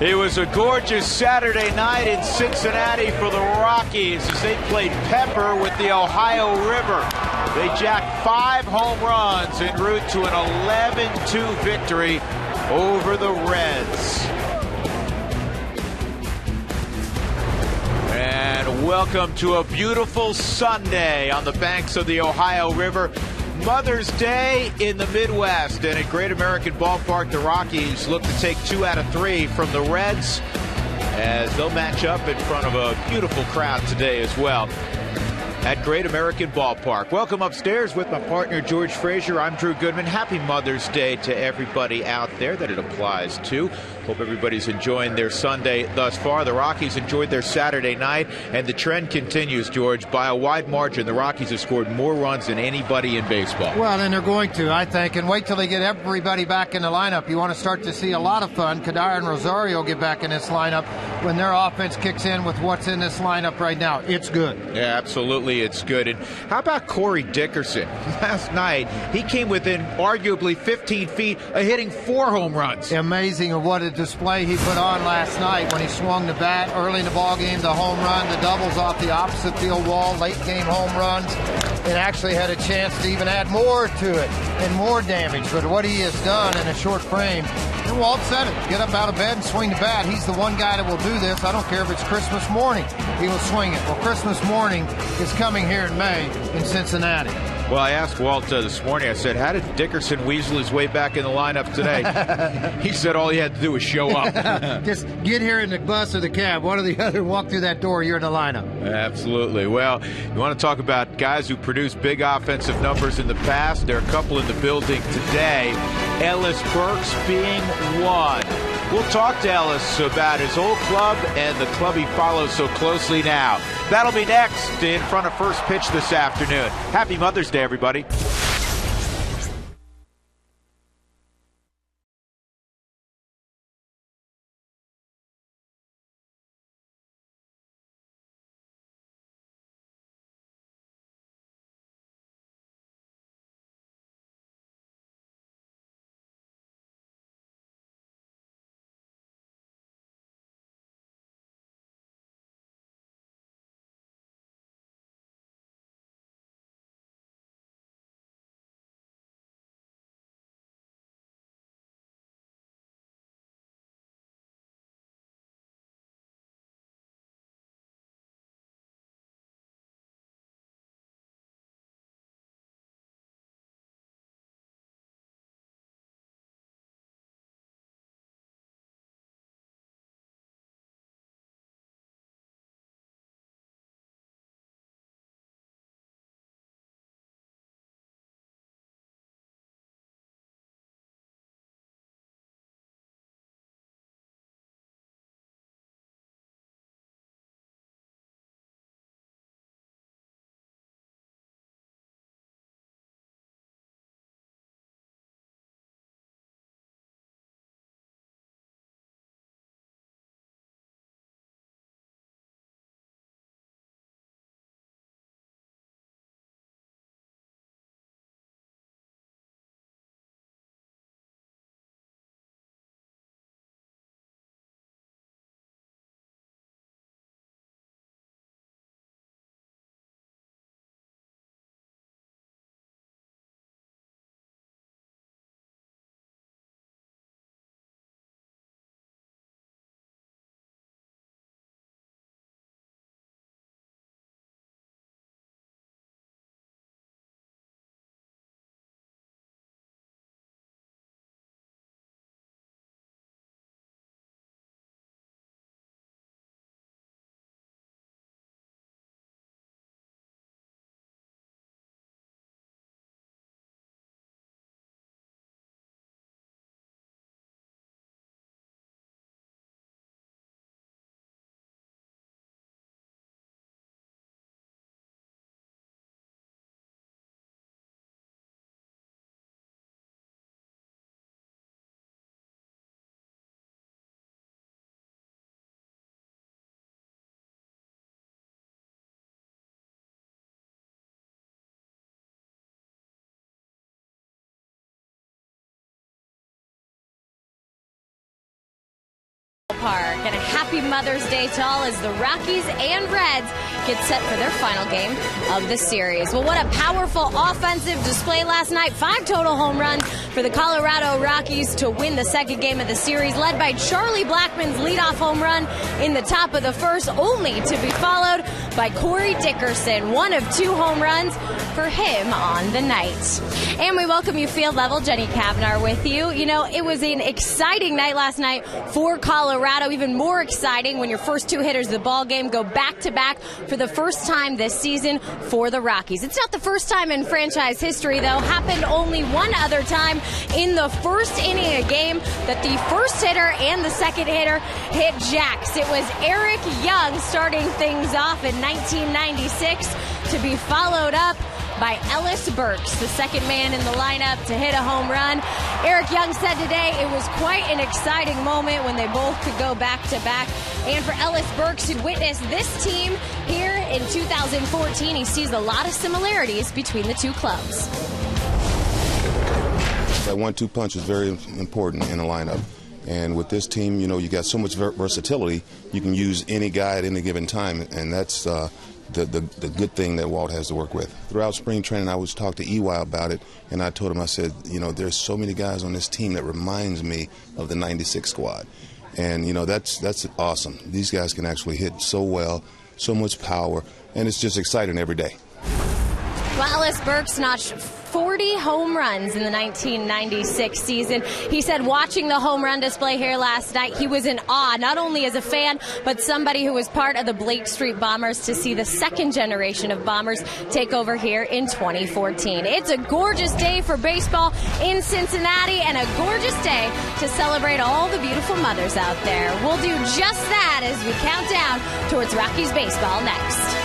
It was a gorgeous Saturday night in Cincinnati for the Rockies as they played Pepper with the Ohio River. They jacked 5 home runs en route to an 11-2 victory over the Reds. And welcome to a beautiful Sunday on the banks of the Ohio River. Mother's Day in the Midwest, and at Great American Ballpark, the Rockies look to take 2 out of 3 from the Reds as they'll match up in front of a beautiful crowd today as well at Great American Ballpark. Welcome upstairs with my partner, George Frazier. I'm Drew Goodman. Happy Mother's Day to everybody out there that it applies to. Hope everybody's enjoying their Sunday thus far. The Rockies enjoyed their Saturday night, and the trend continues, George. By a wide margin, the Rockies have scored more runs than anybody in baseball. Well, and they're going to, I think, and wait till they get everybody back in the lineup. You want to start to see a lot of fun. Kadar and Rosario get back in this lineup when their offense kicks in with what's in this lineup right now. It's good. Yeah, absolutely, it's good. And how about Corey Dickerson? Last night, he came within arguably 15 feet of hitting 4 home runs. Amazing of what a display he put on last night when he swung the bat early in the ball game, the home run, the doubles off the opposite field wall, late game home runs, and actually had a chance to even add more to it and more damage. But what he has done in a short frame, and Walt said it, get up out of bed and swing the bat. He's the one guy that will do this. I don't care if it's Christmas morning, he will swing it. Well, Christmas morning is coming here in May in Cincinnati. Well, I asked Walt this morning, I said, how did Dickerson weasel his way back in the lineup today? He said all he had to do was show up. Just get here in the bus or the cab, one or the other, walk through that door, you're in the lineup. Absolutely. Well, you want to talk about guys who produced big offensive numbers in the past? There are a couple in the building today, Ellis Burks being one. We'll talk to Ellis about his old club and the club he follows so closely now. That'll be next in front of First Pitch this afternoon. Happy Mother's Day, everybody. Park. And a happy Mother's Day to all as the Rockies and Reds get set for their final game of the series. Well, what a powerful offensive display last night. 5 total home runs for the Colorado Rockies to win the second game of the series, led by Charlie Blackmon's leadoff home run in the top of the first, only to be followed by Corey Dickerson. 1 of 2 home runs for him on the night. And we welcome you field level. Jenny Kavnar with you. You know, it was an exciting night last night for Colorado. Even more exciting when your first 2 hitters of the ball game go back-to-back for the first time this season for the Rockies. It's not the first time in franchise history, though. Happened only one other time in the first inning of a game that the first hitter and the second hitter hit jacks. It was Eric Young starting things off in 1996 to be followed up by Ellis Burks, the second man in the lineup to hit a home run. Eric Young said today it was quite an exciting moment when they both could go back-to-back. And for Ellis Burks, who witnessed this team here in 2014, he sees a lot of similarities between the two clubs. That 1-2 punch is very important in a lineup. And with this team, you know, you got so much versatility. You can use any guy at any given time, and that's the good thing that Walt has to work with. Throughout spring training, I was talking to EY about it, and I told him, I said, you know, there's so many guys on this team that reminds me of the 96 squad. And, you know, that's awesome. These guys can actually hit so well, so much power, and it's just exciting every day. Well, Ellis Burks notched 40 home runs in the 1996 season. He said watching the home run display here last night, he was in awe, not only as a fan, but somebody who was part of the Blake Street Bombers to see the second generation of Bombers take over here in 2014. It's a gorgeous day for baseball in Cincinnati and a gorgeous day to celebrate all the beautiful mothers out there. We'll do just that as we count down towards Rockies baseball next.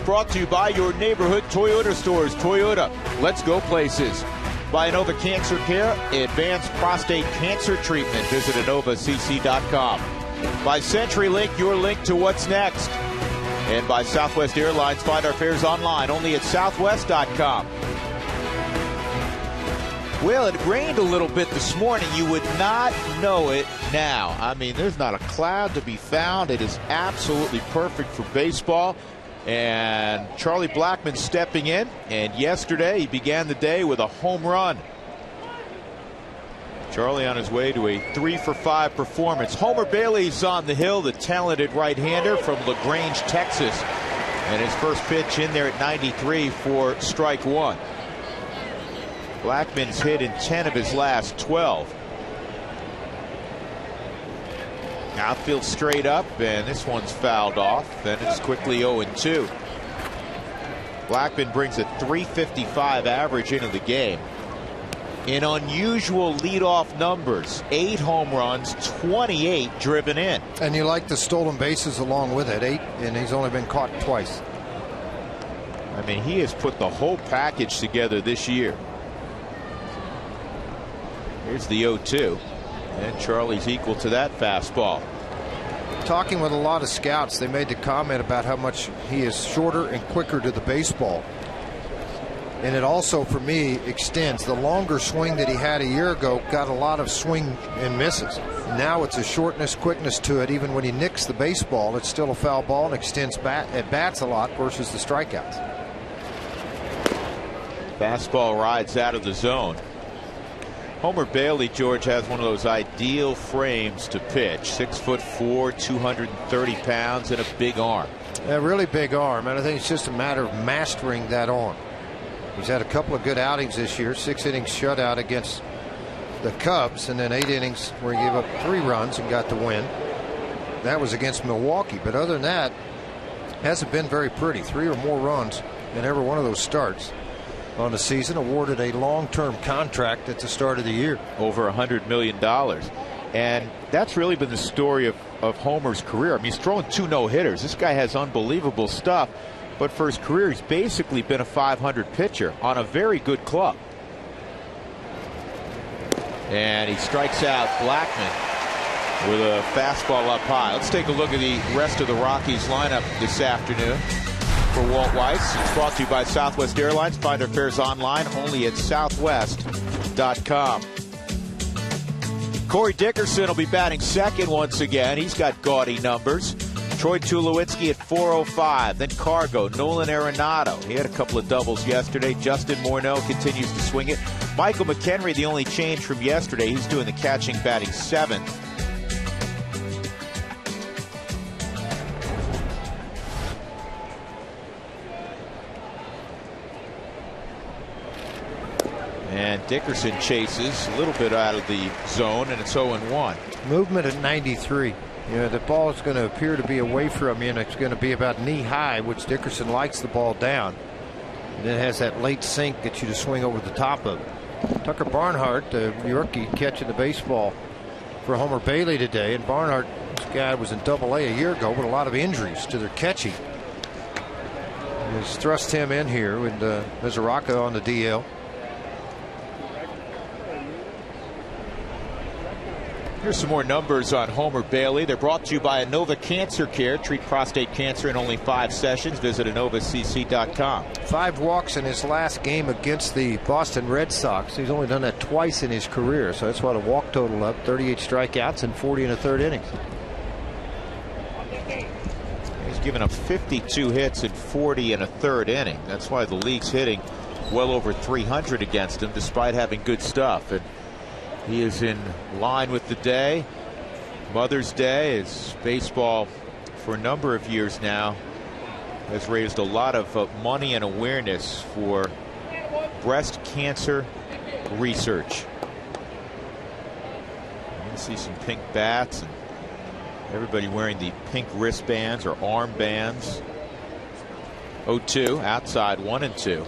Brought to you by your neighborhood Toyota stores. Toyota, let's go places. By Inova Cancer Care, advanced prostate cancer treatment. Visit InovaCC.com. By CenturyLink, your link to what's next. And by Southwest Airlines, find our fares online only at Southwest.com. Well, it rained a little bit this morning. You would not know it now. I mean, there's not a cloud to be found. It is absolutely perfect for baseball. And Charlie Blackmon stepping in, and yesterday he began the day with a home run. Charlie on his way to a 3-for-5 performance. Homer Bailey's on the hill, the talented right-hander from LaGrange, Texas. And his first pitch in there at 93 for strike one. Blackmon's hit in 10 of his last 12. Outfield straight up, and this one's fouled off. Then it's quickly 0-2. Blackmon brings a .355 average into the game. In unusual leadoff numbers, 8 home runs, 28 driven in. And you like the stolen bases along with it, 8, and he's only been caught twice. I mean, he has put the whole package together this year. Here's the 0-2, and Charlie's equal to that fastball. Talking with a lot of scouts, they made the comment about how much he is shorter and quicker to the baseball. And it also, for me, extends. The longer swing that he had a year ago got a lot of swing and misses. Now it's a shortness, quickness to it. Even when he nicks the baseball, it's still a foul ball and extends at bats a lot versus the strikeouts. Fastball rides out of the zone. Homer Bailey, George, has one of those ideal frames to pitch. 6'4", 230 pounds, and a big arm. A really big arm, and I think it's just a matter of mastering that arm. He's had a couple of good outings this year. 6 innings shutout against the Cubs, and then 8 innings where he gave up 3 runs and got the win. That was against Milwaukee, but other than that, hasn't been very pretty. 3 or more runs in every one of those starts on the season. Awarded a long-term contract at the start of the year. Over $100 million. And that's really been the story of Homer's career. I mean, he's thrown 2 no-hitters. This guy has unbelievable stuff. But for his career, he's basically been a .500 pitcher on a very good club. And he strikes out Blackmon with a fastball up high. Let's take a look at the rest of the Rockies lineup this afternoon. For Walt Weiss, it's brought to you by Southwest Airlines. Find our fares online only at southwest.com. Corey Dickerson will be batting second once again. He's got gaudy numbers. Troy Tulowitzki at 405. Then Cargo, Nolan Arenado. He had a couple of doubles yesterday. Justin Morneau continues to swing it. Michael McHenry, the only change from yesterday. He's doing the catching, batting 7th. And Dickerson chases a little bit out of the zone, and it's 0-1. Movement at 93. You know, the ball is going to appear to be away from you, and it's going to be about knee high, which Dickerson likes the ball down. And it has that late sink, gets you to swing over the top of it. Tucker Barnhart, the rookie, catching the baseball for Homer Bailey today. And Barnhart, this guy was in Double-A a year ago with a lot of injuries to their catching. He's thrust him in here with Mizuraka on the DL. Here's some more numbers on Homer Bailey. They're brought to you by Inova Cancer Care. Treat prostate cancer in only 5 sessions. Visit InovaCC.com. 5 walks in his last game against the Boston Red Sox. He's only done that twice in his career, so that's why the walk total up. 38 strikeouts and 40 in the 3rd innings. He's given up 52 hits and 40 in a 3rd inning. That's why the league's hitting well over 300 against him, despite having good stuff. And he is in line with the day. Mother's Day is baseball for a number of years now has raised a lot of money and awareness for breast cancer research. You can see some pink bats and everybody wearing the pink wristbands or arm bands. 0-2 outside, 1-2.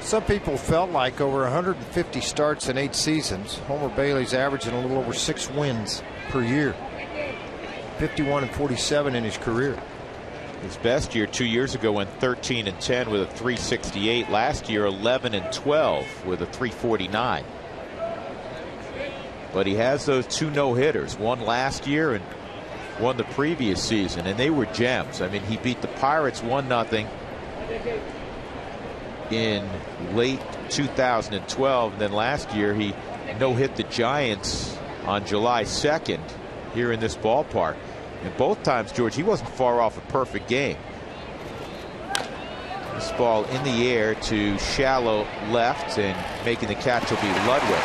Some people felt like over 150 starts in 8 seasons. Homer Bailey's averaging a little over 6 wins per year. 51 and 47 in his career. His best year 2 years ago went 13-10 with a .368. Last year 11-12 with a .349. But he has those 2 no-hitters, one last year and one the previous season, and they were gems. I mean, he beat the Pirates 1-0 in late 2012, and then last year he no-hit the Giants on July 2nd here in this ballpark. And both times, George, he wasn't far off a perfect game. This ball in the air to shallow left, and making the catch will be Ludwig.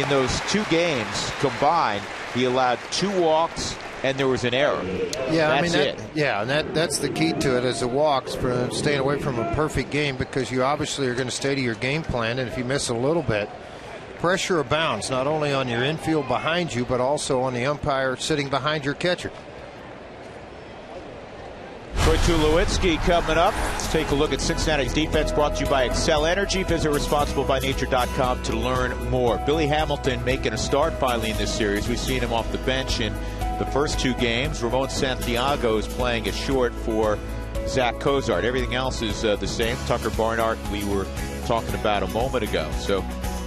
In those 2 games combined, he allowed 2 walks and there was an error. Yeah, that's it. Yeah, and that's the key to it, is the walks, for staying away from a perfect game, because you obviously are going to stay to your game plan, and if you miss a little bit, pressure abounds, not only on your infield behind you, but also on the umpire sitting behind your catcher. Troy Tulowitzki coming up. Let's take a look at Cincinnati's defense, brought to you by Excel Energy. Visit responsiblebynature.com to learn more. Billy Hamilton making a start finally in this series. We've seen him off the bench in the first 2 games. Ramon Santiago is playing a short for Zach Cozart. Everything else is the same. Tucker Barnhart, we were talking about a moment ago. So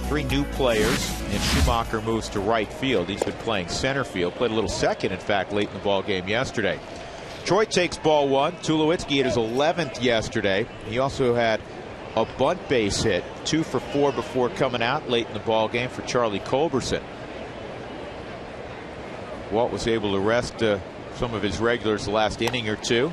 3 new players, and Schumacher moves to right field. He's been playing center field. Played a little second, in fact, late in the ball game yesterday. Troy takes ball 1. Tulowitzki hit his 11th yesterday. He also had a bunt base hit, 2 for 4 before coming out late in the ball game for Charlie Culberson. Walt was able to rest some of his regulars the last inning or 2.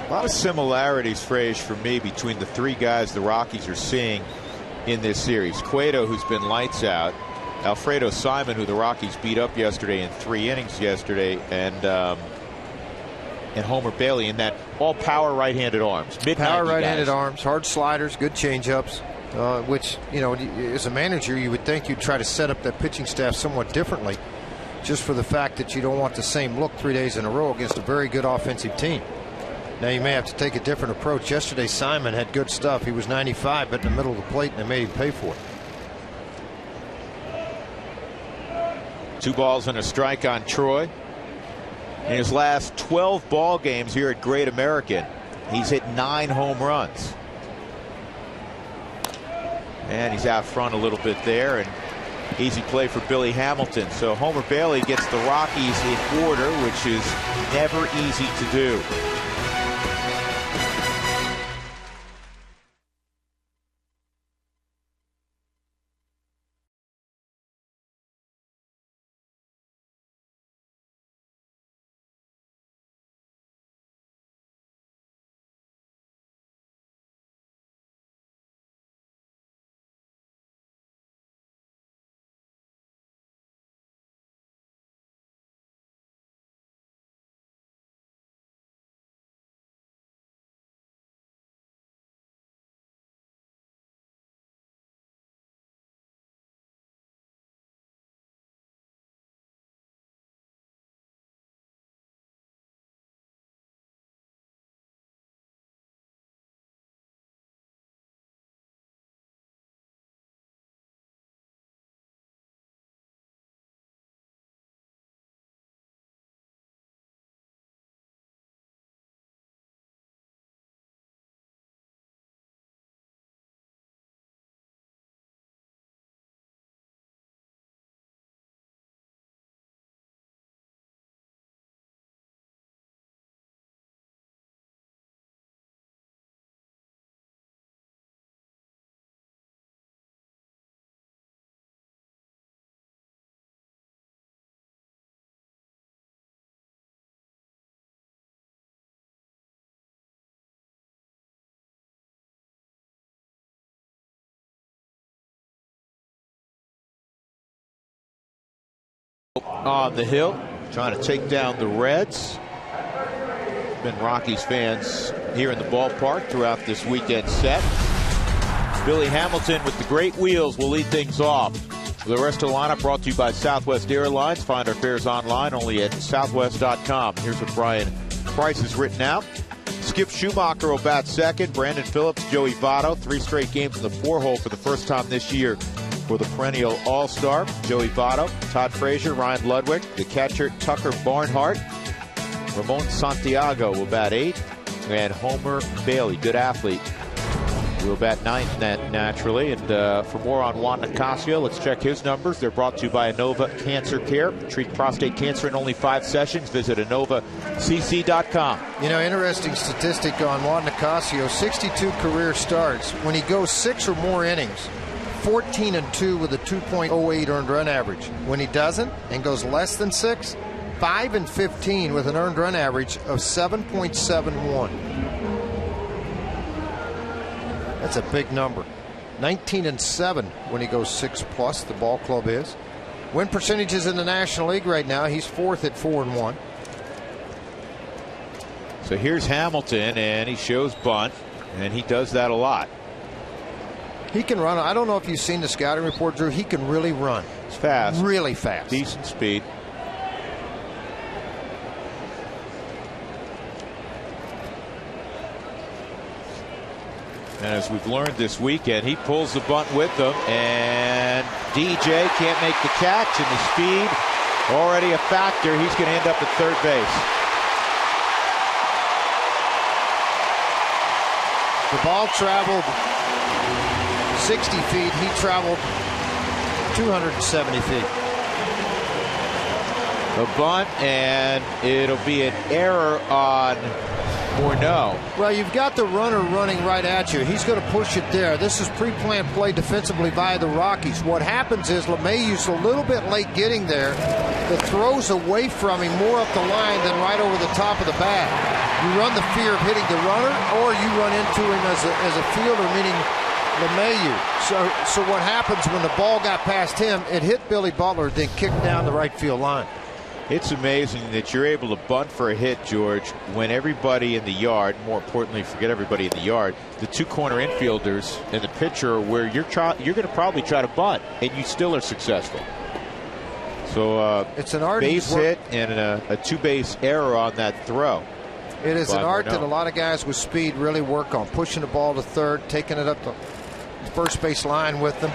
A lot of similarities, Frage, for me, between the 3 guys the Rockies are seeing in this series. Cueto, who's been lights out. Alfredo Simon, who the Rockies beat up yesterday in 3 innings yesterday, and Homer Bailey in that all-power right-handed arms. Power right-handed arms, hard sliders, good change-ups, which, you know, as a manager, you would think you'd try to set up that pitching staff somewhat differently, just for the fact that you don't want the same look 3 days in a row against a very good offensive team. Now, you may have to take a different approach. Yesterday, Simon had good stuff. He was 95, but in the middle of the plate, and they made him pay for it. 2 balls and a strike on Troy. In his last 12 ball games here at Great American, he's hit 9 home runs. And he's out front a little bit there, and easy play for Billy Hamilton. So Homer Bailey gets the Rockies in order, which is never easy to do. On the hill, trying to take down the Reds. Been Rockies fans here in the ballpark throughout this weekend set. Billy Hamilton with the great wheels will lead things off. The rest of the lineup brought to you by Southwest Airlines. Find our fares online only at southwest.com. Here's what Brian Price has written out. Skip Schumacher will bat second. Brandon Phillips, Joey Votto. 3 straight games in the 4-hole for the first time this year for the perennial All-Star. Joey Votto, Todd Frazier, Ryan Ludwig, the catcher Tucker Barnhart. Ramon Santiago will bat 8th, and Homer Bailey, good athlete, will bat 9th naturally. And for more on Juan Nicasio, let's check his numbers. They're brought to you by Inova Cancer Care. Treat prostate cancer in only 5 sessions. Visit InovaCC.com. You know, interesting statistic on Juan Nicasio, 62 career starts. When he goes 6 or more innings, 14-2 with a 2.08 earned run average. When he doesn't and goes less than 6, 5-15 with an earned run average of 7.71. That's a big number. 19-7 when he goes 6+. The ball club is. Win percentages in the National League right now. He's 4th at 4-1. So here's Hamilton, and he shows bunt, and he does that a lot. He can run. I don't know if you've seen the scouting report, Drew. He can really run. It's fast. Really fast. Decent speed. And as we've learned this weekend, he pulls the bunt with them, and DJ can't make the catch, and the speed already a factor. He's going to end up at third base. The ball traveled 60 feet. He traveled 270 feet. The bunt, and it'll be an error on Morneau. Well, you've got the runner running right at you. He's going to push it there. This is pre-planned play defensively by the Rockies. What happens is LeMahieu's a little bit late getting there. The throw's away from him more up the line than right over the top of the bat. You run the fear of hitting the runner, or you run into him as a fielder, meaning LeMahieu. So what happens when the ball got past him, it hit Billy Butler, then kicked down the right field line. It's amazing that you're able to bunt for a hit, George, when everybody in the yard, more importantly, forget everybody in the yard, the two corner infielders and the pitcher are where you're going to probably try to bunt, and you still are successful. So it's an art. Base hit and a two-base error on that throw. It is an art that a lot of guys with speed really work on, pushing the ball to third, taking it up the first base line with them.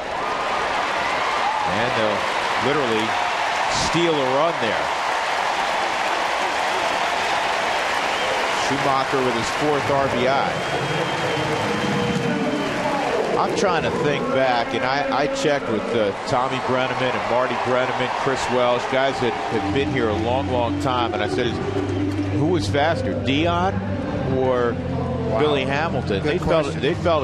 And they'll literally steal a run there. Schumacher with his 4th RBI. I'm trying to think back, and I checked with Tommy Brenneman and Marty Brenneman, Chris Welsh, guys that have been here a long, long time, and I said, who was faster, Dion or Billy Hamilton? They felt it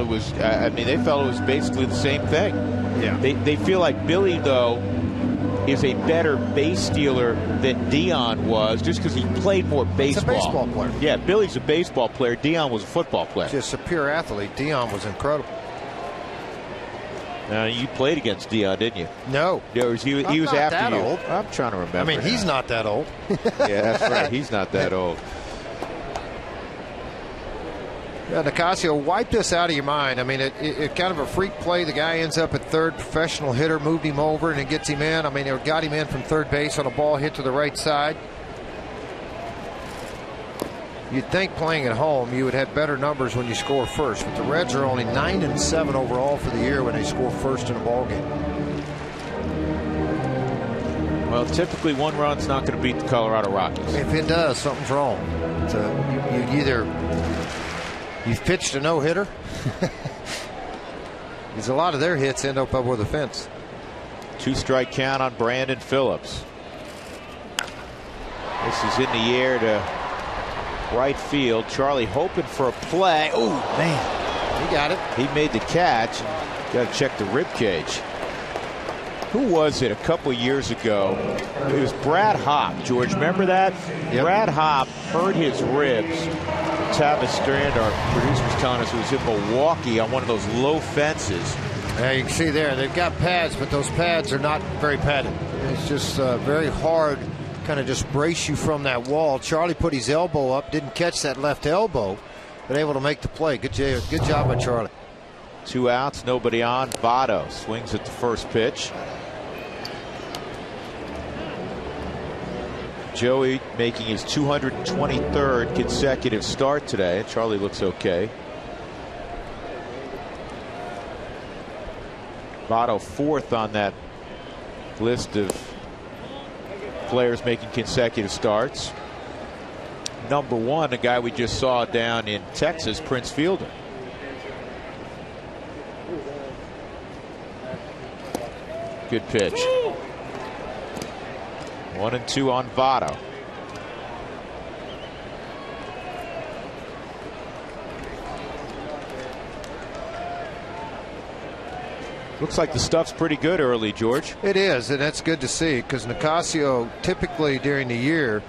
was. They felt it was basically the same thing. Yeah. They feel like Billy, though, is a better base stealer than Dion was, just because he played more baseball. He's a baseball player. Yeah, Billy's a baseball player. Dion was a football player. Just a pure athlete. Dion was incredible. You played against Dion, didn't you? No. He was not after that you. old. I'm trying to remember. I mean, he's not that old. Yeah, that's right. He's not that old. Yeah, Nicasio, wipe this out of your mind. I mean, it kind of a freak play. The guy ends up at third, professional hitter, moved him over, and it gets him in. I mean, they got him in from third base on a ball hit to the right side. You'd think playing at home you would have better numbers when you score first, but the Reds are only 9-7 overall for the year when they score first in a ball game. Well, typically one run's not going to beat the Colorado Rockies. If it does, something's wrong. You've pitched a no-hitter. Because a lot of their hits end up over the fence. 2-strike count on Brandon Phillips. This is in the air to right field. Charlie hoping for a play. Oh, man. He got it. He made the catch. Got to check the rib cage. Who was it a couple years ago? It was Brad Hopp. George, remember that? Yep. Brad Hopp hurt his ribs. Tavis Strand, our producer's telling us, it was in Milwaukee on one of those low fences. Yeah, you can see there, they've got pads, but those pads are not very padded. It's just very hard, kind of just brace you from that wall. Charlie put his elbow up, didn't catch that left elbow, but able to make the play. Good job by Charlie. 2 outs, nobody on. Votto swings at the first pitch. Joey making his 223rd consecutive start today. Charlie looks okay. Votto 4th on that list of players making consecutive starts. Number 1, a guy we just saw down in Texas, Prince Fielder. Good pitch. 1-2 on Votto. Looks like the stuff's pretty good early, George. It is, and that's good to see, because Nicasio typically during the year,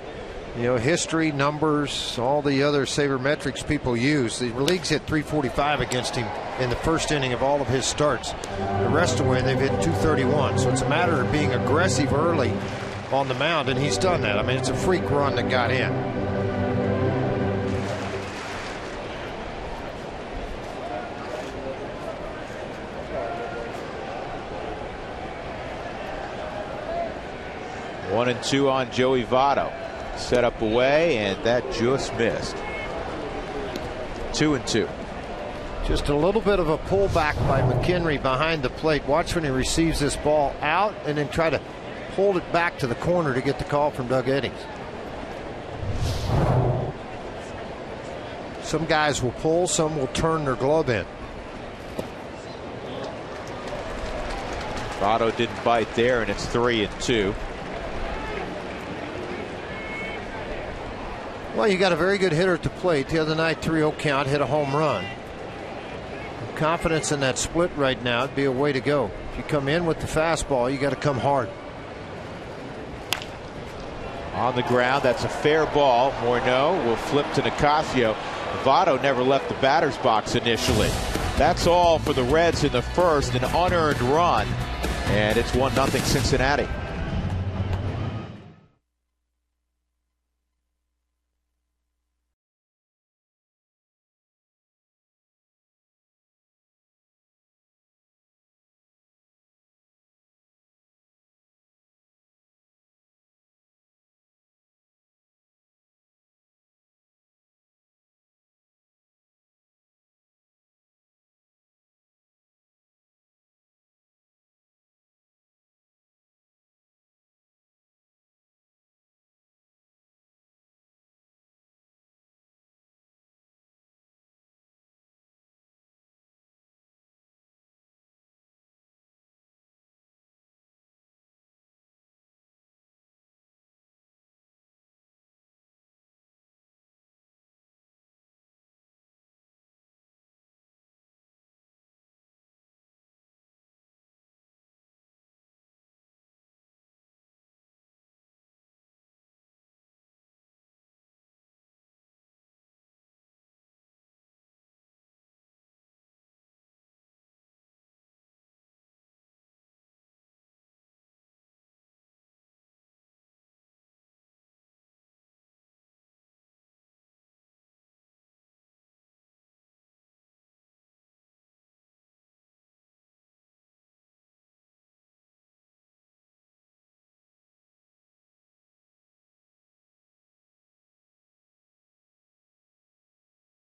you know, history, numbers, all the other sabermetrics people use. The league's hit 345 against him in the first inning of all of his starts. The rest of the way, they've hit 231. So it's a matter of being aggressive early on the mound, and he's done that. I mean, it's a freak run that got in. One and two on Joey Votto. Set up away, and that just missed. 2-2. Just a little bit of a pullback by McHenry behind the plate. Watch when he receives this ball out and then try to hold it back to the corner to get the call from Doug Eddings. Some guys will pull, some will turn their glove in. Votto didn't bite there, and it's 3-2. Well, you got a very good hitter at the plate. The other night, 3-0 count, hit a home run. Confidence in that split right now would be a way to go. If you come in with the fastball, you got to come hard. On the ground, that's a fair ball. Morneau will flip to Nicasio. Votto never left the batter's box initially. That's all for the Reds in the first, an unearned run, and it's 1-0 Cincinnati.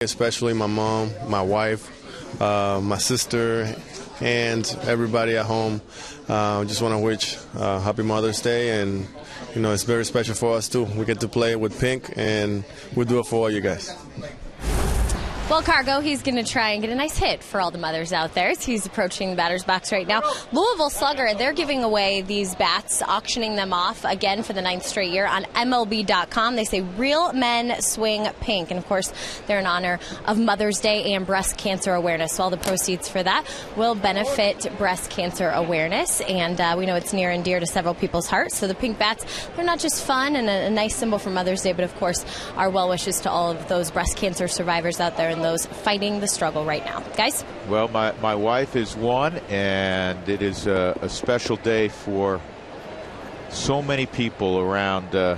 Especially my mom, my wife, my sister, and everybody at home. Just want to wish Happy Mother's Day, and you know it's very special for us too. We get to play with pink, and we'll do it for all you guys. Well, Cargo, he's going to try and get a nice hit for all the mothers out there as he's approaching the batter's box right now. Louisville Slugger, they're giving away these bats, auctioning them off again for the 9th straight year on MLB.com. They say real men swing pink. And, of course, they're in honor of Mother's Day and breast cancer awareness. So all the proceeds for that will benefit breast cancer awareness. And we know it's near and dear to several people's hearts. So the pink bats, they're not just fun and a nice symbol for Mother's Day, but, of course, our well wishes to all of those breast cancer survivors out there and those fighting the struggle right now. Guys? Well, my wife is one, and it is a special day for so many people around the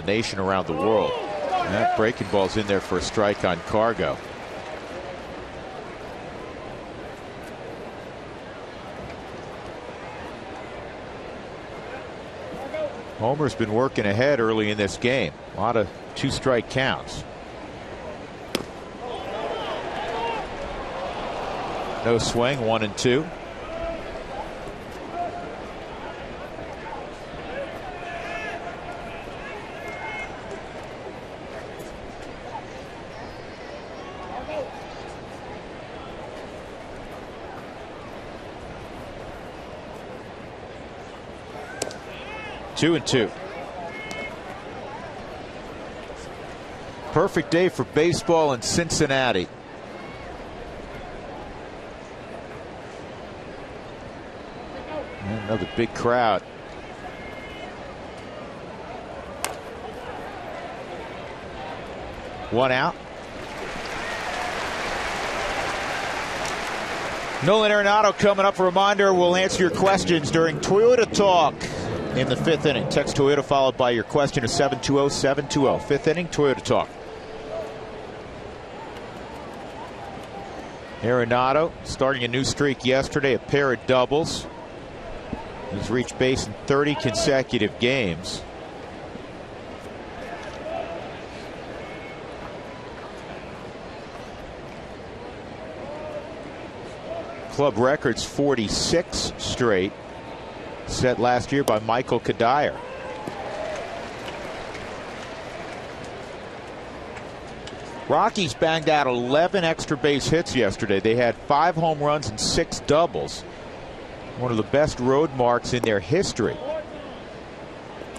nation, around the world. And that breaking ball's in there for a strike on Cargo. Homer's been working ahead early in this game. A lot of 2-strike counts. No swing, 1-2. Two and two. Perfect day for baseball in Cincinnati. Another big crowd. One out. Nolan Arenado coming up. A reminder, we'll answer your questions during Toyota Talk in the 5th inning. Text Toyota followed by your question to 720-720. 5th inning, Toyota Talk. Arenado starting a new streak yesterday, a pair of doubles. He's reached base in 30 consecutive games. Club records 46 straight, set last year by Michael Kadire. Rockies banged out 11 extra base hits yesterday. They had 5 home runs and 6 doubles. One of the best road marks in their history.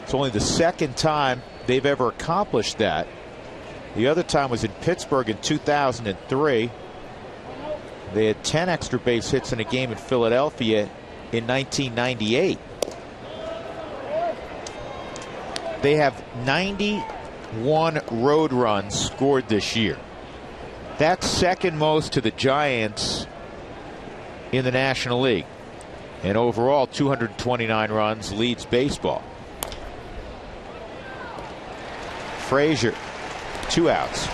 It's only the second time they've ever accomplished that. The other time was in Pittsburgh in 2003. They had 10 extra base hits in a game in Philadelphia in 1998. They have 91 road runs scored this year. That's second most to the Giants in the National League. And overall, 229 runs leads baseball. Frazier, 2 outs.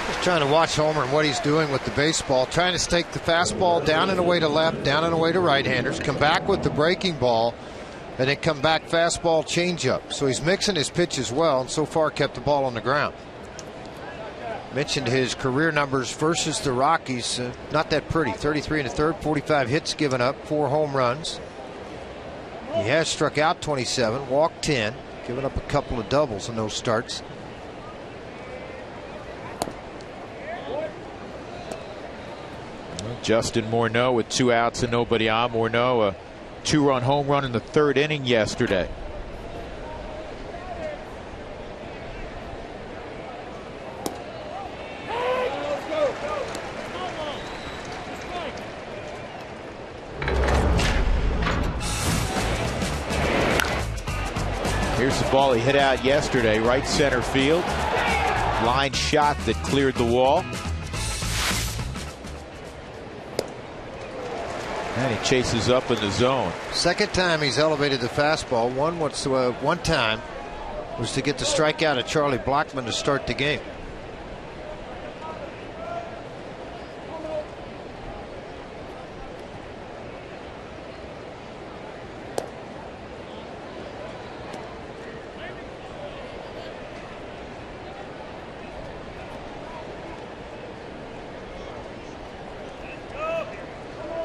Just trying to watch Homer and what he's doing with the baseball, trying to take the fastball down and away to left, down and away to right-handers, come back with the breaking ball, and then come back fastball, changeup. So he's mixing his pitches well, and so far kept the ball on the ground. Mentioned his career numbers versus the Rockies. Not that pretty. 33 1/3, 45 hits given up, 4 home runs. He has struck out 27, walked 10, given up a couple of doubles in those starts. Justin Morneau with 2 outs and nobody on. Morneau, a 2-run home run in the 3rd inning yesterday. Here's the ball he hit out yesterday, right center field. Line shot that cleared the wall. And he chases up in the zone. Second time he's elevated the fastball. One time was to get the strikeout of Charlie Blackmon to start the game.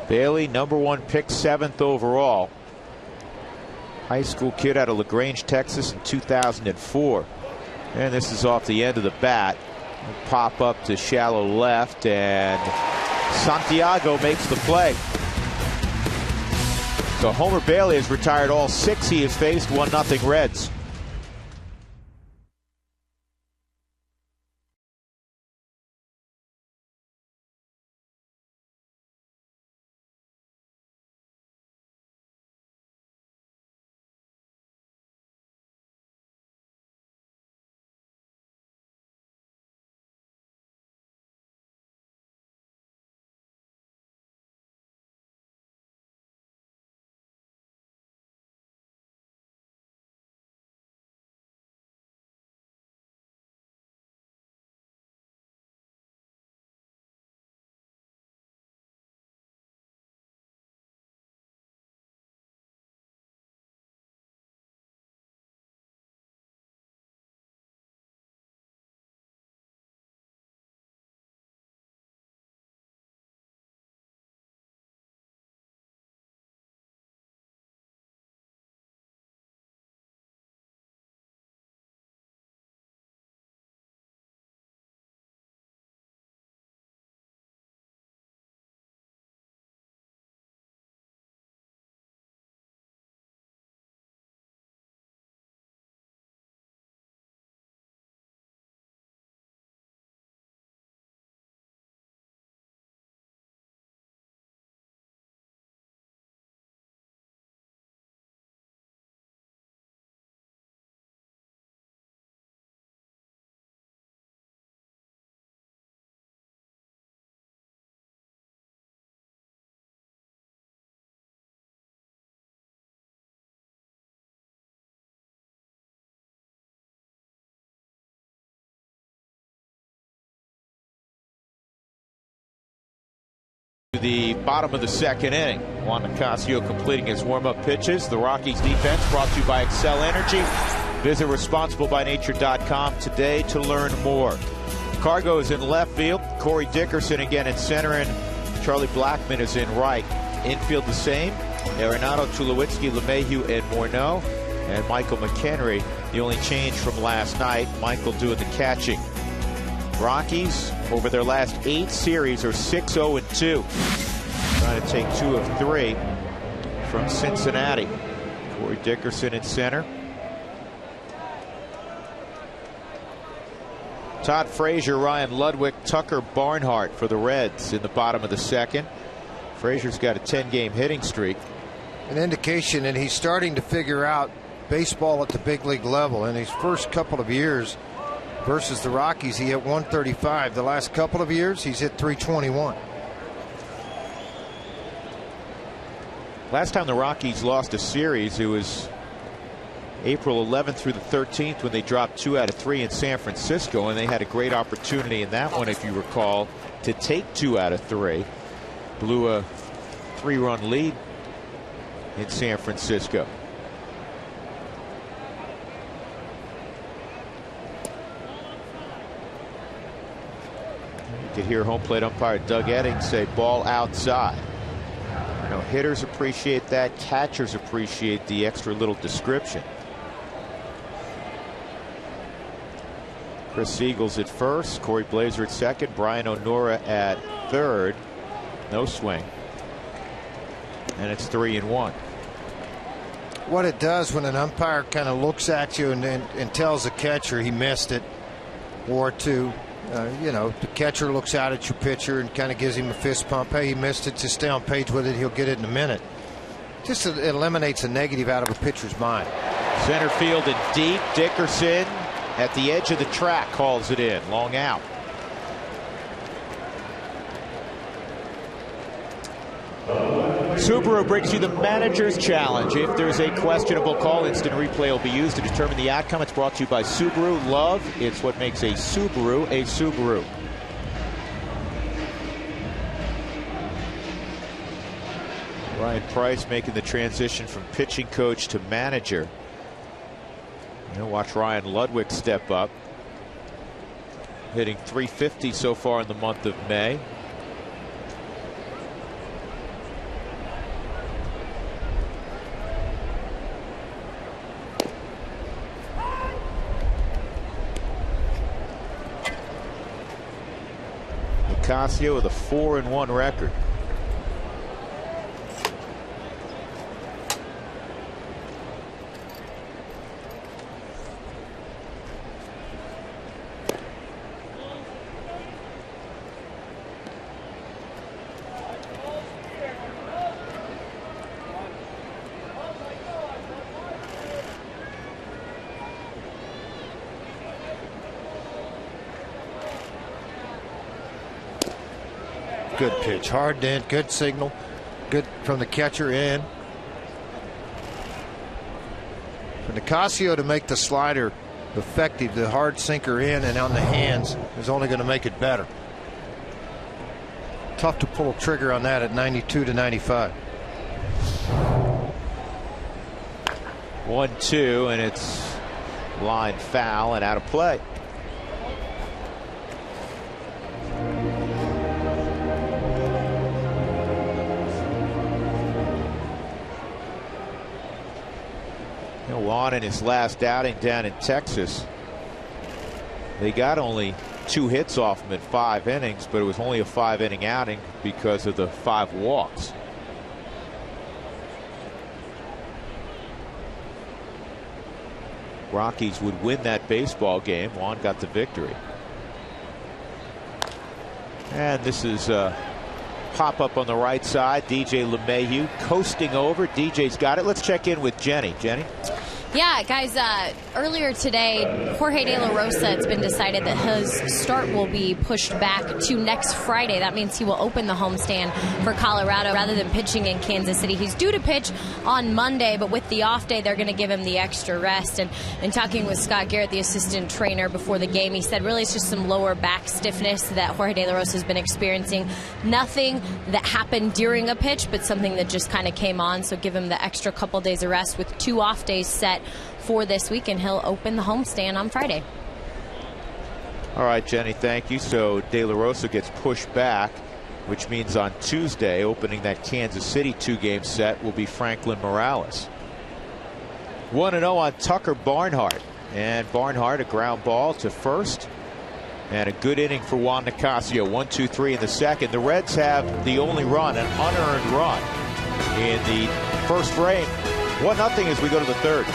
Bailey, #1 pick, 7th overall. High school kid out of LaGrange, Texas in 2004. And this is off the end of the bat. Pop up to shallow left, and Santiago makes the play. So Homer Bailey has retired all 6 he has faced, 1-0 Reds. The bottom of the second inning. Juan Nicasio completing his warm-up pitches. The Rockies defense brought to you by Excel Energy. Visit responsiblebynature.com today to learn more. Cargo is in left field. Corey Dickerson again in center, and Charlie Blackmon is in right. Infield the same. Arenado, Tulowitzki, LeMahieu, and Morneau. And Michael McHenry, the only change from last night. Michael doing the catching. Rockies, over their last 8 series, are 6-0-2. Trying to take 2 of 3 from Cincinnati. Corey Dickerson in center. Todd Frazier, Ryan Ludwig, Tucker Barnhart for the Reds in the bottom of the second. Frazier's got a 10-game hitting streak. An indication that he's starting to figure out baseball at the big league level. In his first couple of years versus the Rockies, he hit 135. The last couple of years, he's hit 321. Last time the Rockies lost a series, it was April 11th through the 13th when they dropped 2 out of 3 in San Francisco, and they had a great opportunity in that one, if you recall, to take 2 out of 3. Blew a 3-run lead in San Francisco. You could hear home plate umpire Doug Eddings say ball outside. You know, hitters appreciate that. Catchers appreciate the extra little description. Chris Siegel's at first, Corey Blazer at second, Brian O'Nora at third. No swing. And it's 3-1. What it does when an umpire kind of looks at you and tells the catcher he missed it, or to you know, the catcher looks out at your pitcher and kind of gives him a fist pump. Hey, he missed it. Just stay on page with it. He'll get it in a minute. Just eliminates a negative out of a pitcher's mind. Center field and deep. Dickerson at the edge of the track calls it in. Long out. Subaru brings you the Manager's Challenge. If there's a questionable call, instant replay will be used to determine the outcome. It's brought to you by Subaru. Love, it's what makes a Subaru a Subaru. Ryan Price making the transition from pitching coach to manager. And watch Ryan Ludwig step up. Hitting .350 so far in the month of May. Nicasio with a 4-1 record. Good pitch, hard dent, good signal, good from the catcher in. For Nicasio to make the slider effective, the hard sinker in and on the hands is only going to make it better. Tough to pull a trigger on that at 92 to 95. 1-2, and it's line foul and out of play. Juan in his last outing down in Texas, they got only 2 hits off him in 5 innings, but it was only a 5-inning outing because of the 5 walks. Rockies would win that baseball game. Juan got the victory. And this is pop up on the right side. DJ LeMahieu coasting over. DJ's got it. Let's check in with Jenny. Jenny? Yeah, guys, earlier today, Jorge De La Rosa, it's been decided that his start will be pushed back to next Friday. That means he will open the homestand for Colorado rather than pitching in Kansas City. He's due to pitch on Monday, but with the off day, they're going to give him the extra rest. And talking with Scott Garrett, the assistant trainer, before the game, he said really it's just some lower back stiffness that Jorge De La Rosa has been experiencing. Nothing that happened during a pitch, but something that just kind of came on. So give him the extra couple days of rest with 2 off days set for this week, and he'll open the homestand on Friday. All right, Jenny, thank you. So De La Rosa gets pushed back, which means on Tuesday, opening that Kansas City 2-game set, will be Franklin Morales. 1-0 on Tucker Barnhart. And Barnhart, a ground ball to first. And a good inning for Juan Nicasio. 1-2-3 in the second. The Reds have the only run, an unearned run, in the first frame. 1-0 as we go to the third.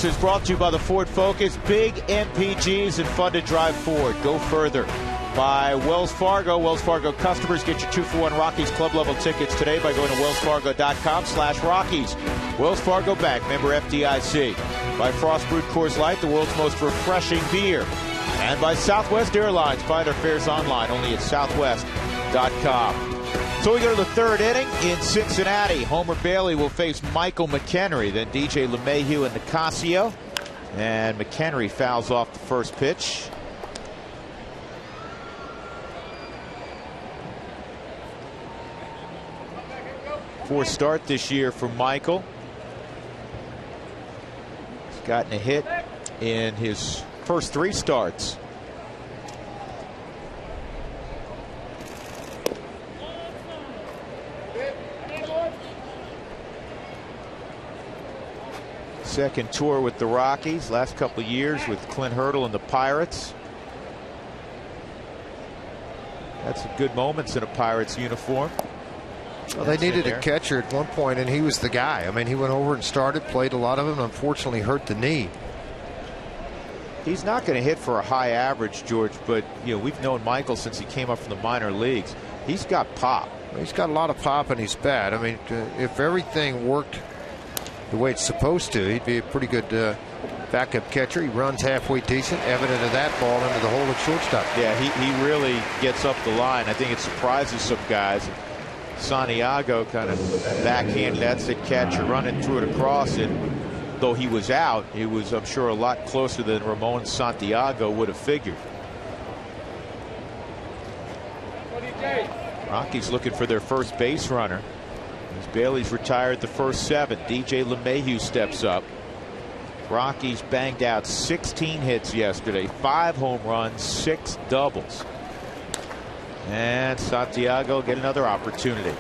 Is brought to you by the Ford Focus. Big MPGs and fun to drive Ford. Go further. By Wells Fargo. Wells Fargo customers get your 2-for-1 Rockies club level tickets today by going to wellsfargo.com/Rockies. Wells Fargo Bank, member FDIC. By Frost Brewed Coors Light, the world's most refreshing beer. And by Southwest Airlines. Find our fares online only at southwest.com. So we go to the third inning in Cincinnati. Homer Bailey will face Michael McHenry, then DJ LeMahieu and Nicasio. And McHenry fouls off the first pitch. Fourth start this year for Michael. He's gotten a hit in his first 3 starts. Second tour with the Rockies, last couple of years with Clint Hurdle and the Pirates. Had some good moments in a Pirates uniform. Well, they needed a catcher at one point, and he was the guy. I mean, he went over and started, played a lot of them, and unfortunately hurt the knee. He's not going to hit for a high average, George, but you know, we've known Michael since he came up from the minor leagues. He's got pop. He's got a lot of pop, and he's bad. I mean, if everything worked the way it's supposed to, he'd be a pretty good backup catcher. He runs halfway decent, evident of that ball into the hole at shortstop. Yeah, he really gets up the line. I think it surprises some guys. Santiago kind of backhand, that's it, catcher running through it across, and though he was out, he was, I'm sure, a lot closer than Ramon Santiago would have figured. Rockies looking for their first base runner. As Bailey's retired the first 7. DJ LeMahieu steps up. Rockies banged out 16 hits yesterday, 5 home runs, 6 doubles. And Santiago get another opportunity.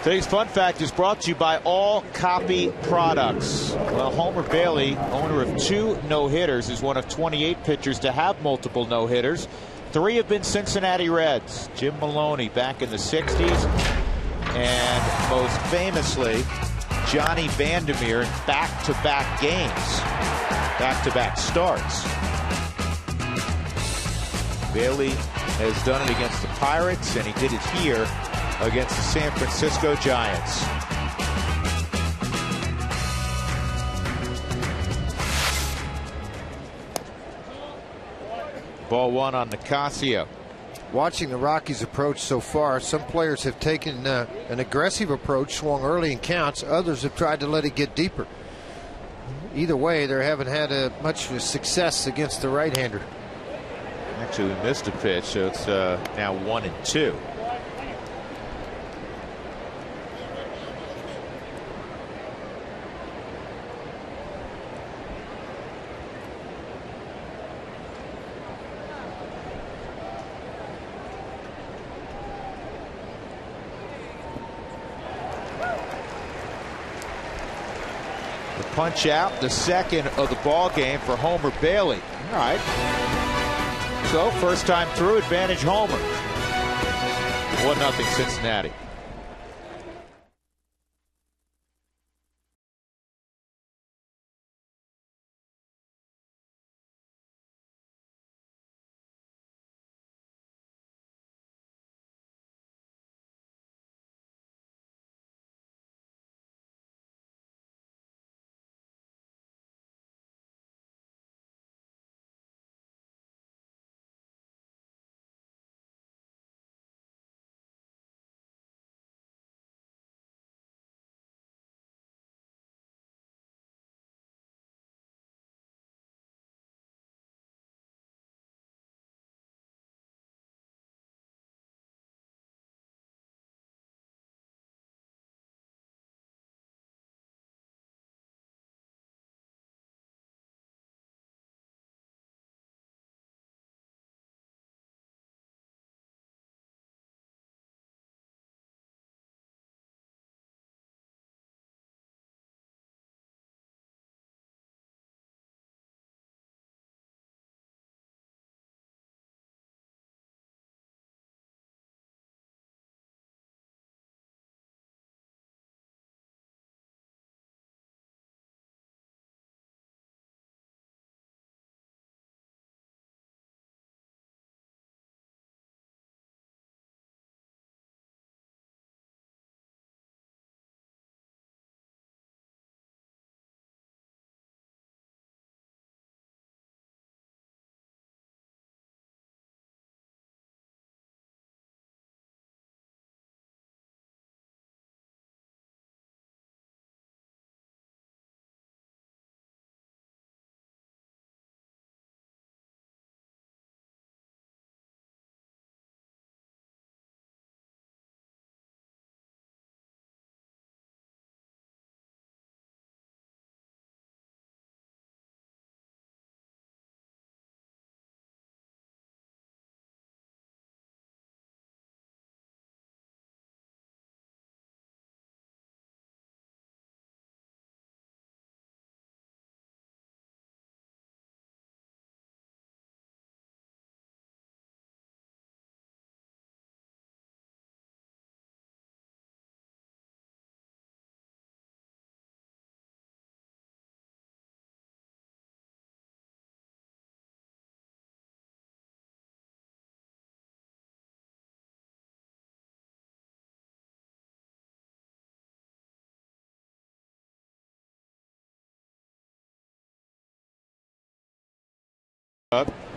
Today's fun fact is brought to you by All Copy Products. Well, Homer Bailey, owner of 2 no-hitters, is one of 28 pitchers to have multiple no-hitters. 3 have been Cincinnati Reds. Jim Maloney back in the 60s. And most famously, Johnny Vandermeer in back-to-back games. Back-to-back starts. Bailey has done it against the Pirates, and he did it here against the San Francisco Giants. Ball 1 on Nicasio. Watching the Rockies approach so far, some players have taken an aggressive approach, swung early in counts. Others have tried to let it get deeper. Either way, they haven't had much success against the right-hander. Actually, we missed a pitch, so it's now 1-2. Punch out, the second of the ball game for Homer Bailey. All right. So first time through, advantage Homer. 1-0 Cincinnati.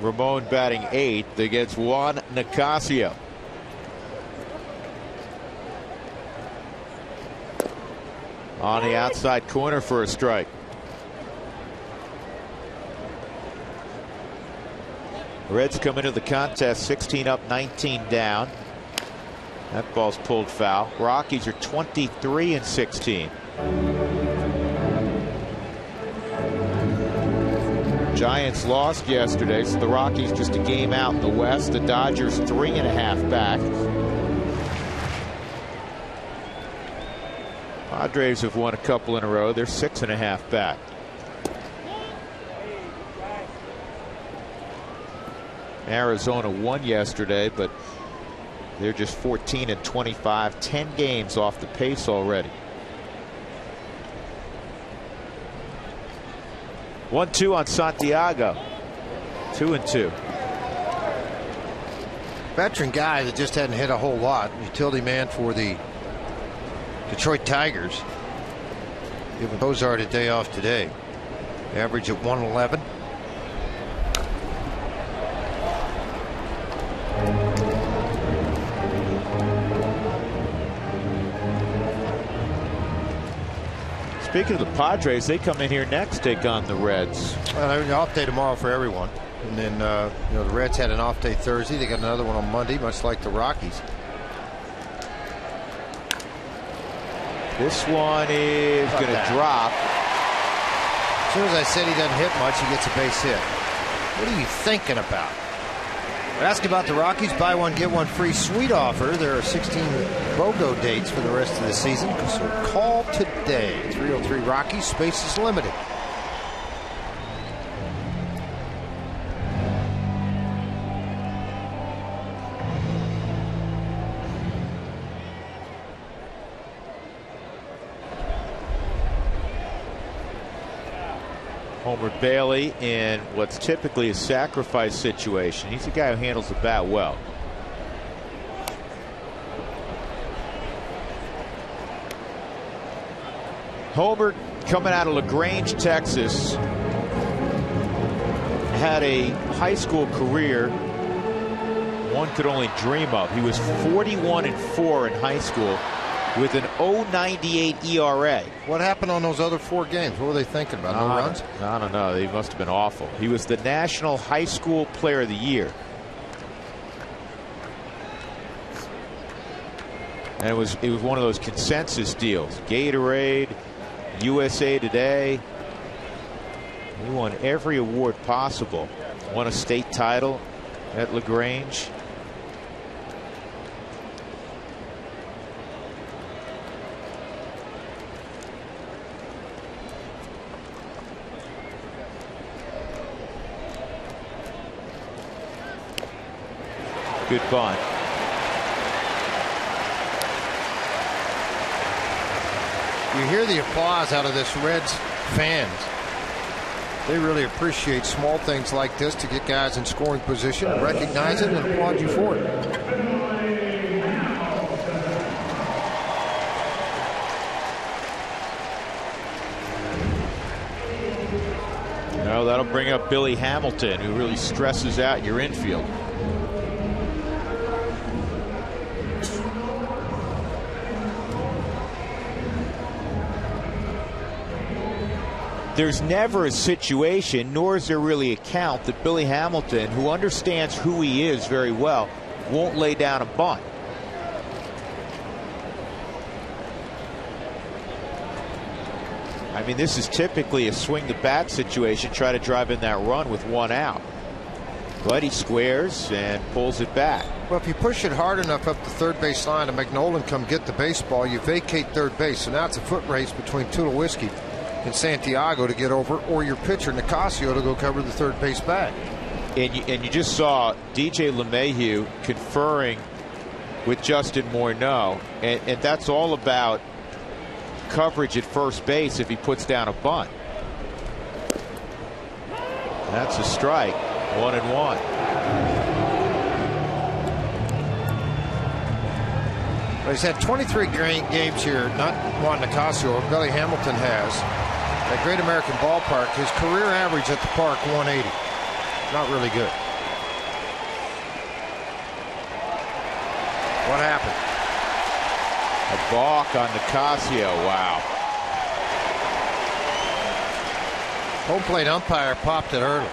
Ramon batting 8th against Juan Nicasio. On the outside corner for a strike. Reds come into the contest 16 up, 19 down. That ball's pulled foul. Rockies are 23-16. Giants lost yesterday, so the Rockies just a game out in the West. The Dodgers 3.5 back. Padres have won a couple in a row. They're 6.5 back. Arizona won yesterday, but they're just 14-25, 10 games off the pace already. 1-2 on Santiago. 2-2. Veteran guy that just hadn't hit a whole lot. Utility man for the Detroit Tigers. Giving Bozart a day off today. Average at 111. Speaking of the Padres, they come in here next, take on the Reds. Well, they're an off day tomorrow for everyone. And then, the Reds had an off day Thursday. They got another one on Monday, much like the Rockies. This one is going to drop. As soon as I said he doesn't hit much, he gets a base hit. What are you thinking about? We're asking about the Rockies. Buy one, get one free suite offer. There are 16 BOGO dates for the rest of the season. So call today. 303 Rockies. Space is limited. Homer Bailey in what's typically a sacrifice situation. He's a guy who handles the bat well. Homer, coming out of LaGrange, Texas, had a high school career one could only dream of. He was 41-4 in high school with an 0.98 ERA. What happened on those other 4 games? What were they thinking about? No runs? I don't know. They must have been awful. He was the National High School Player of the Year. And it was one of those consensus deals. Gatorade, USA Today. He won every award possible. Won a state title at LaGrange. Good bunt. You hear the applause out of this Reds fans. They really appreciate small things like this to get guys in scoring position, recognize it, and applaud you for it. Well, that'll bring up Billy Hamilton, who really stresses out your infield. There's never a situation, nor is there really a count, that Billy Hamilton, who understands who he is very well, won't lay down a bunt. I mean, this is typically a swing the bat situation, try to drive in that run with 1 out. But he squares and pulls it back. Well, if you push it hard enough up the third base line to make Nolan come get the baseball, you vacate third base. So now it's a foot race between Tulowitzki and Santiago to get over, or your pitcher Nicasio to go cover the third base bag. And you just saw DJ LeMahieu conferring with Justin Morneau, and that's all about coverage at first base if he puts down a bunt. That's a strike. 1-1. Well, he's had 23 games here, not Juan Nicasio, Billy Hamilton has. At Great American Ballpark, his career average at the park, 180. Not really good. What happened? A balk on Nicasio. Wow. Home plate umpire popped it early.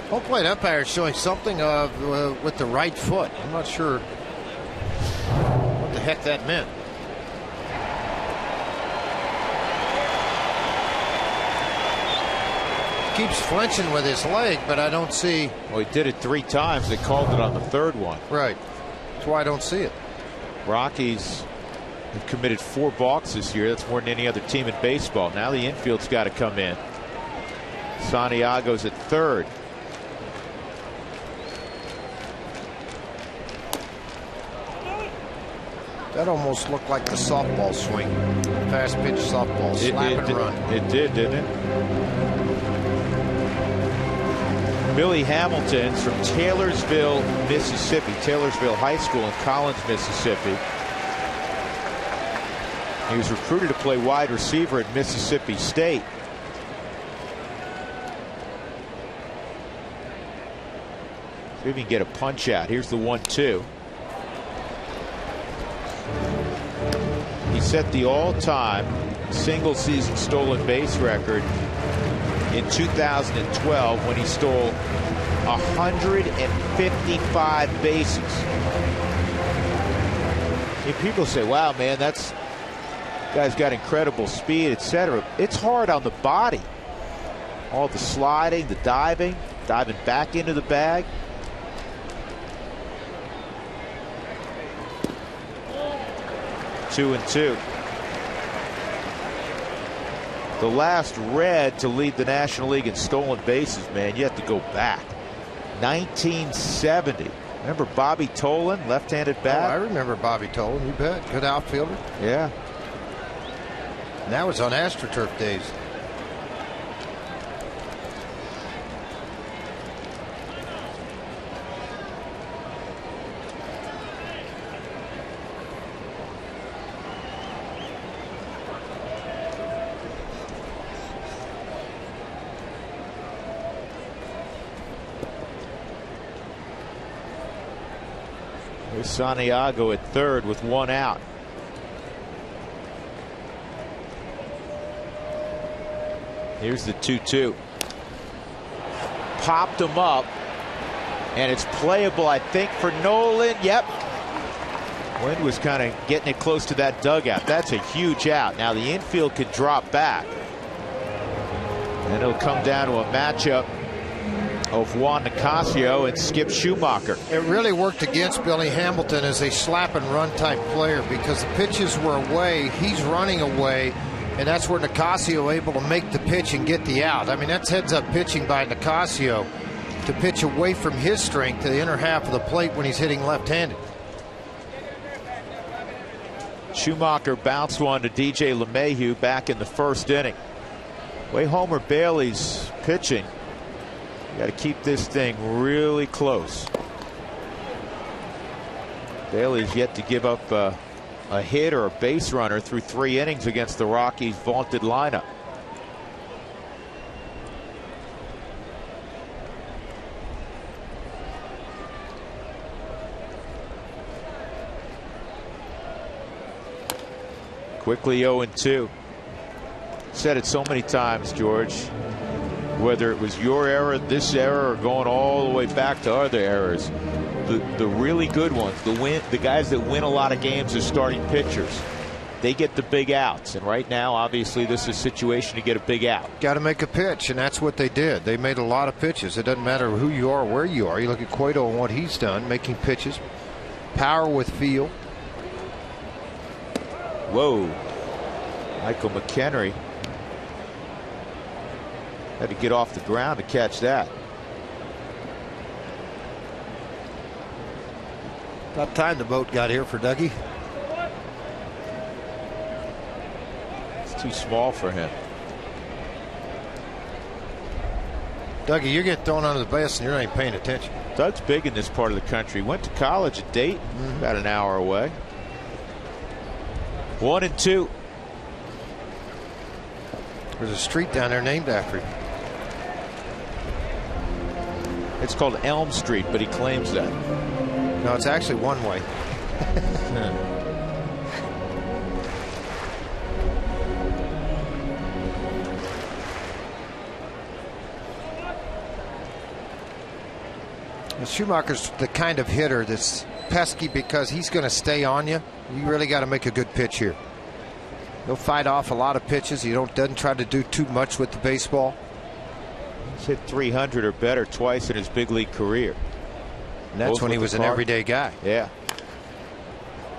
Home plate umpire showing something of with the right foot. I'm not sure what the heck that meant. keeps flinching with his leg, but I don't see. Well, he did it 3 times. They called it on the 3rd one. Right. That's why I don't see it. Rockies have committed 4 balks this year. That's more than any other team in baseball. Now the infield's got to come in. Santiago's at 3rd. That almost looked like the softball swing. Fast pitch softball. Slap and run. It did, didn't it? Billy Hamilton's from Taylorsville, Mississippi. Taylorsville High School in Collins, Mississippi. He was recruited to play wide receiver at Mississippi State. See if he can get a punch out. Here's the 1-2. He set the all-time single season stolen base record in 2012 when he stole 155 bases. And people say, wow, man, guy's got incredible speed, etc. It's hard on the body. All the sliding, the diving back into the bag. Two and two. The last Red to lead the National League in stolen bases, man, you have to go back. 1970. Remember Bobby Tolan, left-handed bat? Oh, I remember Bobby Tolan, you bet. Good outfielder. Yeah. And that was on AstroTurf days. Here's Santiago at 3rd with 1 out. Here's the 2-2. Popped him up, and it's playable, I think, for Nolan. Yep. Wind was kind of getting it close to that dugout. That's a huge out. Now the infield could drop back, and it'll come down to a matchup of Juan Nicasio and Skip Schumacher. It really worked against Billy Hamilton as a slap and run type player because the pitches were away. He's running away, and that's where Nicasio able to make the pitch and get the out. I mean, that's heads-up pitching by Nicasio to pitch away from his strength to the inner half of the plate when he's hitting left-handed. Schumacher bounced one to DJ LeMahieu back in the 1st inning. The way Homer Bailey's pitching, you got to keep this thing really close. Bailey's yet to give up a hit or a base runner through 3 innings against the Rockies' vaunted lineup. Quickly 0-2. Said it so many times, George. Whether it was your era, this era, or going all the way back to other eras, the really good ones, the guys that win a lot of games are starting pitchers. They get the big outs, and right now, obviously, this is a situation to get a big out. Got to make a pitch, and that's what they did. They made a lot of pitches. It doesn't matter who you are or where you are. You look at Cueto and what he's done, making pitches, power with feel. Whoa, Michael McHenry had to get off the ground to catch that. About time the boat got here for Dougie. It's too small for him. Dougie, you're getting thrown under the bus and you're not even paying attention. Doug's big in this part of the country. Went to college at Dayton, about an hour away. 1-2. There's a street down there named after him. It's called Elm Street, but he claims that. No, it's actually one way. Schumacher's the kind of hitter that's pesky because he's going to stay on you. You really got to make a good pitch here. He'll fight off a lot of pitches. He doesn't try to do too much with the baseball. He's hit 300 or better twice in his big league career. And that's Both when he with was the an Card- everyday guy. Yeah.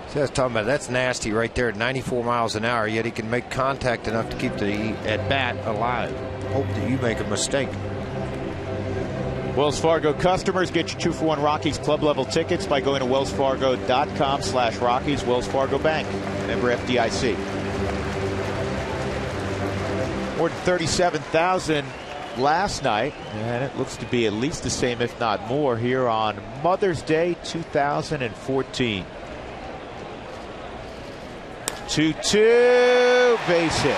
See, I was talking about that's nasty right there at 94 miles an hour, yet he can make contact enough to keep the at-bat alive. Hope that you make a mistake. Wells Fargo customers, get your 2-for-1 Rockies club level tickets by going to wellsfargo.com/Rockies. Wells Fargo Bank, member FDIC. More than 37,000 last night, and it looks to be at least the same, if not more, here on Mother's Day 2014. 2-2, base hit.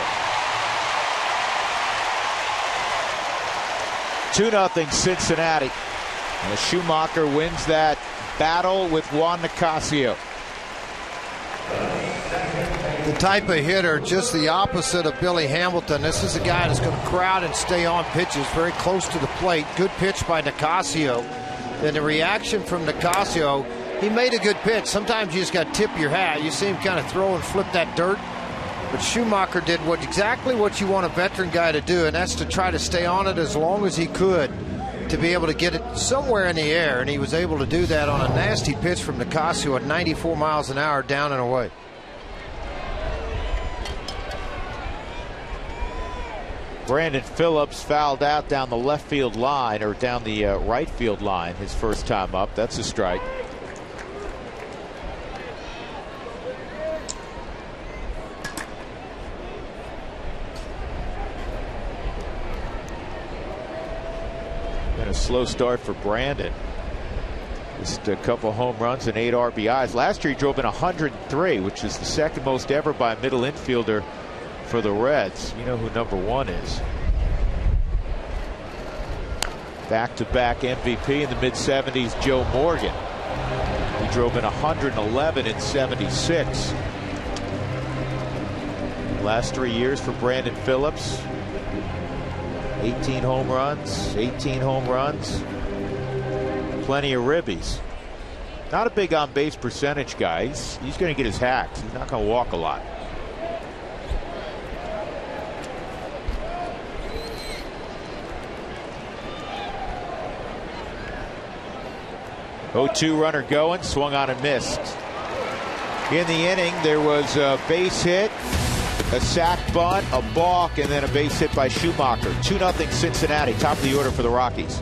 2-0 Cincinnati. And Schumacher wins that battle with Juan Nicasio. The type of hitter, just the opposite of Billy Hamilton. This is a guy that's going to crowd and stay on pitches very close to the plate. Good pitch by Nicasio. Then the reaction from Nicasio, he made a good pitch. Sometimes you just got to tip your hat. You see him kind of throw and flip that dirt. But Schumacher did exactly what you want a veteran guy to do, and that's to try to stay on it as long as he could to be able to get it somewhere in the air. And he was able to do that on a nasty pitch from Nicasio at 94 miles an hour down and away. Brandon Phillips fouled out down the left field line, or down the right field line, his first time up. That's a strike. And a slow start for Brandon. Just a couple home runs and 8 RBIs. Last year he drove in 103, which is the second most ever by a middle infielder for the Reds. You know who number 1 is. Back-to-back MVP in the mid-70s, Joe Morgan. He drove in 111 in 76. Last 3 years for Brandon Phillips. 18 home runs, 18 home runs. Plenty of ribbies. Not a big on-base percentage guy. He's going to get his hacks. He's not going to walk a lot. Oh, 2 runner going, swung on and missed. In the inning, there was a base hit, a sac bunt, a balk, and then a base hit by Schumacher. 2-0 Cincinnati, top of the order for the Rockies.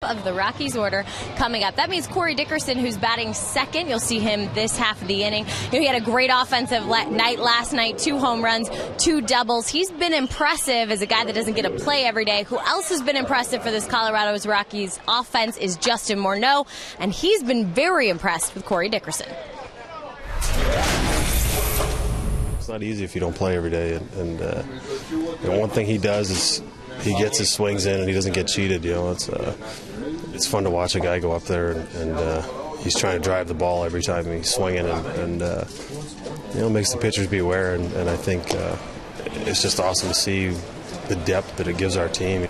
Of the Rockies order coming up. That means Corey Dickerson, who's batting second. You'll see him this half of the inning. He had a great offensive night last night. 2 home runs, 2 doubles. He's been impressive as a guy that doesn't get a play every day. Who else has been impressive for this Colorado's Rockies offense is Justin Morneau, and he's been very impressed with Corey Dickerson. It's not easy if you don't play every day, and one thing he does is he gets his swings in and he doesn't get cheated. You know, it's fun to watch a guy go up there and he's trying to drive the ball every time he's swinging, and makes the pitchers be aware. And I think it's just awesome to see the depth that it gives our team.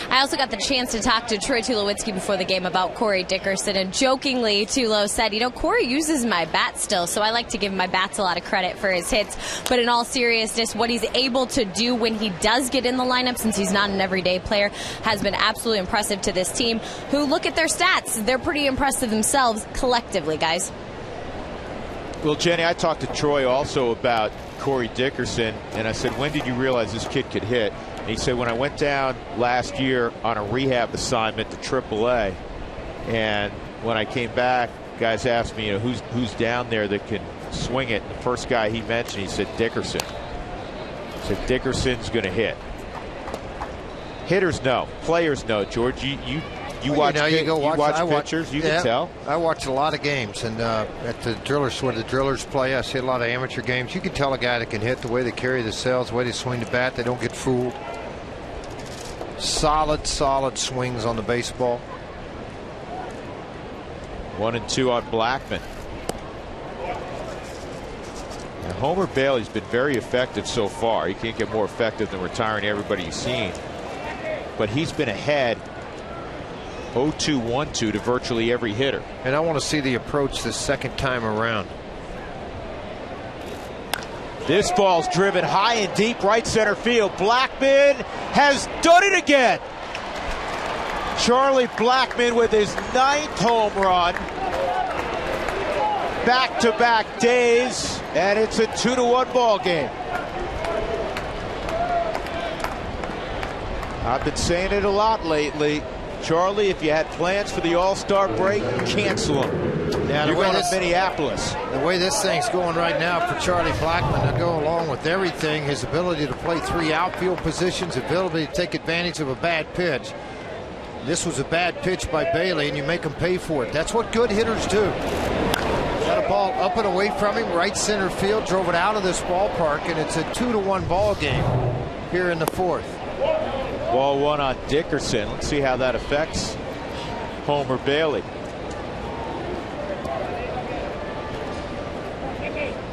I also got the chance to talk to Troy Tulowitzki before the game about Corey Dickerson, and jokingly, Tulo said, Corey uses my bat still, so I like to give my bats a lot of credit for his hits. But in all seriousness, what he's able to do when he does get in the lineup, since he's not an everyday player, has been absolutely impressive to this team, who, look at their stats. They're pretty impressive themselves collectively, guys. Well, Jenny, I talked to Troy also about Corey Dickerson, and I said, when did you realize this kid could hit? And he said, when I went down last year on a rehab assignment to AAA, and when I came back, guys asked me, who's down there that can swing it. And the first guy he mentioned, he said Dickerson. He said Dickerson's going to hit. Hitters know, players know. George, you watch pitchers, you can tell. I watch a lot of games, and at the drillers, where the drillers play, I see a lot of amateur games. You can tell a guy that can hit, the way they carry the cells, the way they swing the bat. They don't get fooled. Solid swings on the baseball. 1-2 on Blackman. Now, Homer Bailey's been very effective so far. He can't get more effective than retiring everybody he's seen. But he's been ahead 0-2, 1-2 to virtually every hitter. And I want to see the approach the second time around. This ball's driven high and deep right center field. Blackman has done it again. Charlie Blackman with his 9th home run. Back-to-back days, and it's a 2-1 ball game. I've been saying it a lot lately. Charlie, if you had plans for the All-Star break, cancel them. Yeah, you're going to Minneapolis. The way this thing's going right now for Charlie Blackman to go along with everything, his ability to play 3 outfield positions, ability to take advantage of a bad pitch. This was a bad pitch by Bailey, and you make him pay for it. That's what good hitters do. Got a ball up and away from him, right center field, drove it out of this ballpark, and it's a 2-1 ball game here in the 4th. Ball 1 on Dickerson. Let's see how that affects Homer Bailey.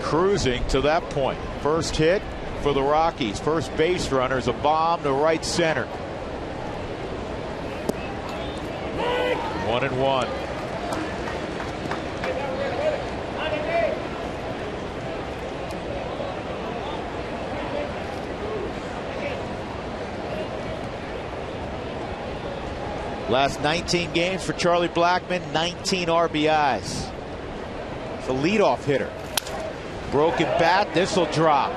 Cruising to that point. First hit for the Rockies. First base runner's a bomb to right center. 1-1. Last 19 games for Charlie Blackman, 19 RBIs. It's a leadoff hitter. Broken bat, this'll drop.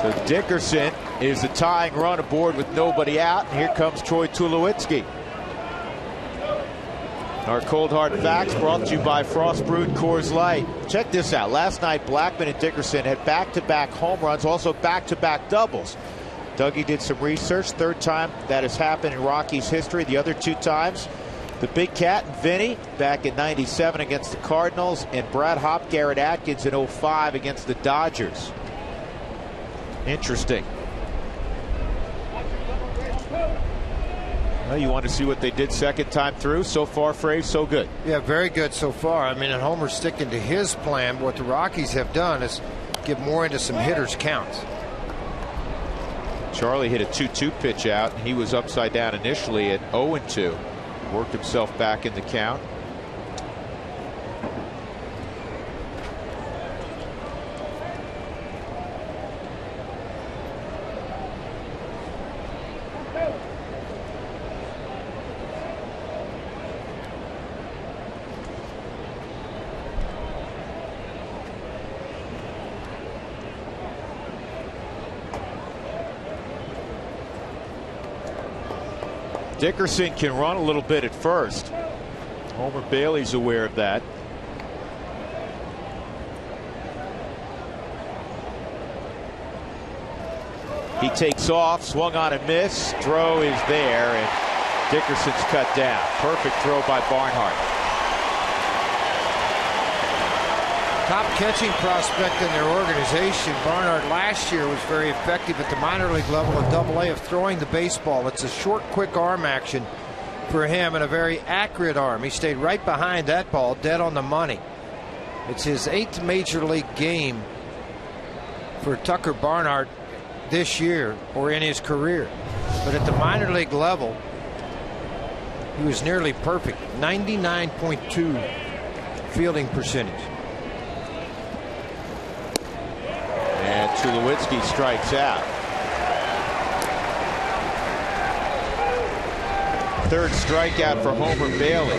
So Dickerson is the tying run aboard with nobody out. And here comes Troy Tulowitzki. Our Cold Hard Facts brought to you by Frost Brewed Coors Light. Check this out. Last night, Blackman and Dickerson had back-to-back home runs, also back-to-back doubles. Dougie did some research. 3rd time that has happened in Rockies history. The other 2 times, the Big Cat and Vinny back in '97 against the Cardinals, and Brad Hop, Garrett Atkins in '05 against the Dodgers. Interesting. Well, you want to see what they did second time through. So far, Frave, so good. Yeah, very good so far. I mean, and Homer's sticking to his plan. What the Rockies have done is get more into some hitters' counts. Charlie hit a 2-2 pitch out. He was upside down initially at 0-2. Worked himself back in the count. Dickerson can run a little bit at first. Homer Bailey's aware of that. He takes off, swung on a miss. Throw is there, and Dickerson's cut down. Perfect throw by Barnhart. Top catching prospect in their organization. Barnhart last year was very effective at the minor league level of AA of throwing the baseball. It's a short, quick arm action. for him and a very accurate arm. He stayed right behind that ball, dead on the money. It's his 8th major league game for Tucker Barnhart this year or in his career. But at the minor league level, he was nearly perfect. 99.2 fielding percentage. And Tulowitzki strikes out. 3rd strikeout for Homer Bailey.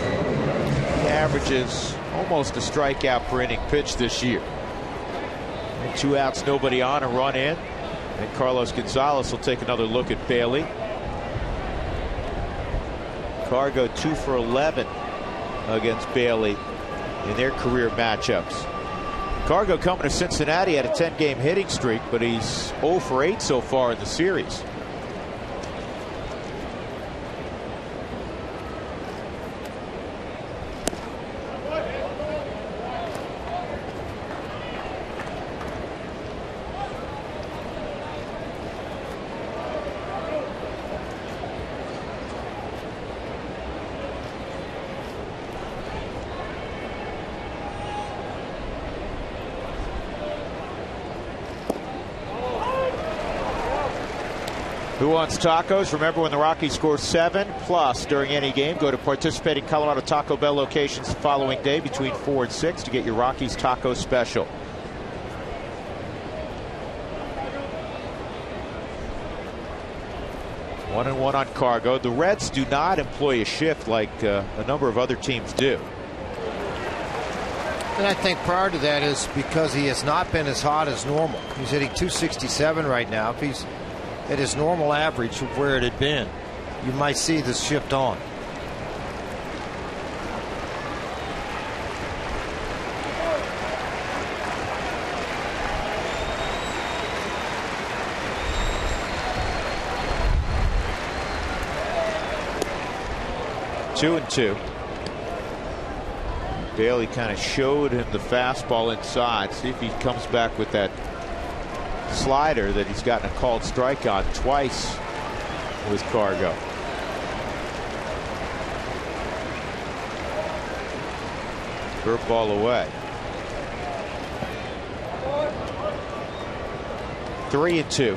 He averages almost a strikeout per inning pitched this year. And 2 outs, nobody on, a run in. And Carlos Gonzalez will take another look at Bailey. Cargo 2 for 11 against Bailey in their career matchups. Cargo coming to Cincinnati had a 10-game hitting streak, but he's 0 for 8 so far in the series. Who wants tacos? Remember, when the Rockies score 7+ during any game, go to participating Colorado Taco Bell locations the following day between 4 and 6 to get your Rockies taco special. One and one on Cargo. The Reds do not employ a shift like a number of other teams do. And I think prior to that is because he has not been as hot as normal. He's hitting .267 right now. If he's at his normal average of where it had been, you might see this shift on. Two and two. Bailey kind of showed him the fastball inside. See if he comes back with that slider that he's gotten a called strike on twice with Cargo. Curveball away. 3 and 2.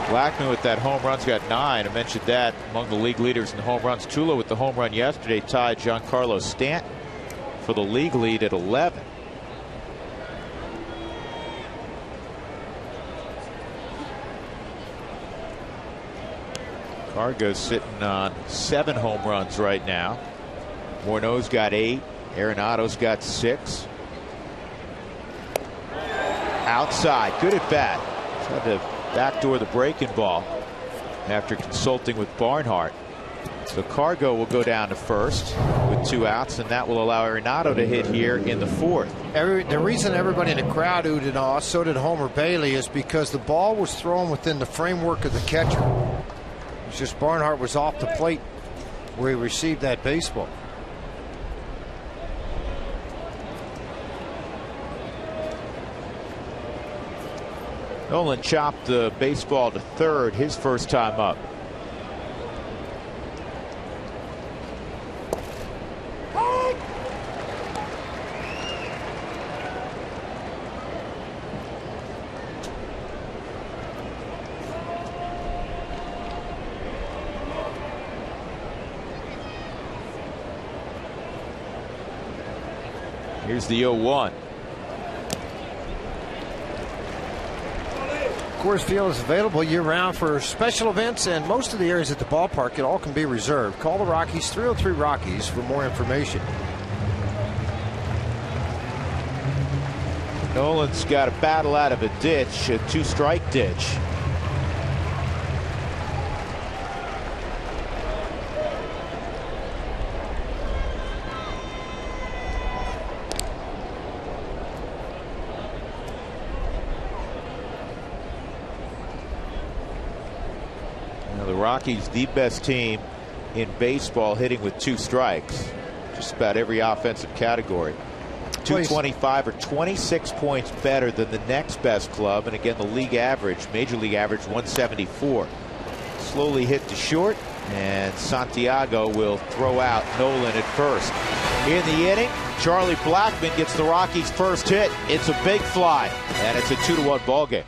Blackman with that home run's got 9. I mentioned that among the league leaders in home runs. Tulo with the home run yesterday tied Giancarlo Stanton for the league lead at 11. Cargo's sitting on 7 home runs right now. Morneau's got 8. Arenado's got 6. Outside, good at bat. Tried to backdoor the breaking ball after consulting with Barnhart. So Cargo will go down to first with 2 outs, and that will allow Arenado to hit here in the 4th. The reason everybody in the crowd oohed and awed, so did Homer Bailey, is because the ball was thrown within the framework of the catcher. It's just Barnhart was off the plate where he received that baseball. Nolan chopped the baseball to third his first time up. Here's the 0-1. Coors Field is available year-round for special events, and most of the areas at the ballpark, it all can be reserved. Call the Rockies, 303 Rockies, for more information. Nolan's got to battle out of a ditch, a two-strike ditch. Now the Rockies, the best team in baseball, hitting with 2 strikes. Just about every offensive category. 225 or 26 points better than the next best club, and again the league average, major league average, 174. Slowly hit to short, and Santiago will throw out Nolan at first. In the inning, Charlie Blackmon gets the Rockies' first hit. It's a big fly, and it's a 2-1 ball game.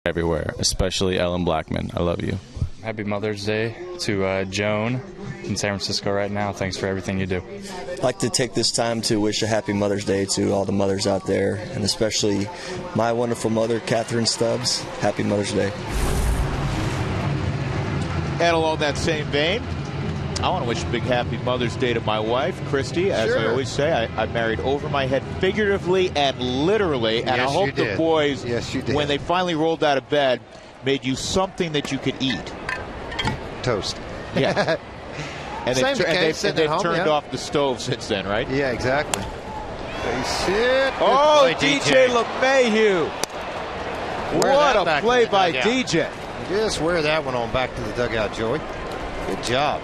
Everywhere, especially Ellen Blackmon. I love you. Happy Mother's Day to Joan in San Francisco right now. Thanks for everything you do. I'd like to take this time to wish a happy Mother's Day to all the mothers out there, and especially my wonderful mother, Catherine Stubbs. Happy Mother's Day. And along that same vein, I want to wish a big happy Mother's Day to my wife, Christy. As I always say, I married over my head figuratively and literally. And yes, I hope the boys, when they finally rolled out of bed, made you something that you could eat. Toast. Yeah. And they've turned off the stove since then, right? Yeah, exactly. Base hit. Oh, DJ LeMahieu. What a play by DJ. Just wear that one on back to the dugout, Joey. Good job.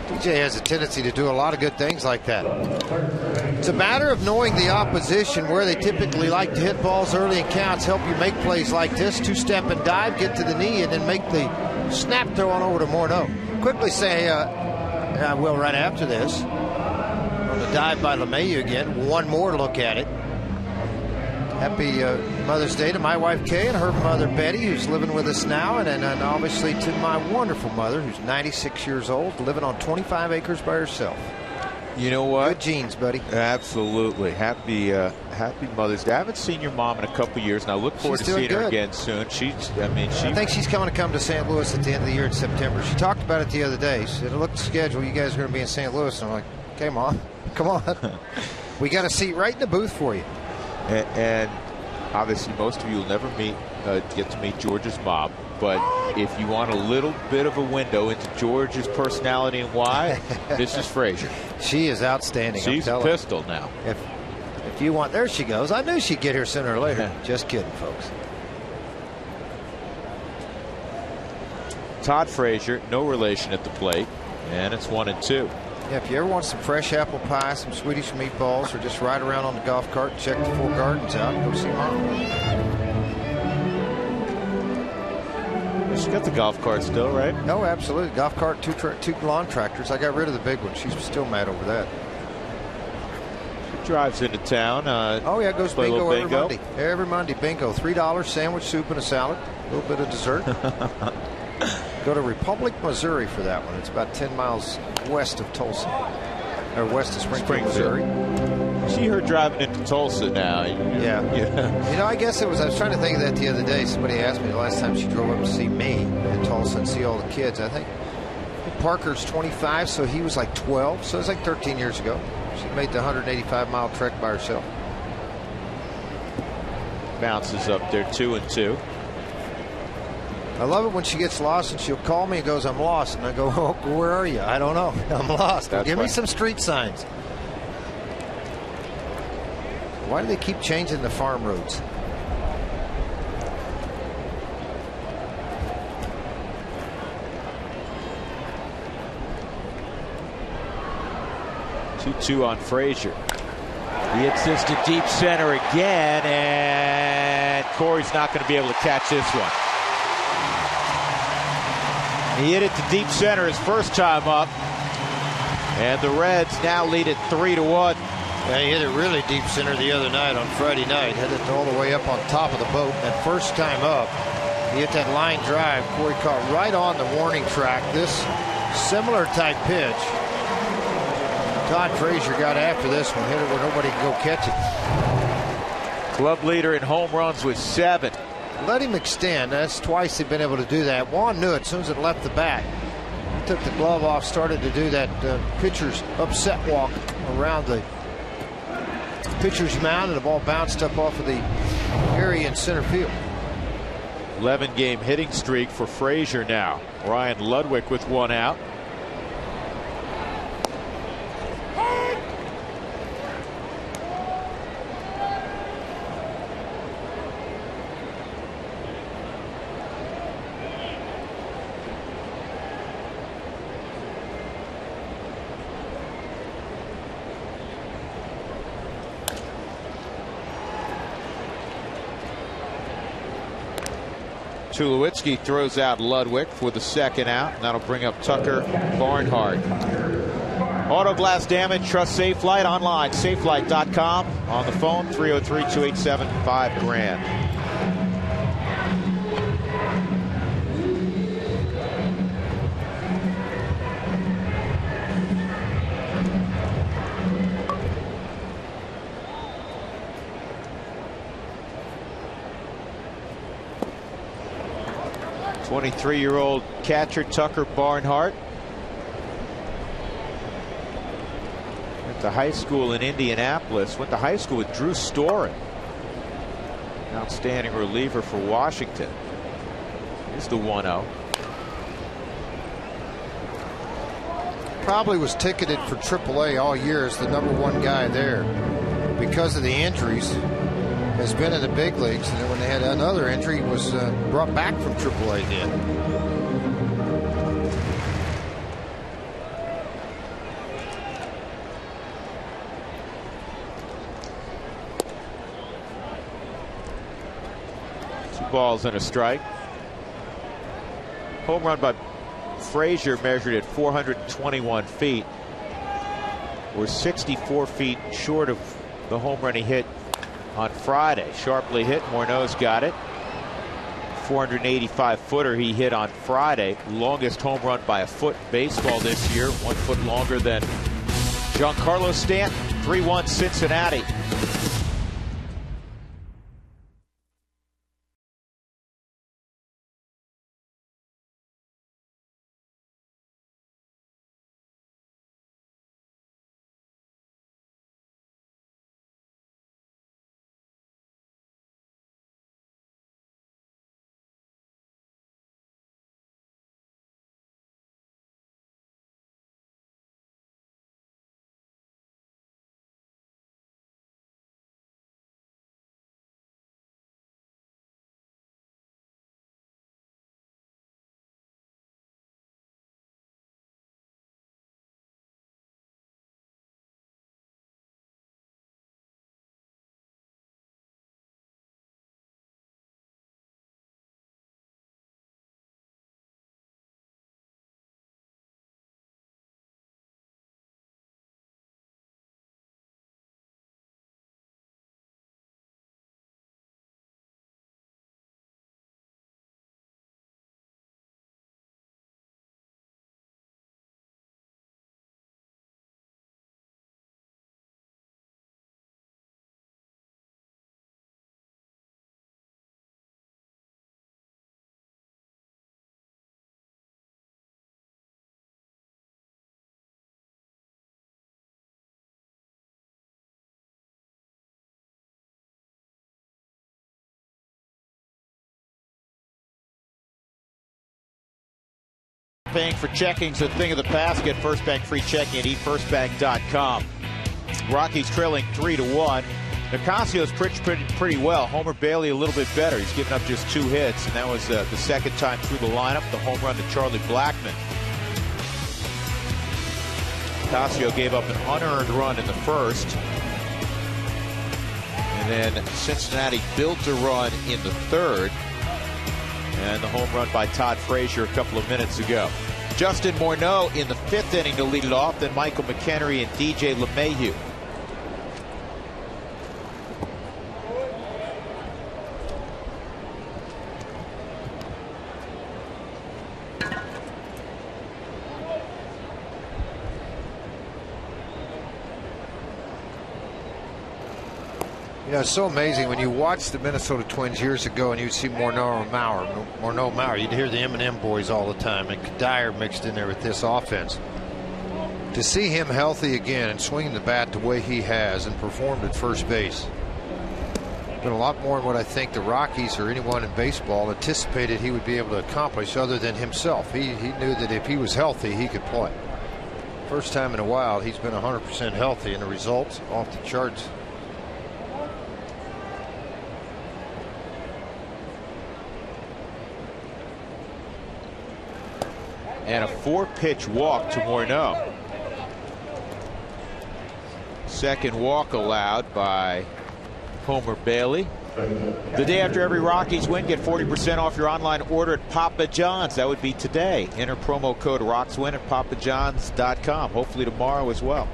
DJ has a tendency to do a lot of good things like that. It's a matter of knowing the opposition, where they typically like to hit balls early in counts, help you make plays like this, 2-step and dive, get to the knee, and then make the snap throw on over to Morneau. Quickly say, I will right after this, on the dive by LeMahieu again, one more look at it. Happy Mother's Day to my wife Kay and her mother Betty, who's living with us now, and obviously to my wonderful mother, who's 96 years old, living on 25 acres by herself. You know what? Good genes, buddy. Absolutely. Happy Mother's Day. I haven't seen your mom in a couple years, and I look forward to seeing her again soon. I think she's coming to come to St. Louis at the end of the year in September. She talked about it the other day. She said, look at the schedule. You guys are going to be in St. Louis. And I'm like, okay, Mom, come on. We got a seat right in the booth for you. And obviously most of you will never get to meet George's mom, but if you want a little bit of a window into George's personality and why, this is Frazier. She is outstanding. She's a pistol now. If you want, there she goes. I knew she'd get here sooner or later. Just kidding, folks. Todd Frazier, no relation at the plate, and it's 1-2. Yeah, if you ever want some fresh apple pie, some Swedish meatballs, or just ride around on the golf cart and check the 4 gardens out, go see Mom. She got the golf cart still, right? Oh, absolutely. Golf cart, two lawn tractors. I got rid of the big one. She's still mad over that. She drives into town. Oh, yeah, goes play a bingo little every Monday. Every Monday, bingo. $3 sandwich, soup, and a salad. A little bit of dessert. Go to Republic, Missouri for that one. It's about 10 miles west of Tulsa. Or west of Springfield, Missouri. See her driving into Tulsa now. Yeah. You know, I guess I was trying to think of that the other day. Somebody asked me the last time she drove up to see me in Tulsa and see all the kids. I think Parker's 25, so he was like 12. So it was like 13 years ago. She made the 185-mile trek by herself. Bounces up there 2-2. I love it when she gets lost and she'll call me and goes, "I'm lost." And I go, "Oh, where are you?" "I don't know. I'm lost." "Give me some street signs." Why do they keep changing the farm roads? Two on Frazier. He hits this to deep center again, and Corey's not going to be able to catch this one. He hit it to deep center his first time up, and the Reds now lead it 3-1. Yeah, he hit it really deep center the other night on Friday night. Hit it all the way up on top of the boat. That first time up, he hit that line drive. Corey caught right on the warning track. This similar type pitch. Todd Frazier got after this one, hit it where nobody could go catch it. Club leader in home runs with 7. Let him extend. That's twice they've been able to do that. Juan knew it as soon as it left the bat. He took the glove off, started to do that pitcher's upset walk around the pitcher's mound, and the ball bounced up off of the area in center field. 11-game hitting streak for Frazier now. Ryan Ludwig with 1 out. Tulowitzki throws out Ludwig with the 2nd out. And that'll bring up Tucker Barnhart. Auto glass damage, trust Safelite online. Safelite.com. On the phone, 303-287-5grand. '23-year-old catcher Tucker Barnhart. Went to high school in Indianapolis. Went to high school with Drew Storen. Outstanding reliever for Washington. Here's the 1-0. Probably was ticketed for AAA all year as the #1 guy there. Because of the injuries, has been in the big leagues, and then when they had another injury, was brought back from AAA then. Two balls and a strike. Home run by Frazier measured at 421 feet. We're 64 feet short of the home run he hit on Friday. Sharply hit. Morneau's got it. 485-footer he hit on Friday. Longest home run by a foot in baseball this year. 1 foot longer than Giancarlo Stanton. 3-1 Cincinnati. Paying for checking's a thing of the past. Get First Bank free checking at eatfirstbank.com. Rockies trailing 3-1. Nicasio's pretty well. Homer Bailey a little bit better. He's given up just 2 hits, and that was the second time through the lineup. The home run to Charlie Blackmon. Nicasio gave up an unearned run in the first. And then Cincinnati built a run in the third. And the home run by Todd Frazier a couple of minutes ago. Justin Morneau in the 5th inning to lead it off. Then Michael McHenry and DJ LeMahieu. You know, it's so amazing when you watch the Minnesota Twins years ago and you'd see Morneau Mauer. You'd hear the M&M boys all the time, and Dyer mixed in there with this offense. To see him healthy again and swinging the bat the way he has and performed at first base, been a lot more than what I think the Rockies or anyone in baseball anticipated he would be able to accomplish other than himself. He knew that if he was healthy, he could play. First time in a while he's been 100% healthy, and the results off the charts. And a 4-pitch walk to Morneau. Second walk allowed by Homer Bailey. The day after every Rockies win, get 40% off your online order at Papa John's. That would be today. Enter promo code ROCKSWIN at papajohns.com. Hopefully tomorrow as well.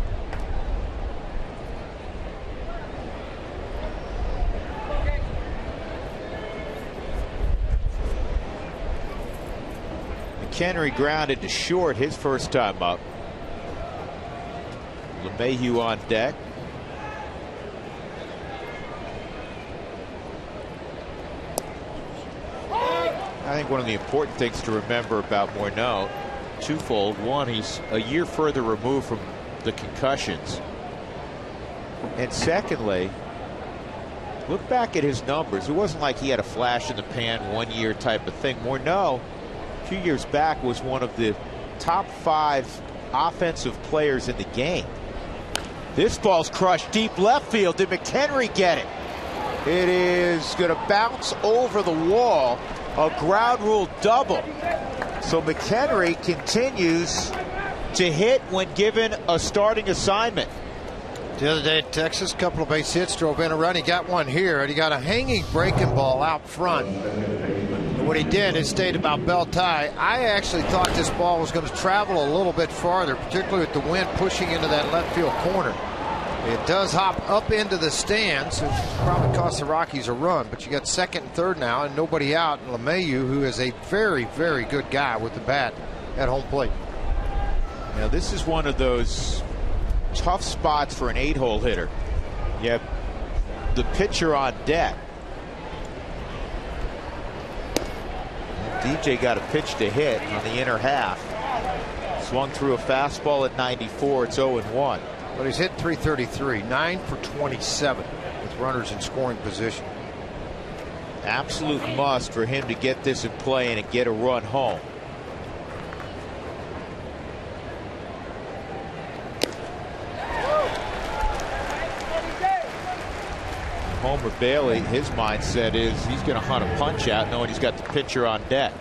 McHenry grounded to short his first time up. LeMahieu on deck. I think one of the important things to remember about Morneau, twofold. One, he's a year further removed from the concussions. And secondly, look back at his numbers. It wasn't like he had a flash in the pan 1 year type of thing. Morneau, a few years back, was one of the top 5 offensive players in the game. This ball's crushed deep left field. Did McHenry get it? It is going to bounce over the wall. A ground rule double. So McHenry continues to hit when given a starting assignment. The other day in Texas, a couple of base hits, drove in a run. He got one here, and he got a hanging breaking ball out front. And what he did is stayed about belt high. I actually thought this ball was going to travel a little bit farther, particularly with the wind pushing into that left field corner. It does hop up into the stands. It probably cost the Rockies a run, but you got second and third now and nobody out. And LeMahieu, who is a very, very good guy with the bat at home plate. Now this is one of those tough spots for an 8-hole hitter. You have the pitcher on deck. And DJ got a pitch to hit on the inner half. Swung through a fastball at 94. It's 0-1. But he's hit .333, 9 for 27 with runners in scoring position. Absolute must for him to get this in play and get a run home. Homer Bailey, his mindset is he's going to hunt a punch out knowing he's got the pitcher on deck.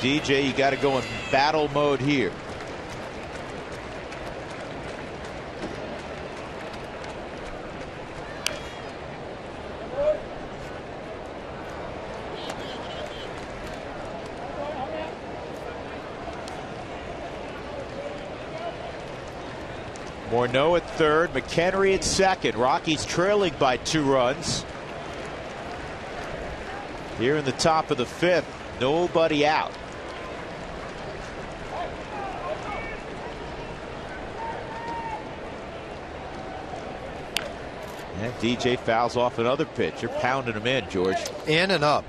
DJ, you got to go in battle mode here. Morneau at third, McHenry at second. Rockies trailing by 2 runs. Here in the top of the 5th, nobody out. And DJ fouls off another pitch. You're pounding him in, George. In and up.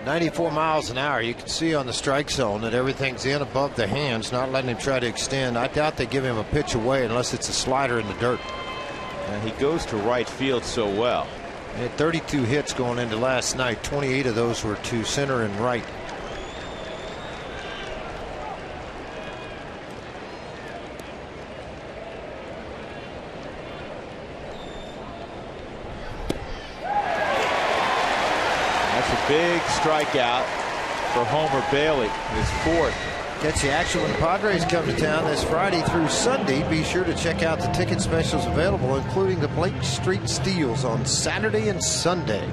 94 miles an hour. You can see on the strike zone that everything's in above the hands, not letting him try to extend. I doubt they give him a pitch away unless it's a slider in the dirt. And he goes to right field so well. He had 32 hits going into last night. 28 of those were to center and right. Big strikeout for Homer Bailey, his 4th. Gets the action when the Padres come to town this Friday through Sunday. Be sure to check out the ticket specials available, including the Blake Street Steals on Saturday and Sunday.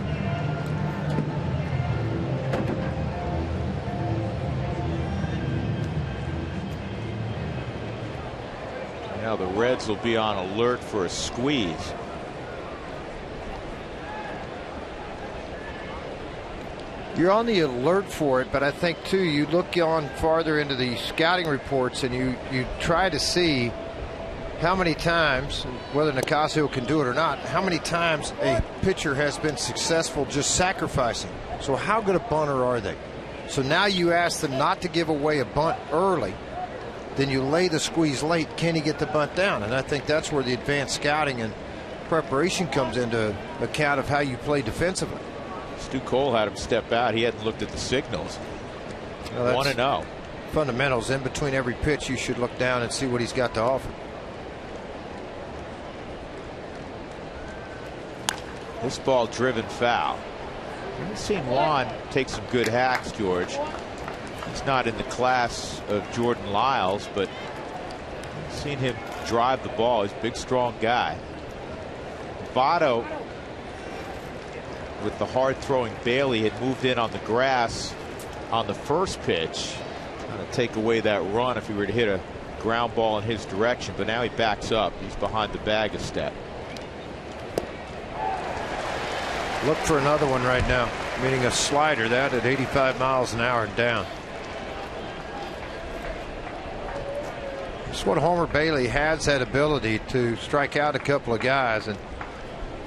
Now the Reds will be on alert for a squeeze. You're on the alert for it, but I think too you look on farther into the scouting reports and you try to see how many times, whether Nicasio can do it or not, how many times a pitcher has been successful just sacrificing. So how good a bunter are they? So now you ask them not to give away a bunt early, then you lay the squeeze late. Can he get the bunt down? And I think that's where the advanced scouting and preparation comes into account of how you play defensively. Stu Cole had him step out. He hadn't looked at the signals. 1-0. Fundamentals. In between every pitch, you should look down and see what he's got to offer. This ball driven foul. I've seen Juan take some good hacks, George. He's not in the class of Jordan Lyles, but I've seen him drive the ball. He's a big, strong guy. Votto, with the hard-throwing Bailey, had moved in on the grass on the first pitch, trying to take away that run if he were to hit a ground ball in his direction. But now he backs up. He's behind the bag a step. Look for another one right now, meaning a slider, that at 85 miles an hour and down. That's what Homer Bailey has, that ability to strike out a couple of guys and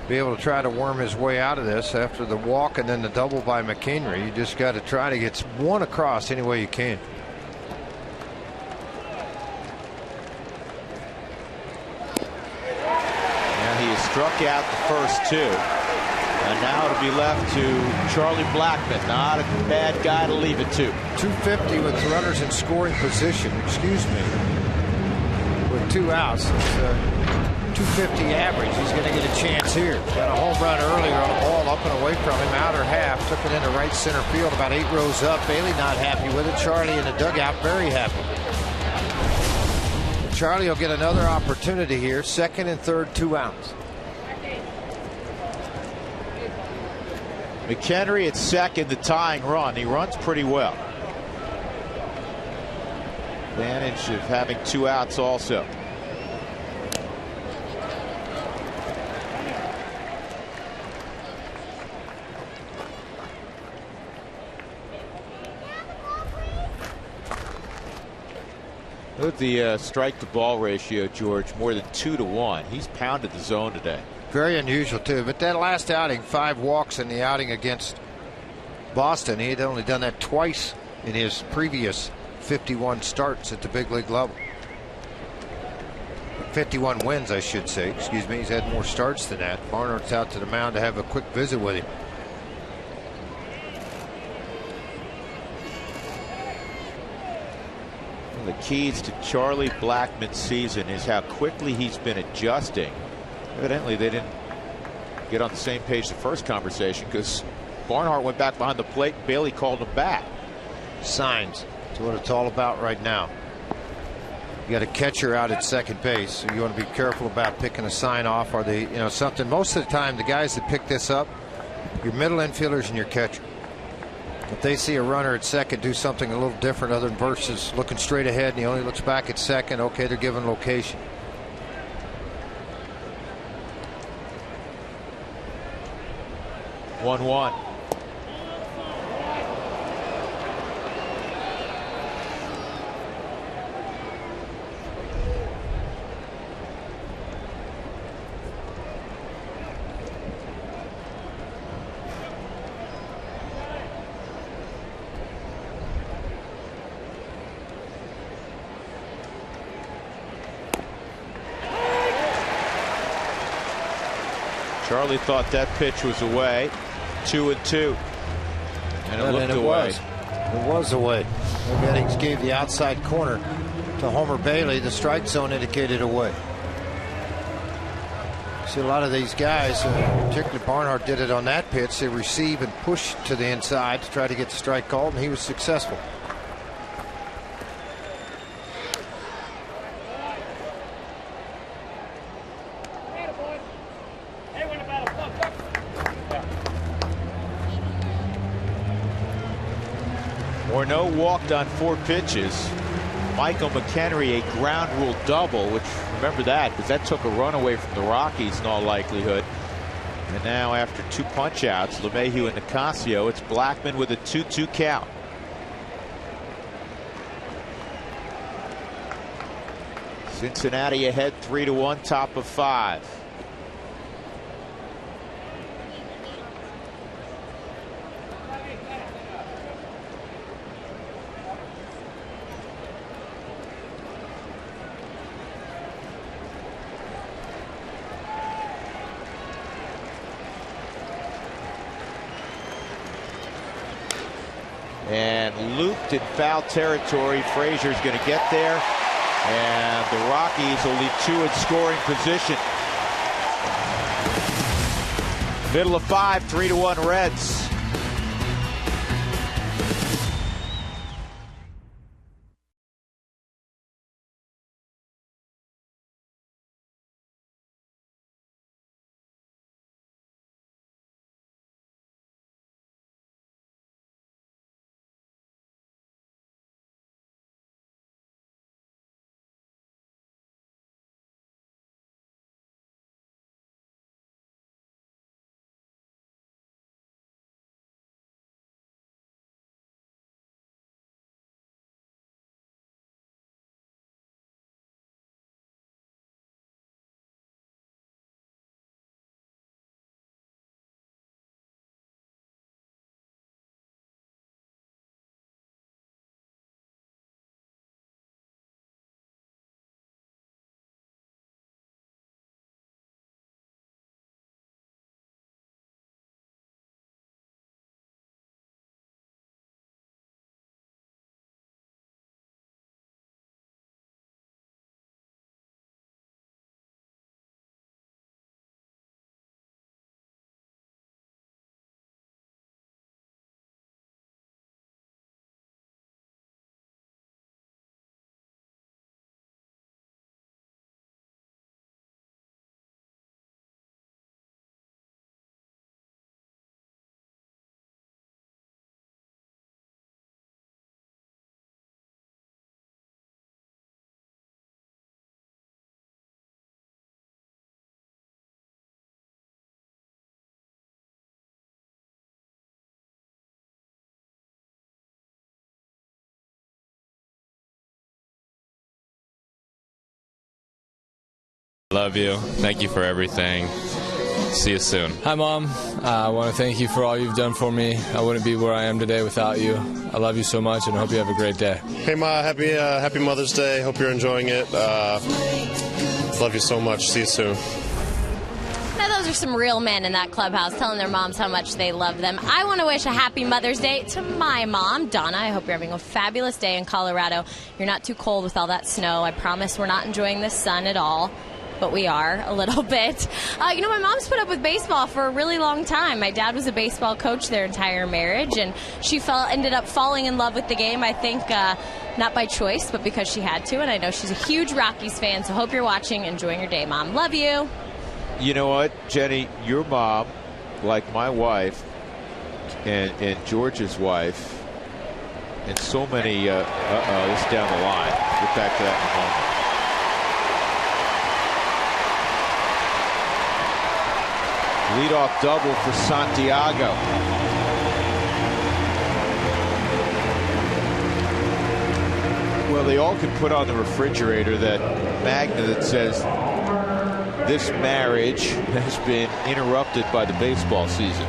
be able to try to worm his way out of this after the walk and then the double by McHenry. You just got to try to get one across any way you can. And he has struck out the first 2. And now it'll be left to Charlie Blackmon. Not a bad guy to leave it to. 250 with runners in scoring position. Excuse me. With 2 outs. 250 average. He's going to get a chance here. Got a home run earlier on a ball up and away from him. Outer half. Took it into right center field. About 8 rows up. Bailey not happy with it. Charlie in the dugout very happy. Charlie will get another opportunity here. Second and third, 2 outs. McHenry at second, the tying run. He runs pretty well. Advantage of having 2 outs also. Look at the strike to ball ratio, George, more than 2-1. He's pounded the zone today. Very unusual too, but that last outing, 5 walks in the outing against Boston. He had only done that twice in his previous 51 starts at the big league level. 51 wins, I should say. Excuse me. He's had more starts than that. Barnhart's out to the mound to have a quick visit with him. The keys to Charlie Blackmon's season is how quickly he's been adjusting. Evidently, they didn't get on the same page the first conversation because Barnhart went back behind the plate. Bailey called him back. Signs. That's what it's all about right now. You got a catcher out at second base, so you want to be careful about picking a sign off or something. Most of the time, the guys that pick this up, your middle infielders and your catcher. If they see a runner at second do something a little different other than versus looking straight ahead and he only looks back at second, okay, they're given location. One. Charlie thought that pitch was away. 2-2. And it looked away. It was away. Eddings gave the outside corner to Homer Bailey. The strike zone indicated away. See, a lot of these guys, particularly Barnhart, did it on that pitch. They receive and push to the inside to try to get the strike called, and he was successful. Morneau walked on 4 pitches. Michael McHenry a ground rule double, which, remember that, because that took a run away from the Rockies in all likelihood. And now after 2 punch outs, LeMahieu and Nicasio, it's Blackmon with a 2-2 count. Cincinnati ahead 3-1, top of 5. And looped in foul territory. Frazier's going to get there. And the Rockies will leave 2 in scoring position. Middle of 5, 3-1 Reds. Love you. Thank you for everything. See you soon. Hi, Mom. I want to thank you for all you've done for me. I wouldn't be where I am today without you. I love you so much, and I hope you have a great day. Hey, Ma. Happy Mother's Day. Hope you're enjoying it. Love you so much. See you soon. Now, those are some real men in that clubhouse telling their moms how much they love them. I want to wish a happy Mother's Day to my mom, Donna. I hope you're having a fabulous day in Colorado. You're not too cold with all that snow. I promise we're not enjoying the sun at all. But we are a little bit. You know, my mom's put up with baseball for a really long time. My dad was a baseball coach their entire marriage, and she ended up falling in love with the game, I think, not by choice, but because she had to. And I know she's a huge Rockies fan, so hope you're watching. Enjoying your day, Mom. Love you. You know what, Jenny, your mom, like my wife and George's wife, and so many, this is down the line. Get back to that in a moment. Leadoff double for Santiago. Well, they all can put on the refrigerator that magnet that says this marriage has been interrupted by the baseball season.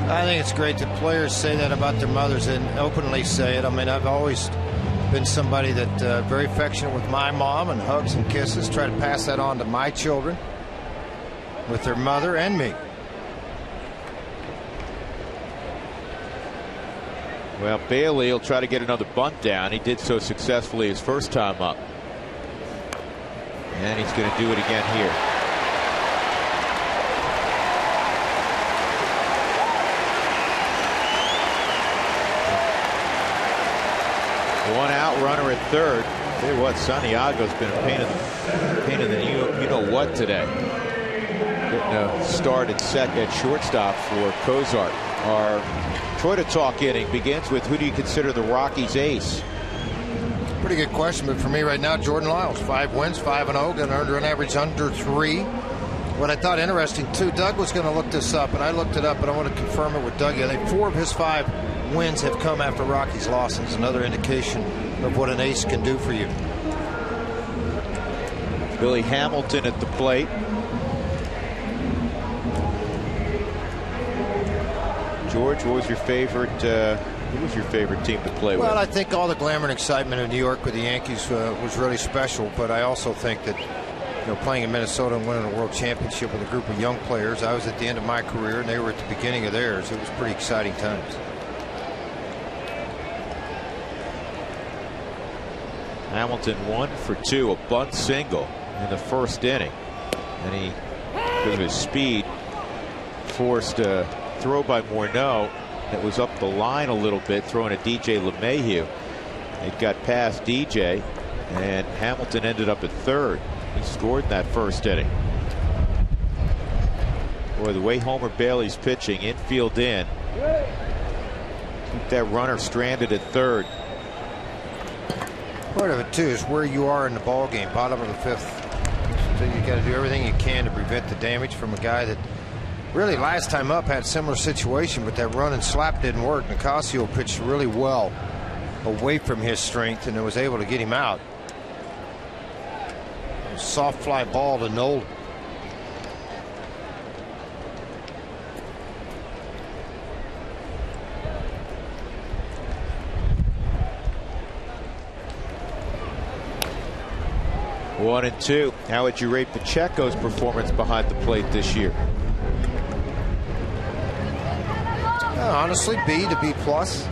I think it's great that players say that about their mothers and openly say it. I mean, I've always been somebody that very affectionate with my mom, and hugs and kisses. Try to pass that on to my children. with their mother and me. Well, Bailey will try to get another bunt down. He did so successfully his first time up. And he's going to do it again here. One out, runner at third. Tell you what, Santiago's been a pain in the you know what today. Getting a start at shortstop for Cozart. Our Troy Talk inning begins with, who do you consider the Rockies' ace? Pretty good question, but for me right now, Jordan Lyles. 5 wins, 5-0, got under an average under 3. What I thought interesting too, Doug was going to look this up, and I looked it up, but I want to confirm it with Doug. I think 4 of his 5 wins have come after Rockies losses. Another indication of what an ace can do for you. Billy Hamilton at the plate. George, what was your favorite? Who was your favorite team to play with? Well, I think all the glamour and excitement of New York with the Yankees was really special. But I also think that, playing in Minnesota and winning a world championship with a group of young players, I was at the end of my career and they were at the beginning of theirs. It was pretty exciting times. Hamilton 1 for 2, a bunt single in the first inning, and he, because of his speed, forced a throw by Morneau that was up the line a little bit, throwing at DJ LeMahieu. It got past DJ, and Hamilton ended up at third. He scored in that first inning. Boy, the way Homer Bailey's pitching, infield in, keep that runner stranded at third. Part of it too is where you are in the ball game, bottom of the 5th. So you got to do everything you can to prevent the damage from a guy that really last time up had a similar situation, but that run and slap didn't work. Nicasio pitched really well away from his strength and was able to get him out. A soft fly ball to Nolan. One and 2. How would you rate Pacheco's performance behind the plate this year? Honestly, B to B plus.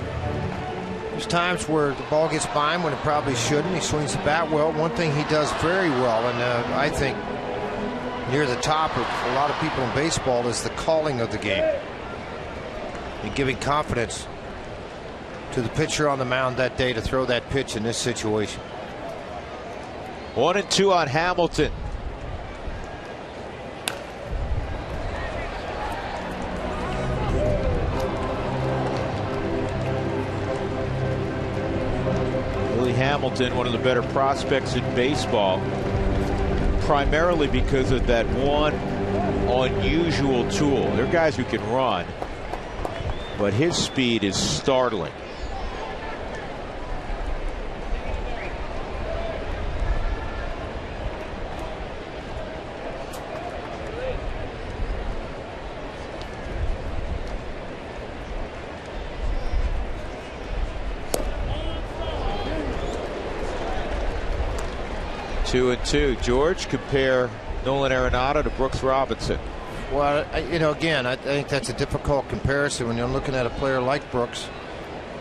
There's times where the ball gets by him when it probably shouldn't. He swings the bat well. One thing he does very well, and I think near the top of a lot of people in baseball, is the calling of the game and giving confidence to the pitcher on the mound that day to throw that pitch in this situation. 1 and 2 on Hamilton. Billy Hamilton, one of the better prospects in baseball, primarily because of that one unusual tool. There are guys who can run, but his speed is startling. Two and 2. George, compare Nolan Arenado to Brooks Robinson. Well, again, I think that's a difficult comparison when you're looking at a player like Brooks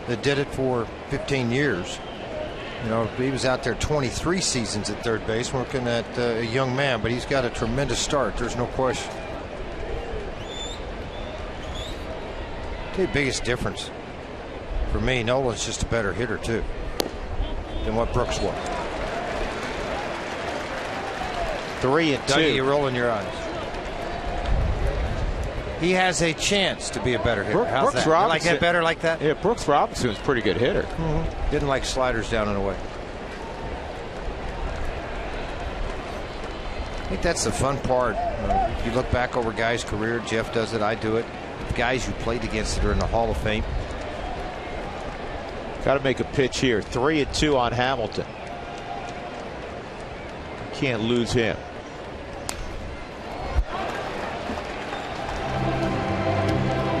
that did it for 15 years. He was out there 23 seasons at third base, working at a young man, but he's got a tremendous start. There's no question. The biggest difference for me, Nolan's just a better hitter too than what Brooks was. 3 and 2. Dougie, you're rolling your eyes. He has a chance to be a better hitter. How's Brooks that? Robinson, you like that better like that? Yeah, Brooks Robinson is a pretty good hitter. Mm-hmm. Didn't like sliders down and away. I think that's the fun part. You look back over guys' career. Jeff does it. I do it. The guys you played against that are in the Hall of Fame. Got to make a pitch here. 3 and 2 on Hamilton. Can't lose him.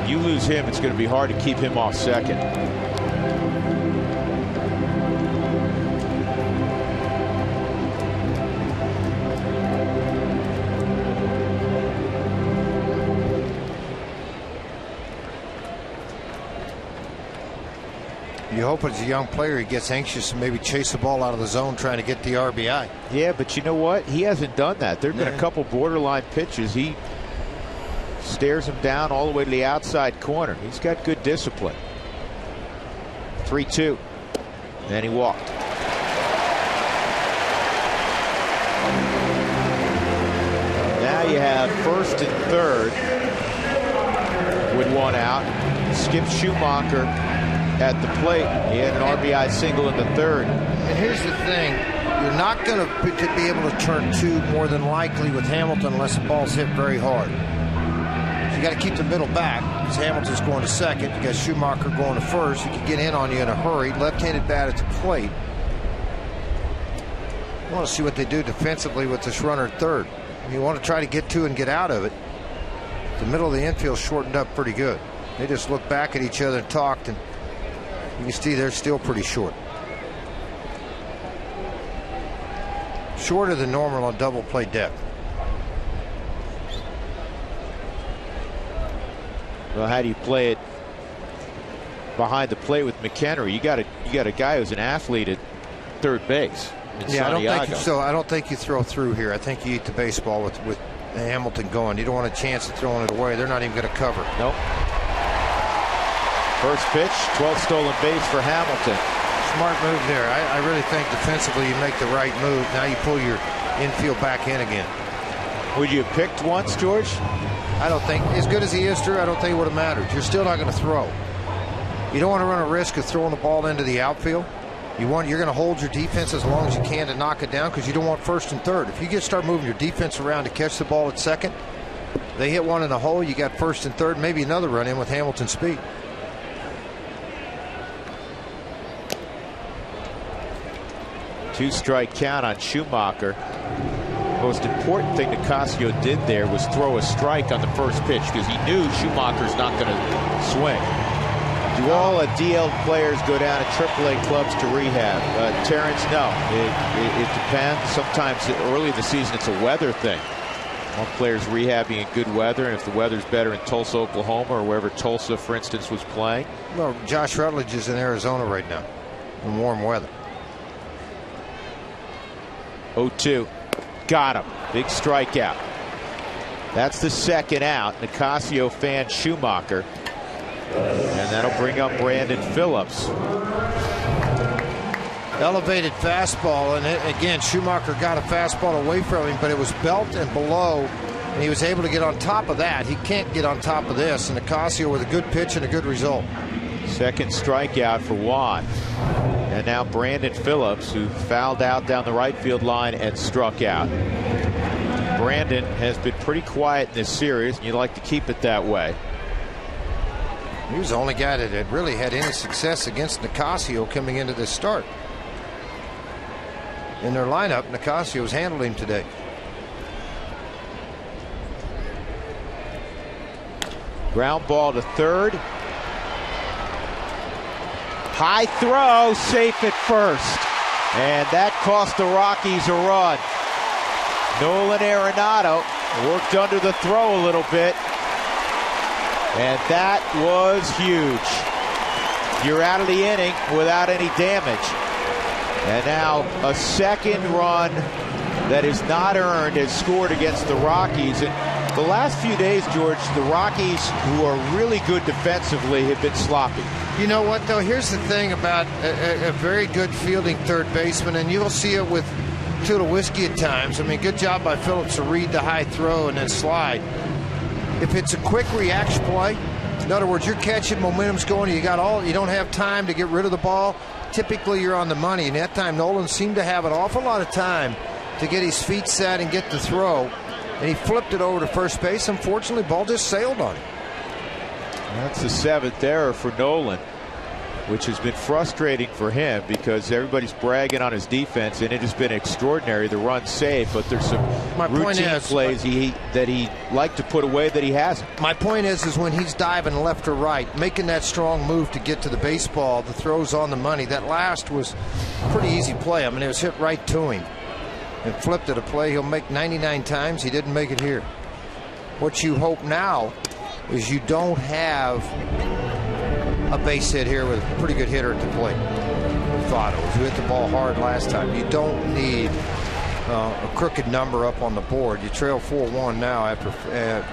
You lose him, it's going to be hard to keep him off second. You hope as a young player he gets anxious and maybe chase the ball out of the zone trying to get the RBI. Yeah, but you know what? He hasn't done that. There have been a couple borderline pitches. He stares him down all the way to the outside corner. He's got good discipline. 3-2. And he walked. Now you have first and third with one out. Skip Schumacher at the plate. He had an RBI single in the third. And here's the thing. You're not going to be able to turn two more than likely with Hamilton unless the ball's hit very hard. So you got to keep the middle back because Hamilton's going to second. You got Schumacher going to first. He could get in on you in a hurry. Left-handed bat at the plate. You want to see what they do defensively with this runner at third. You want to try to get to and get out of it. The middle of the infield shortened up pretty good. They just looked back at each other and talked, and you can see they're still pretty short. Shorter than normal on double play depth. Well, how do you play it behind the plate with McHenry? You got a guy who's an athlete at third base. Yeah, I don't think you throw through here. I think you eat the baseball with Hamilton going. You don't want a chance of throwing it away. They're not even going to cover. Nope. First pitch, 12th stolen base for Hamilton. Smart move there. I really think defensively you make the right move. Now you pull your infield back in again. Would you have picked once, George? I don't think, as good as he is, Drew, I don't think it would have mattered. You're still not going to throw. You don't want to run a risk of throwing the ball into the outfield. You're going to hold your defense as long as you can to knock it down because you don't want first and third. If you start moving your defense around to catch the ball at second, they hit one in the hole, you got first and third, maybe another run in with Hamilton's speed. Two-strike count on Schumacher. Most important thing Nicasio did there was throw a strike on the first pitch because he knew Schumacher's not going to swing. Do all DL players go down to AAA clubs to rehab? Terrence, no. It depends. Sometimes early in the season it's a weather thing. One player's rehabbing in good weather, and if the weather's better in Tulsa, Oklahoma, or wherever Tulsa, for instance, was playing. Well, Josh Rutledge is in Arizona right now in warm weather. 0-2. Got him. Big strikeout. That's the second out. Nicasio fans Schumacher. And that'll bring up Brandon Phillips. Elevated fastball, and again Schumacher got a fastball away from him, but it was belt and below, and he was able to get on top of that. He can't get on top of this, and Nicasio with a good pitch and a good result. Second strikeout for Juan. And now Brandon Phillips, who fouled out down the right field line and struck out. Brandon has been pretty quiet in this series, and you'd like to keep it that way. He was the only guy that had really had any success against Nicasio coming into this start. In their lineup, Nicasio's handled him today. Ground ball to third. High throw, safe at first. And that cost the Rockies a run. Nolan Arenado worked under the throw a little bit. And that was huge. You're out of the inning without any damage. And now a second run that is not earned is scored against the Rockies. And the last few days, George, the Rockies, who are really good defensively, have been sloppy. You know what, though? Here's the thing about a very good fielding third baseman, and you'll see it with Tulowitzki at times. I mean, good job by Phillips to read the high throw and then slide. If it's a quick reaction play, in other words, you're catching, momentum's going, you don't have time to get rid of the ball, typically you're on the money. And that time, Nolan seemed to have an awful lot of time to get his feet set and get the throw. And he flipped it over to first base. Unfortunately, ball just sailed on him. That's the seventh error for Nolan, which has been frustrating for him because everybody's bragging on his defense, and it has been extraordinary. The run saved, but there's some routine plays that he liked to put away that he hasn't. My point is when he's diving left or right, making that strong move to get to the baseball, the throw's on the money. That last was a pretty easy play. I mean, it was hit right to him and flipped it, a play he'll make 99 times. He didn't make it here. What you hope now is you don't have a base hit here with a pretty good hitter at the plate. Votto, who hit the ball hard last time. You don't need a crooked number up on the board. You trail 4-1 now after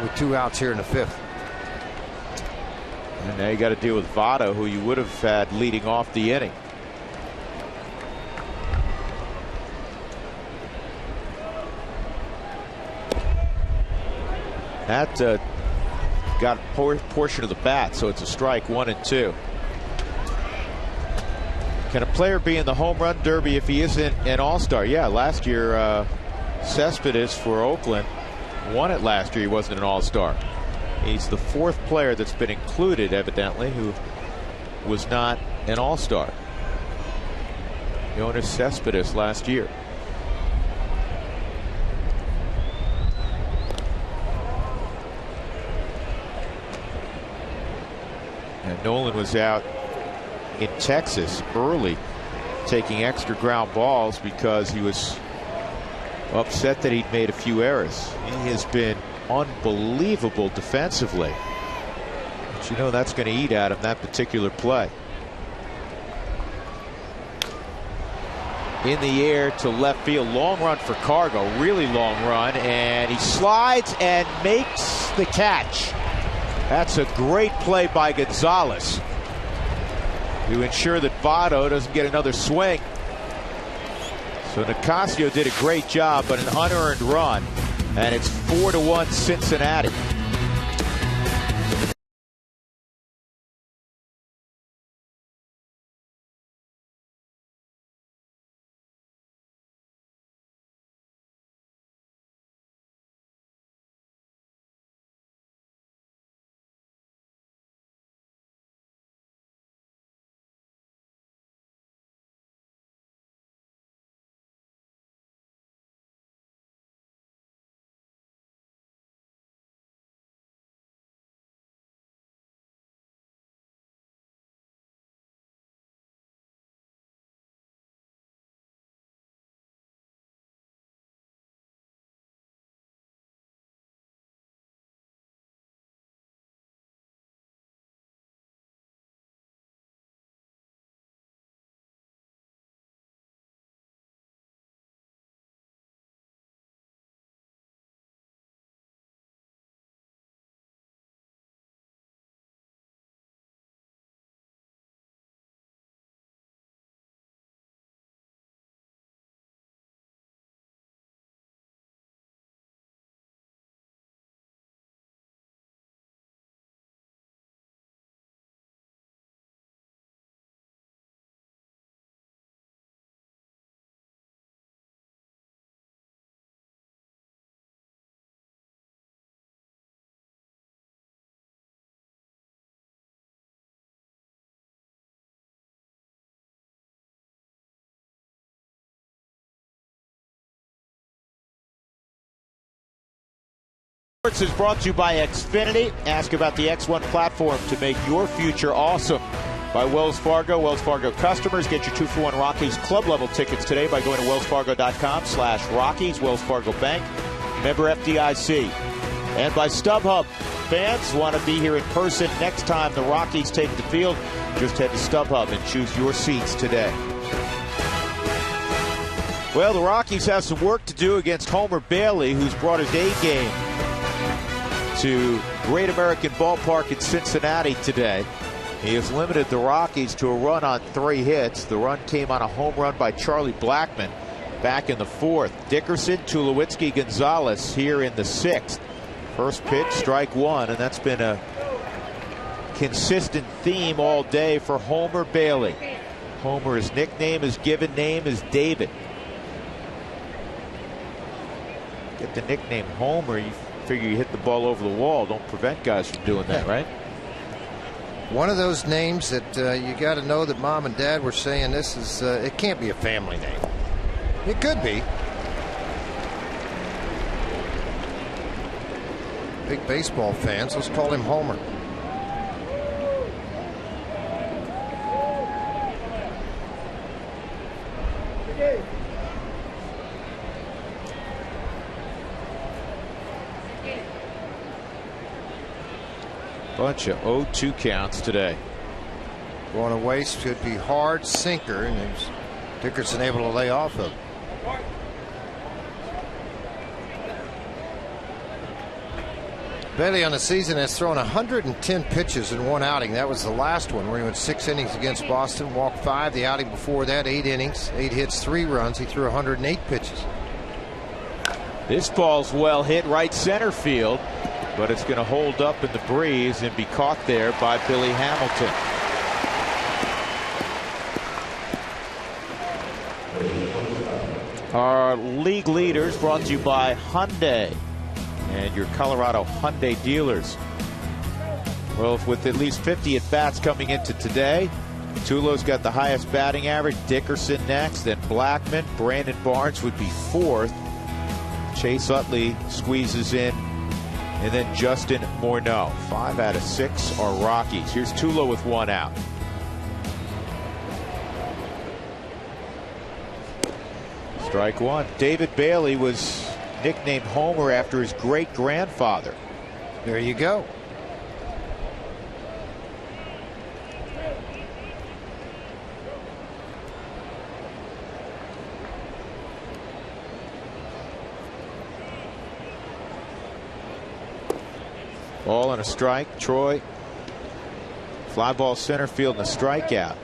with 2 outs here in the 5th. And now you got to deal with Votto, who you would have had leading off the inning. That got a portion of the bat, so it's a strike, 1-2. Can a player be in the home run derby if he isn't an all-star? Yeah, last year Cespedes for Oakland won it last year. He wasn't an all-star. He's the 4th player that's been included, evidently, who was not an all-star. Yoenis Cespedes last year. And Nolan was out in Texas early taking extra ground balls because he was upset that he'd made a few errors. He has been unbelievable defensively, but you know that's going to eat at him, that particular play. In the air to left field, long run for Cargo, really long run, and he slides and makes the catch. That's a great play by Gonzalez to ensure that Votto doesn't get another swing. So Nicasio did a great job, but an unearned run, and it's 4-1 Cincinnati. Is brought to you by Xfinity. Ask about the X1 platform to make your future awesome. By Wells Fargo. Wells Fargo customers get your 2-for-1 Rockies club level tickets today by going to wellsfargo.com/Rockies. Wells Fargo Bank, member FDIC. And by StubHub. Fans want to be here in person next time the Rockies take the field. Just head to StubHub and choose your seats today. Well, the Rockies have some work to do against Homer Bailey, who's brought his A game to Great American Ballpark in Cincinnati today. He has limited the Rockies to a run on 3 hits. The run came on a home run by Charlie Blackmon back in the 4th. Dickerson, Tulowitzki, Gonzalez here in the 6th. First pitch, strike 1, and that's been a consistent theme all day for Homer Bailey. Homer, his nickname, his given name is David. Get the nickname Homer, you figure you hit the ball over the wall. Don't prevent guys from doing that, right? One of those names that you got to know that mom and dad were saying this is, it can't be a family name. It could be. Big baseball fans, let's call him Homer. Bunch of 0-2 counts today. Going away should be hard sinker, and Dickerson able to lay off of it. Bailey on the season has thrown 110 pitches in one outing. That was the last one where he went 6 innings against Boston, walked 5. The outing before that, 8 innings, 8 hits, 3 runs. He threw 108 pitches. This ball's well hit right center field, but it's going to hold up in the breeze and be caught there by Billy Hamilton. Our league leaders brought to you by Hyundai and your Colorado Hyundai dealers. Well, with at least 50 at-bats coming into today, Tulo's got the highest batting average, Dickerson next, then Blackman. Brandon Barnes would be 4th. Chase Utley squeezes in, and then Justin Morneau. 5 out of 6 are Rockies. Here's Tulo with 1 out. Strike 1. David Bailey was nicknamed Homer after his great-grandfather. There you go. Ball and a strike. Troy. Fly ball center field and a strikeout.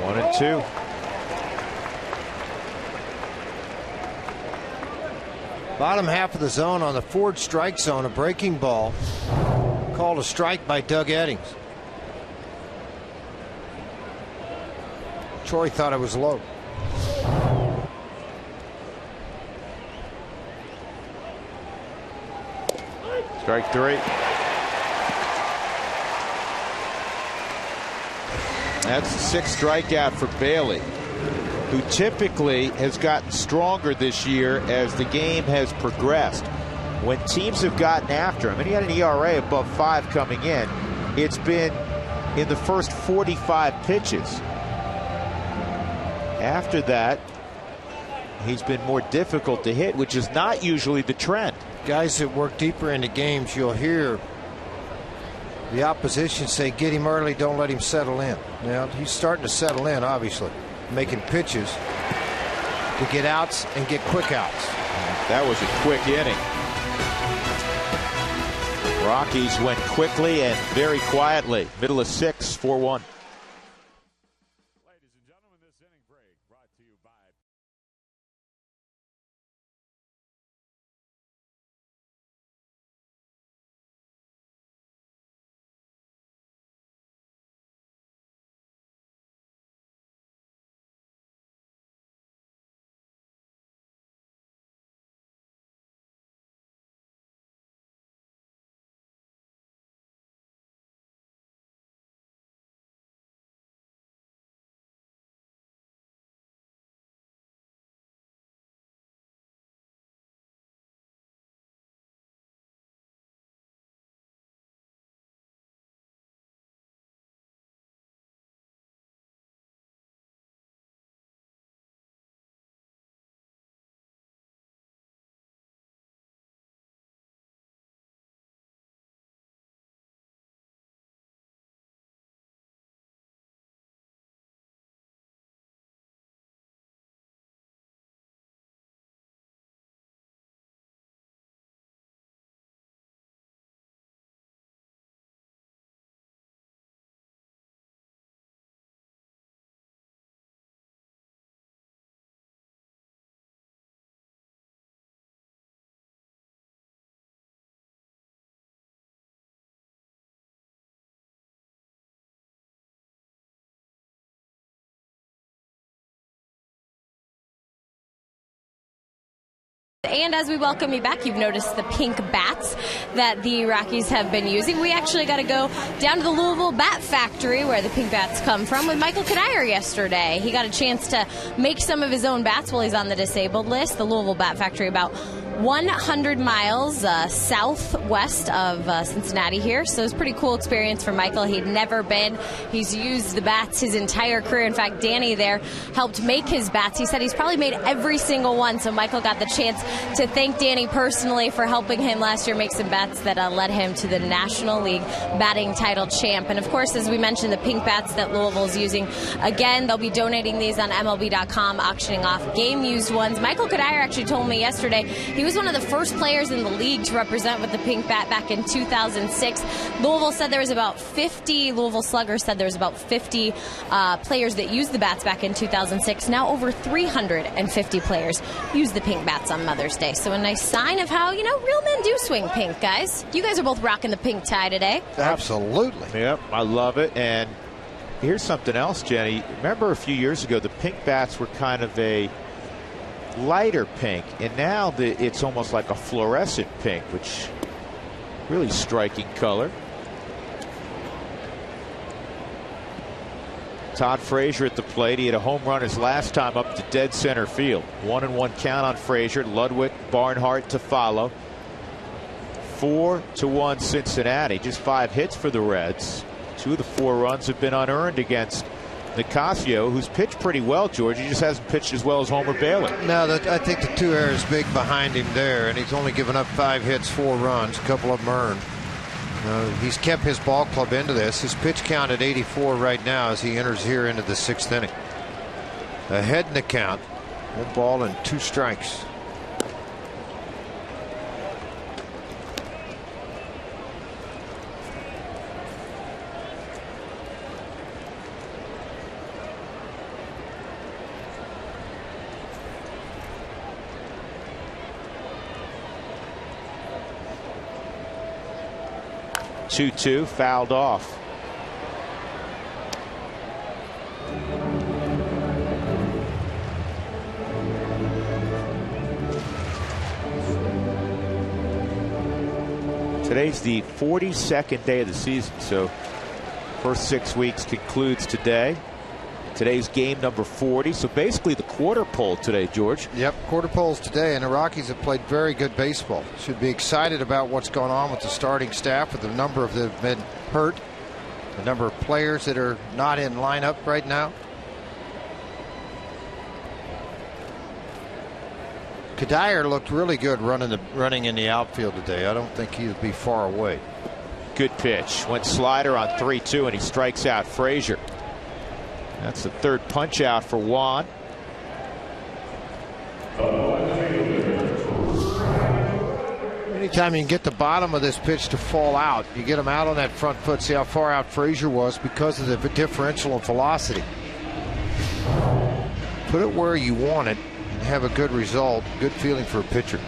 One and two. Bottom half of the zone on the forward strike zone, a breaking ball called a strike by Doug Eddings. Troy thought it was low. Strike 3. That's the 6th strikeout for Bailey, who typically has gotten stronger this year as the game has progressed. When teams have gotten after him, and he had an ERA above 5 coming in, it's been in the first 45 pitches. After that, he's been more difficult to hit, which is not usually the trend. Guys that work deeper into games, you'll hear the opposition say, get him early, don't let him settle in. Now, he's starting to settle in, obviously, making pitches to get outs and get quick outs. That was a quick inning. Rockies went quickly and very quietly. Middle of 6, 4-1. Ladies and gentlemen, this inning break brought to you by And as we welcome you back, you've noticed the pink bats that the Rockies have been using. We actually got to go down to the Louisville Bat Factory where the pink bats come from with Michael Kadire yesterday. He got a chance to make some of his own bats while he's on the disabled list. The Louisville Bat Factory, about 100 miles southwest of Cincinnati here. So it's a pretty cool experience for Michael. He'd never been. He's used the bats his entire career. In fact, Danny there helped make his bats. He said he's probably made every single one. So Michael got the chance to thank Danny personally for helping him last year make some bats that led him to the National League batting title champ. And of course, as we mentioned, the pink bats that Louisville's using, again, they'll be donating these on MLB.com, auctioning off game-used ones. Michael Kadire actually told me yesterday he was one of the first players in the league to represent with the pink bat back in 2006. Louisville said there was about 50, Louisville Sluggers said there was about 50 players that used the bats back in 2006. Now over 350 players use the pink bats on Mother's Day. So a nice sign of how, real men do swing pink, guys. You guys are both rocking the pink tie today. Absolutely. Yep, I love it. And here's something else, Jenny. Remember a few years ago, the pink bats were kind of a lighter pink, and now it's almost like a fluorescent pink, which really striking color. Todd Frazier at the plate. He had a home run his last time up to dead center field. 1-1 count on Frazier. Ludwig, Barnhart to follow. 4-1 Cincinnati. Just 5 hits for the Reds. 2 of the 4 runs have been unearned against Nicasio, who's pitched pretty well, George. He just hasn't pitched as well as Homer Bailey. No, I think the 2 errors big behind him there, and he's only given up 5 hits, 4 runs, a couple of them earned. He's kept his ball club into this. His pitch count at 84 right now as he enters here into the 6th inning. Ahead in the count. 1 ball and 2 strikes. Two fouled off. Today's the 42nd day of the season, so first 6 weeks concludes today. Today's game number 40, so basically the quarter pole today, George. Yep, quarter poles today, and the Rockies have played very good baseball. Should be excited about what's going on with the starting staff, with the number of that have been hurt, the number of players that are not in lineup right now. Kadire looked really good running in the outfield today. I don't think he would be far away. Good pitch. Went slider on 3-2, and he strikes out Frazier. That's the 3rd punch out for Juan. Anytime you can get the bottom of this pitch to fall out, you get him out on that front foot. See how far out Frazier was because of the differential in velocity. Put it where you want it and have a good result. Good feeling for a pitcher.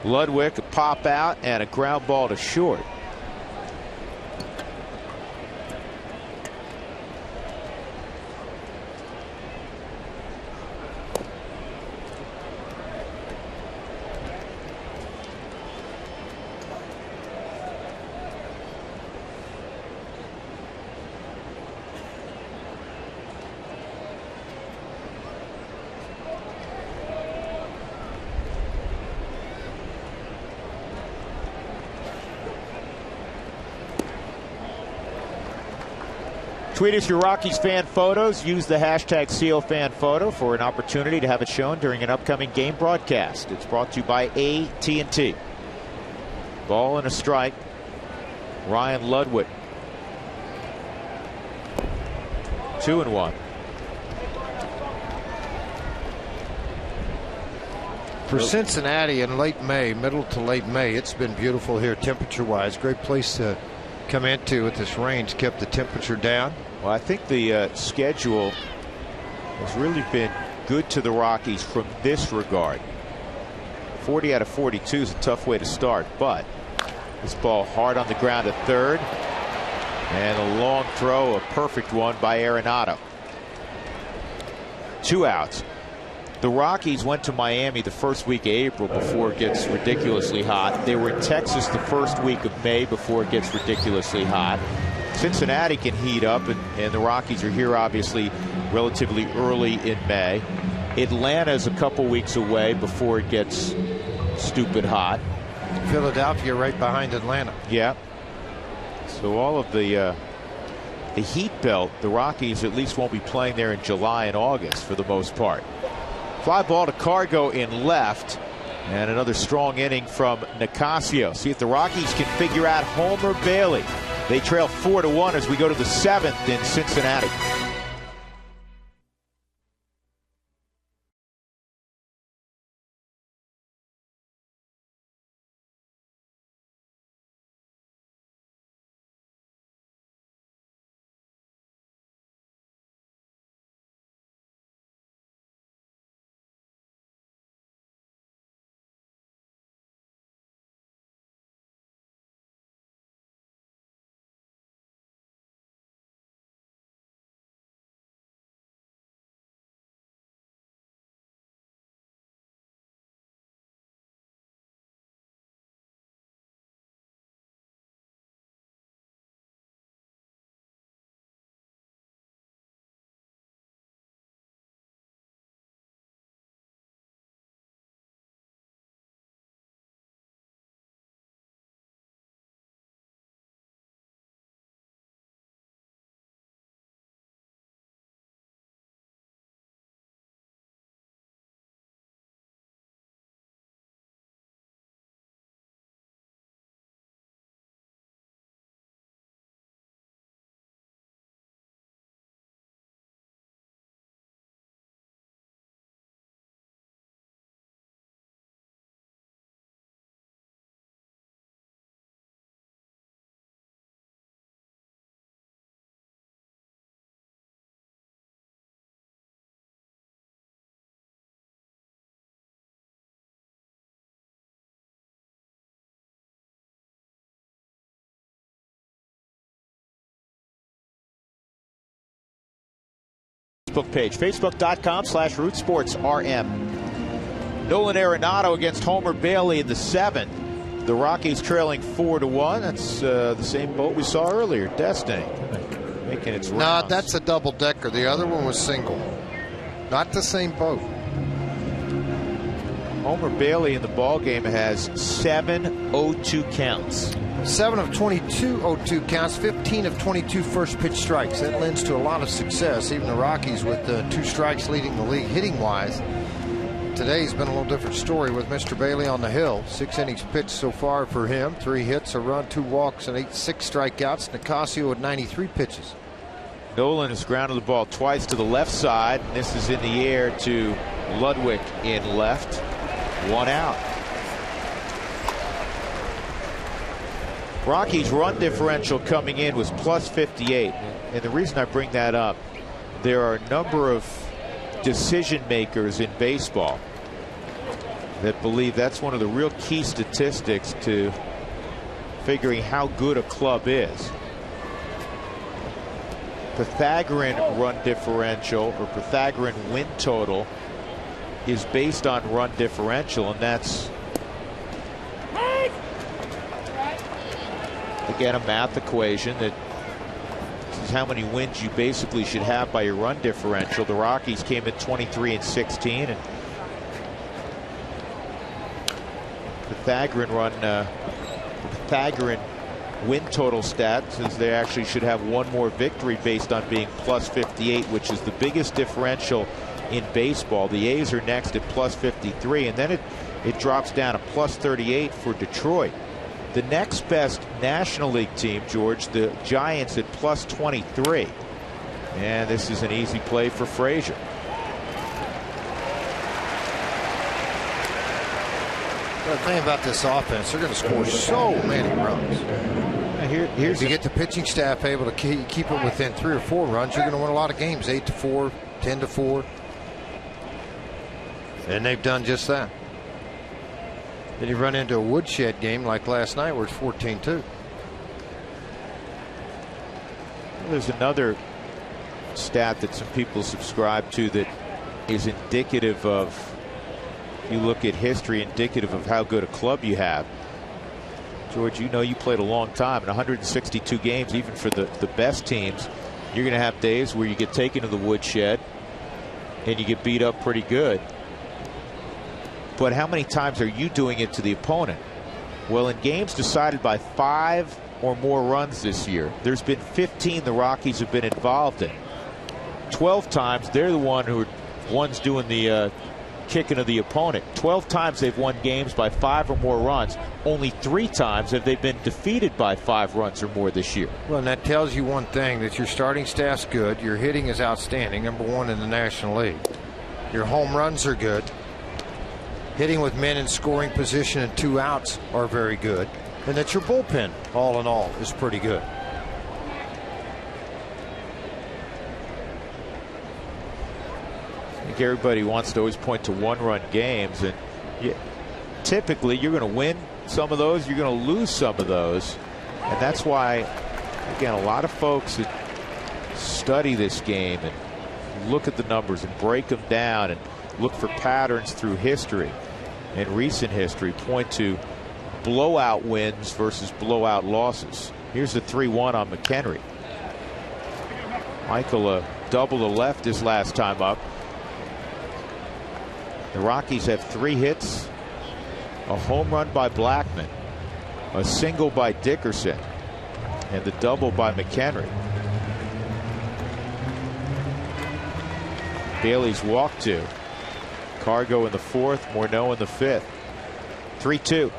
Ludwig, a pop out and a ground ball to short. Tweet us your Rockies fan photos. Use the hashtag COFanPhoto for an opportunity to have it shown during an upcoming game broadcast. It's brought to you by AT&T. Ball and a strike. Ryan Ludwig. 2-1. For Cincinnati in late May, middle to late May, it's been beautiful here temperature-wise. Great place to come into with this rain's kept the temperature down. Well, I think the schedule has really been good to the Rockies from this regard. 40 out of 42 is a tough way to start, but this ball hard on the ground at third, and a long throw, a perfect one by Arenado. 2 outs. The Rockies went to Miami the first week of April before it gets ridiculously hot. They were in Texas the first week of May before it gets ridiculously hot. Cincinnati can heat up, and the Rockies are here obviously relatively early in May. Atlanta's a couple weeks away before it gets stupid hot. Philadelphia right behind Atlanta. Yeah. So all of the heat belt, the Rockies at least won't be playing there in July and August for the most part. Fly ball to Cargo in left. And another strong inning from Nicasio. See if the Rockies can figure out Homer Bailey. They trail 4-1 as we go to the 7th in Cincinnati. Facebook page, facebook.com/RootSportsRM. Nolan Arenado against Homer Bailey in the 7th. The Rockies trailing 4-1. That's the same boat we saw earlier, Destiny, making its rounds. No, that's a double-decker. The other one was single. Not the same boat. Homer Bailey in the ballgame has 7 0-2 counts. 7 of 22 0-2 counts, 15 of 22 first pitch strikes. That lends to a lot of success. Even the Rockies with 2 strikes leading the league hitting wise. Today's been a little different story with Mr. Bailey on the hill. 6 innings pitched so far for him. 3 hits, a run, 2 walks, and 6 strikeouts. Nicasio with 93 pitches. Nolan has grounded the ball twice to the left side. And this is in the air to Ludwig in left. 1 out. Rockies' run differential coming in was plus 58. And the reason I bring that up, there are a number of decision makers in baseball that believe that's one of the real key statistics to figuring how good a club is. Pythagorean run differential or Pythagorean win total is based on run differential, and that's again a math equation that this is how many wins you basically should have by your run differential. The Rockies came in 23-16, and Pythagorean win total stat says they actually should have one more victory based on being plus 58, which is the biggest differential in baseball. The A's are next at plus 53, and then it drops down to plus 38 for Detroit. The next best National League team, George, the Giants at plus 23. And this is an easy play for Frazier. The thing about this offense, they're going to score so many runs. If you get the pitching staff able to keep it within 3 or 4 runs, you're going to win a lot of games. 8-4, 10-4. And they've done just that. Then you run into a woodshed game like last night where it's 14-2. There's another stat that some people subscribe to that is indicative of, if you look at history, indicative of how good a club you have. George, you know you played a long time in 162 games, even for the best teams. You're going to have days where you get taken to the woodshed and you get beat up pretty good. But how many times are you doing it to the opponent? Well, in games decided by 5 or more runs this year, there's been 15 the Rockies have been involved in. 12 times they're the ones doing the kicking of the opponent. 12 times they've won games by 5 or more runs. Only 3 times have they been defeated by 5 runs or more this year. Well, and that tells you one thing, that your starting staff's good, your hitting is outstanding, #1 in the National League. Your home runs are good. Hitting with men in scoring position and 2 outs are very good. And that your bullpen, all in all, is pretty good. I think everybody wants to always point to 1-run games, and typically you're going to win some of those, you're going to lose some of those, and that's why, again, a lot of folks that study this game and look at the numbers and break them down and look for patterns through history and recent history, point to blowout wins versus blowout losses. Here's the 3-1 on McHenry. Michael double to left his last time up. The Rockies have 3 hits, a home run by Blackman, a single by Dickerson, and the double by McHenry. Bailey's walked 2. Cargo in the 4th, Morneau in the 5th. 3-2.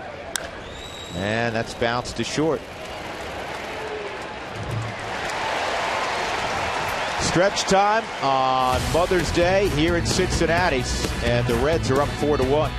And that's bounced to short. Stretch time on Mother's Day here in Cincinnati, and the Reds are up 4-1.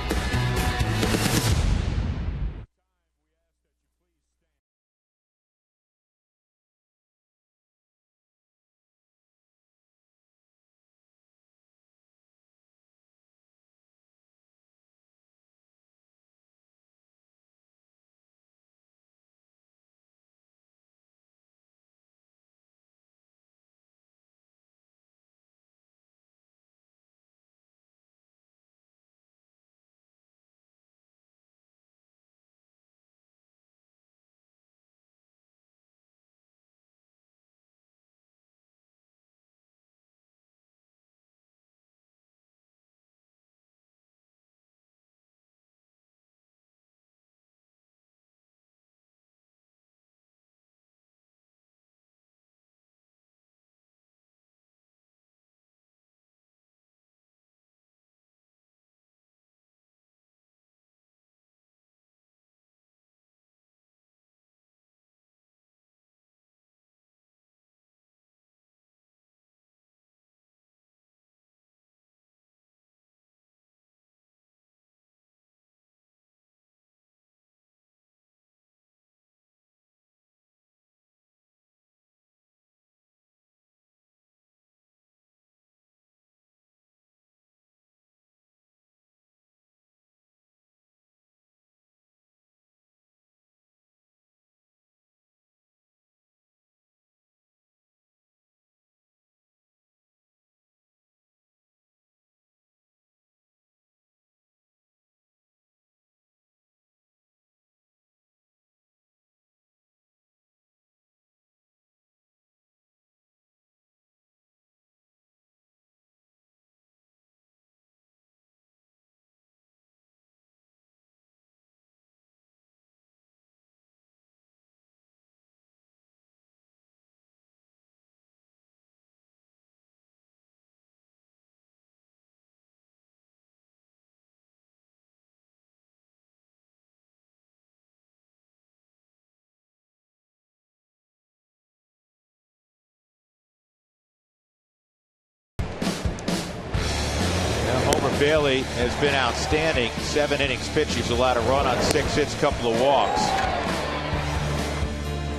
Bailey has been outstanding. 7 innings pitched. He's allowed a run on 6 hits, couple of walks.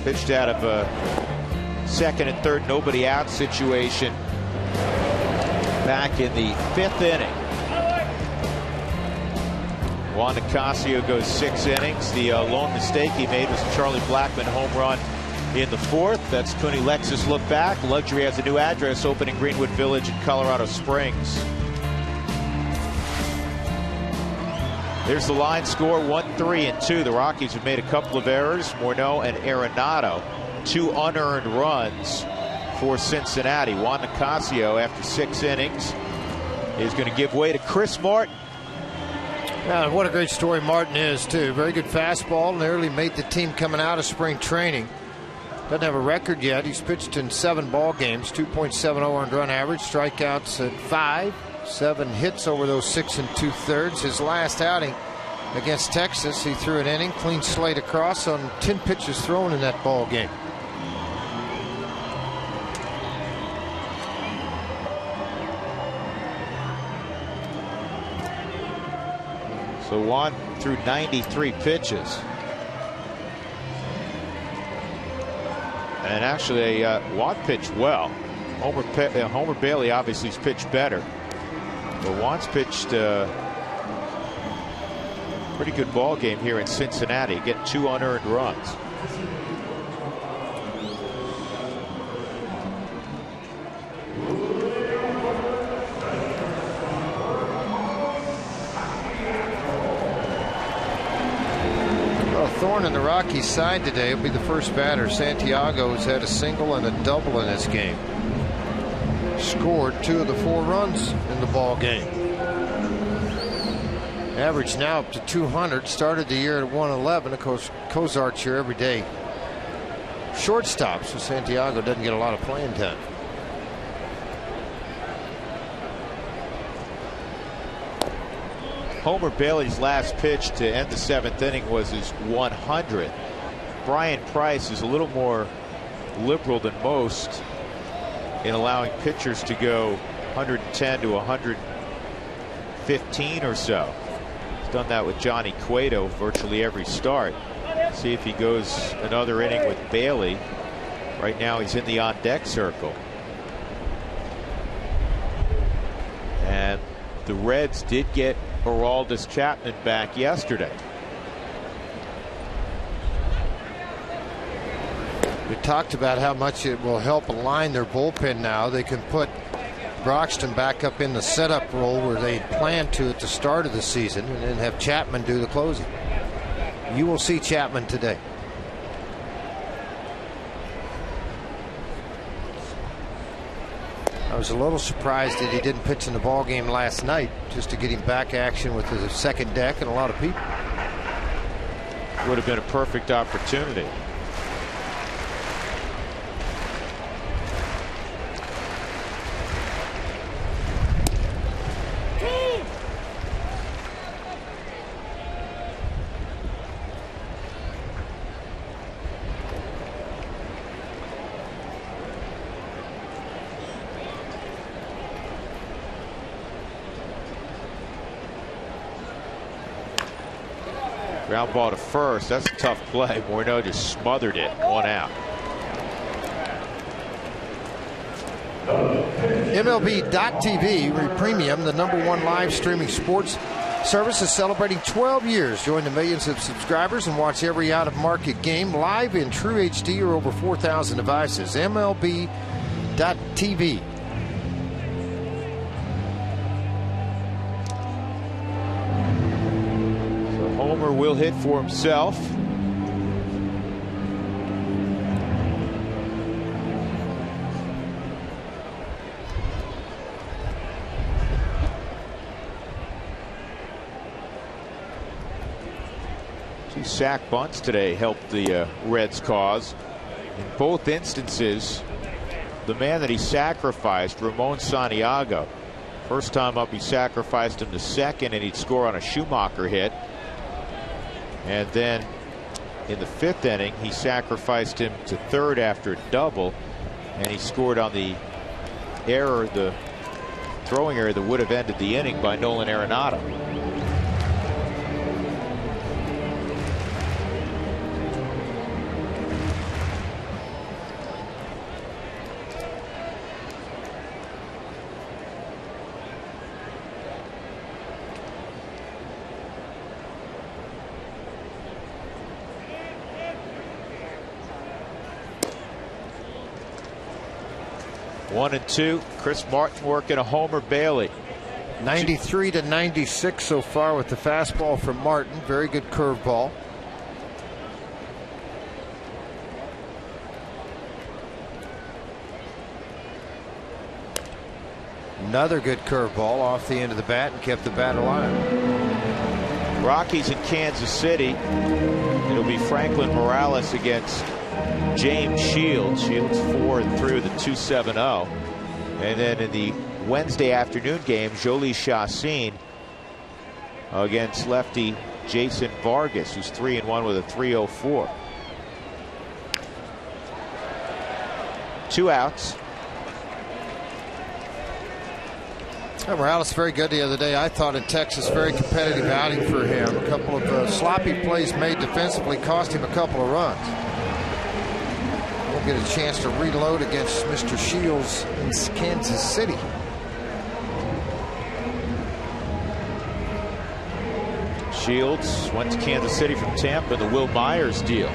Pitched out of a 2nd and 3rd nobody out situation back in the 5th inning. Juan Nicasio goes 6 innings. The lone mistake he made was a Charlie Blackman home run in the 4th. That's Cooney Lexus look back. Luxury has a new address open in Greenwood Village in Colorado Springs. There's the line score, 1-3-2. The Rockies have made a couple of errors. Morneau and Arenado, 2 unearned runs for Cincinnati. Juan Nicasio, after 6 innings, is going to give way to Chris Martin. Yeah, what a great story Martin is, too. Very good fastball. Nearly made the team coming out of spring training. Doesn't have a record yet. He's pitched in 7 ball games, 2.70 earned run average, strikeouts at 5, 7 hits over those 6 2/3. His last outing against Texas, he threw an inning, clean slate across on 10 pitches thrown in that ball game. So Juan threw 93 pitches. And actually, Juan pitched well. Homer Bailey obviously has pitched better. But Juan's pitched a pretty good ball game here in Cincinnati, getting 2 unearned runs. Thorne in the Rockies side today will be the first batter. Santiago has had a single and a double in this game. Scored 2 of the 4 runs in the ball game. Average now up to 200. Started the year at 111. Of course, Cozart's your everyday shortstop, so Santiago doesn't get a lot of playing time. Homer Bailey's last pitch to end the 7th inning was his 100th. Brian Price is a little more liberal than most in allowing pitchers to go 110 to 115 or so. He's done that with Johnny Cueto virtually every start. See if he goes another inning with Bailey. Right now he's in the on-deck circle. And the Reds did get Aroldis Chapman back yesterday. We talked about how much it will help align their bullpen now. They can put Broxton back up in the setup role where they planned to at the start of the season, and then have Chapman do the closing. You will see Chapman today. I was a little surprised that he didn't pitch in the ball game last night, just to get him back action with the second deck and a lot of people. Would have been a perfect opportunity. Ground ball to first. That's a tough play. Morneau just smothered it. 1 out. MLB.TV Premium, the #1 live streaming sports service, is celebrating 12 years. Join the millions of subscribers and watch every out-of-market game live in true HD or over 4,000 devices. MLB.TV. Homer will hit for himself. Two sack bunts today helped the Reds' cause. In both instances, the man that he sacrificed, Ramon Santiago, first time up he sacrificed him to second and he'd score on a Schumacher hit. And then in the 5th inning, he sacrificed him to third after a double, and he scored on the error, the throwing error that would have ended the inning by Nolan Arenado. One and two. Chris Martin working a Homer Bailey. 93 to 96 so far with the fastball from Martin. Very good curveball. Another good curveball off the end of the bat and kept the bat alive. Rockies in Kansas City. It'll be Franklin Morales against James Shields. Shields 4-3 with a 2.70. And then in the Wednesday afternoon game, Jolie Chacin against lefty Jason Vargas, who's 3-1 with a 3.04. 2 outs. Morales very good the other day. I thought in Texas, very competitive outing for him. A couple of sloppy plays made defensively cost him a couple of runs. We'll get a chance to reload against Mr. Shields in Kansas City. Shields went to Kansas City from Tampa, the Will Myers deal.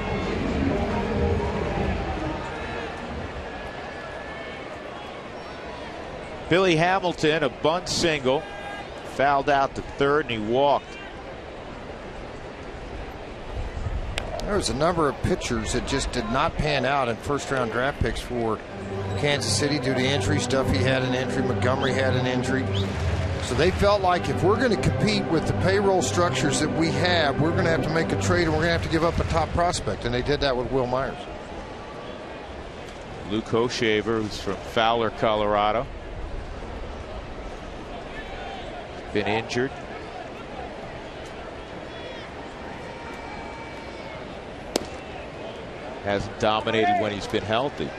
Billy Hamilton, a bunt single, fouled out to third, and he walked. There was a number of pitchers that just did not pan out in first-round draft picks for Kansas City due to injuries. Duffy had an injury. Montgomery had an injury. So they felt like if we're going to compete with the payroll structures that we have, we're going to have to make a trade, and we're going to have to give up a top prospect. And they did that with Will Myers. Luke Hochevar, who's from Fowler, Colorado. Been injured. Hasn't dominated when he's been healthy.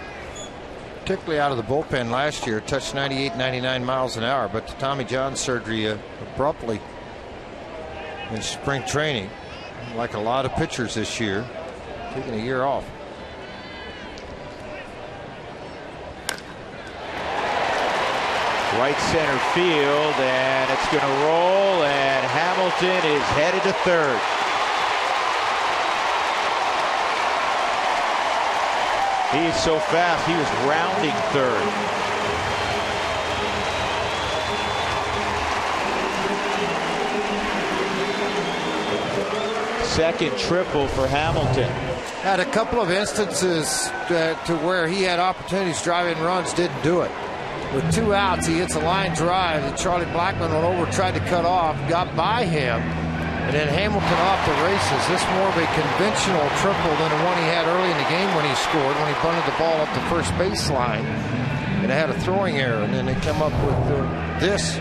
Particularly out of the bullpen last year, touched 98, 99 miles an hour, but the Tommy John surgery abruptly in spring training, like a lot of pitchers this year, taking a year off. Right center field, and it's going to roll, and Hamilton is headed to third. He is so fast, he was rounding third. Second triple for Hamilton. Had a couple of instances to where he had opportunities driving runs, didn't do it. With 2 outs, he hits a line drive that Charlie Blackmon went over, tried to cut off, got by him, and then Hamilton off the races. This more of a conventional triple than the one he had early in the game when he scored, when he bunted the ball up the first baseline, and it had a throwing error, and then they come up with this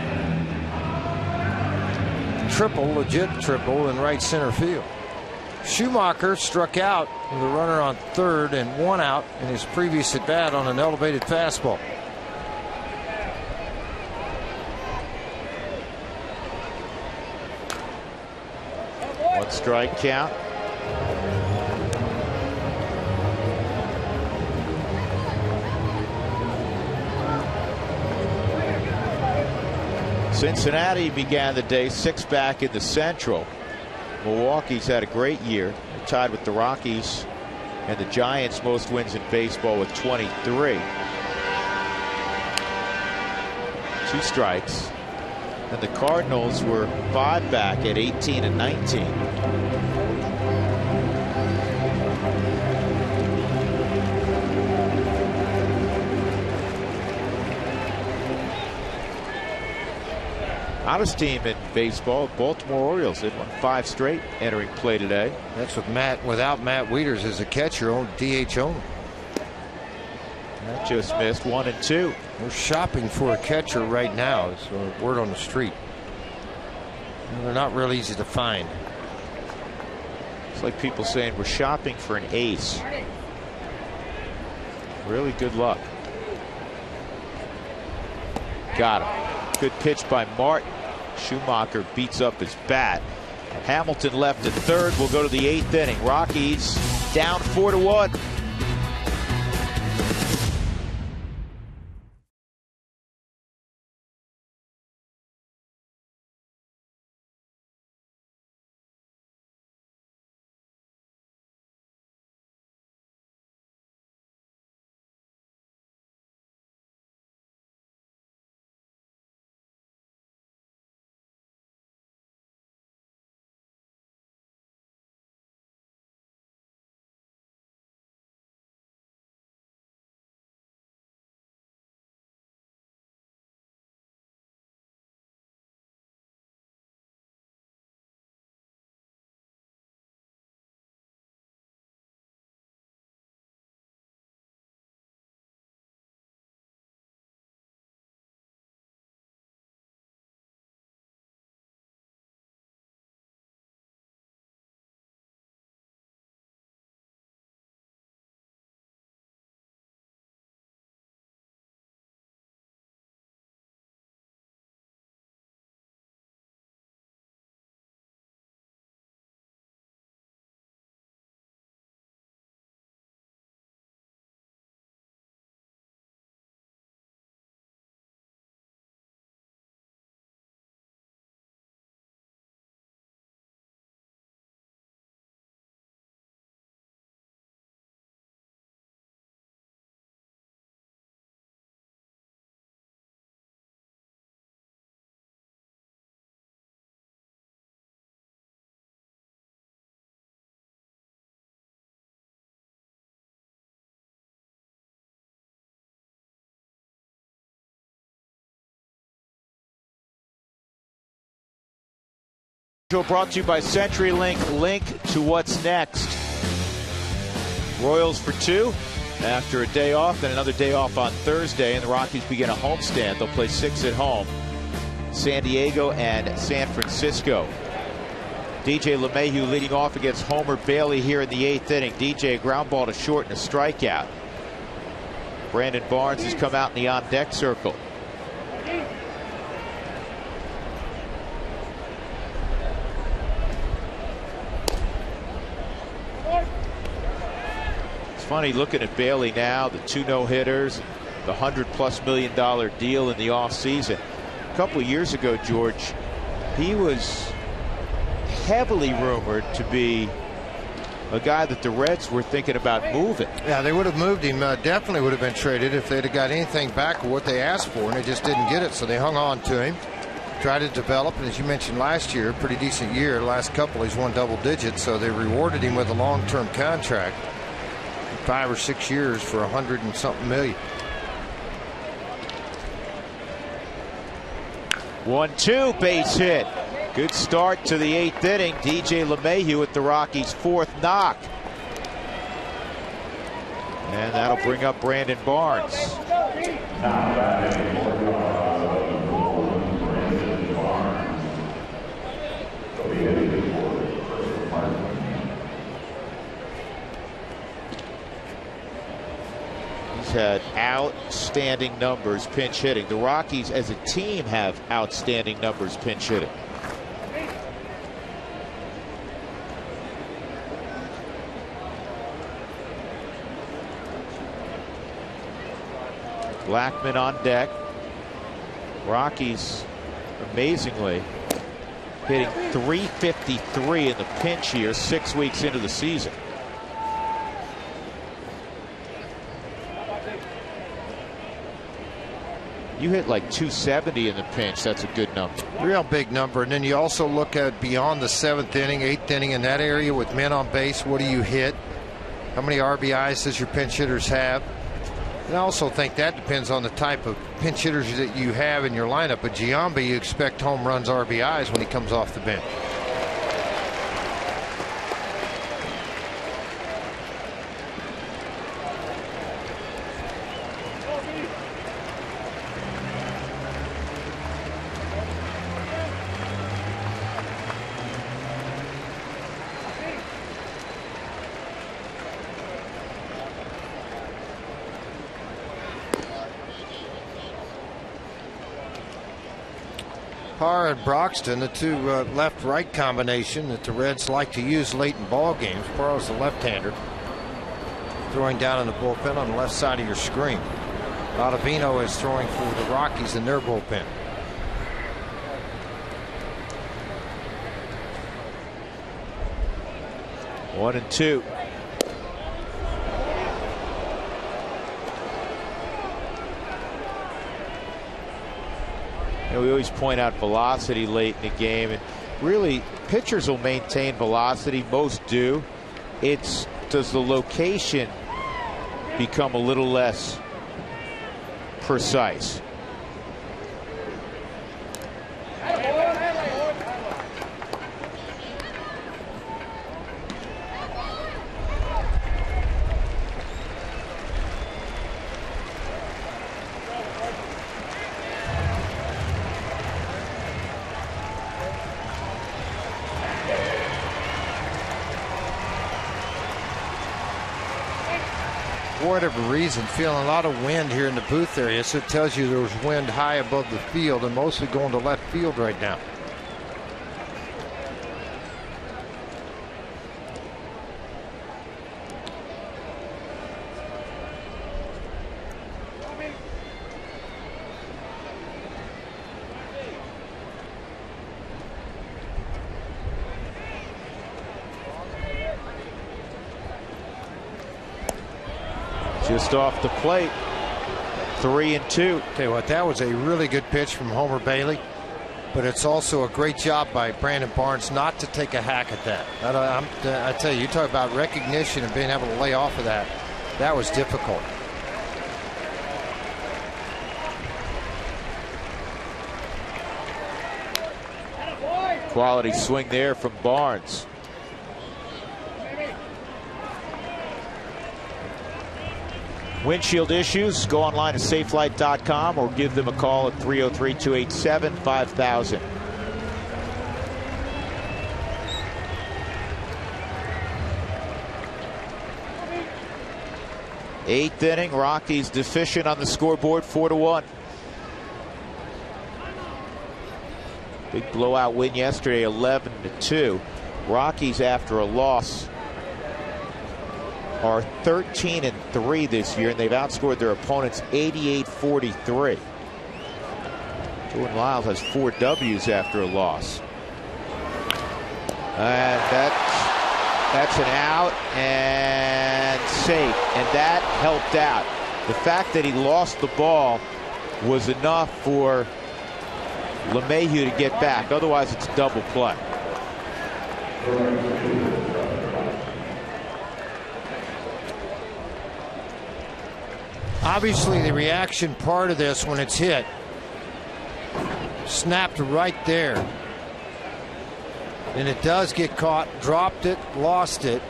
triple, legit triple, in right center field. Schumacher struck out with a runner on third and 1 out in his previous at bat on an elevated fastball. Strike count. Cincinnati began the day 6 back in the Central. Milwaukee's had a great year. They're tied with the Rockies and the Giants, most wins in baseball with 23. 2 strikes. And the Cardinals were 5 back at 18 and 19. Hottest team in baseball, Baltimore Orioles. They've won 5 straight entering play today. That's with without Matt Wieters as a catcher, on DH only. That just missed 1 and 2. We're shopping for a catcher right now. It's a word on the street. They're not real easy to find. It's like people saying we're shopping for an ace. Really good luck. Got him. Good pitch by Martin. Schumacher beats up his bat. Hamilton left at third. We'll go to the 8th inning. Rockies down 4-1. Brought to you by CenturyLink. Link to what's next. Royals for 2 after a day off, then another day off on Thursday, and the Rockies begin a homestand. They'll play 6 at home. San Diego and San Francisco. DJ LeMahieu leading off against Homer Bailey here in the 8th inning. DJ, a ground ball to short and a strikeout. Brandon Barnes has come out in the on-deck circle. It's funny looking at Bailey now, the 2 no-hitters, the $100+ million deal in the offseason. A couple of years ago, George, he was heavily rumored to be a guy that the Reds were thinking about moving. Yeah, they would have moved him. Definitely would have been traded if they'd have got anything back for what they asked for, and they just didn't get it. So they hung on to him, tried to develop, and as you mentioned last year, a pretty decent year. The last couple, he's won double digits, so they rewarded him with a long-term contract, 5 or 6 years for $100 and something million. 1-2 base hit. Good start to the 8th inning. DJ LeMahieu with the Rockies' 4th knock. And that'll bring up Brandon Barnes. He's had outstanding numbers pinch hitting. The Rockies as a team have outstanding numbers pinch hitting. Blackman on deck. Rockies amazingly hitting .353 in the pinch here 6 weeks into the season. You hit like .270 in the pinch. That's a good number. Real big number. And then you also look at beyond the 7th inning, 8th inning, in that area with men on base. What do you hit? How many RBIs does your pinch hitters have? And I also think that depends on the type of pinch hitters that you have in your lineup. But Giambi, you expect home runs, RBIs when he comes off the bench. Parr and Broxton, the two left-right combination that the Reds like to use late in ball games. Parr's the left-hander, throwing down in the bullpen on the left side of your screen. Ottavino is throwing for the Rockies in their bullpen. One and two. We always point out velocity late in the game, and really pitchers will maintain velocity. Most do. It's does the location become a little less precise? For whatever reason, feeling a lot of wind here in the booth area, so it tells you there's wind high above the field and mostly going to left field right now. Just off the plate. 3-2. Tell you what, that was a really good pitch from Homer Bailey, but it's also a great job by Brandon Barnes not to take a hack at that. I tell you, you talk about recognition and being able to lay off of that. That was difficult. Quality swing there from Barnes. Windshield issues, go online to safelight.com or give them a call at 303-287-5000. Eighth inning, Rockies deficient on the scoreboard, 4-1. Big blowout win yesterday, 11-2. Rockies, after a loss, are 13-3 this year, and they've outscored their opponents 88-43. Jordan Lyles has 4 W's after a loss. And that's an out and safe, and that helped out. The fact that he lost the ball was enough for LeMahieu to get back. Otherwise, it's double play. Obviously, the reaction part of this when it's hit snapped right there. And it does get caught, dropped it, lost it.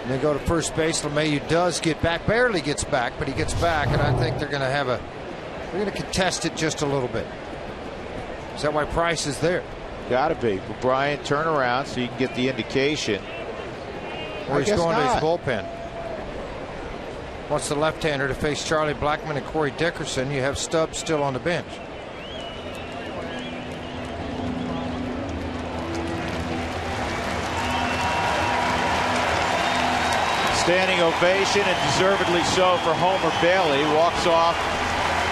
And they go to first base. LeMahieu does get back, barely gets back, but he gets back. And I think they're going to have they're going to contest it just a little bit. Is that why Price is there? Got to be. But Brian, turn around so you can get the indication. Or he's going to his bullpen. Wants the left-hander to face Charlie Blackmon and Corey Dickerson. You have Stubbs still on the bench. Standing ovation, and deservedly so for Homer Bailey. Walks off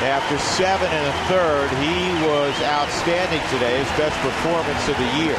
after 7 1/3. He was outstanding today, his best performance of the year.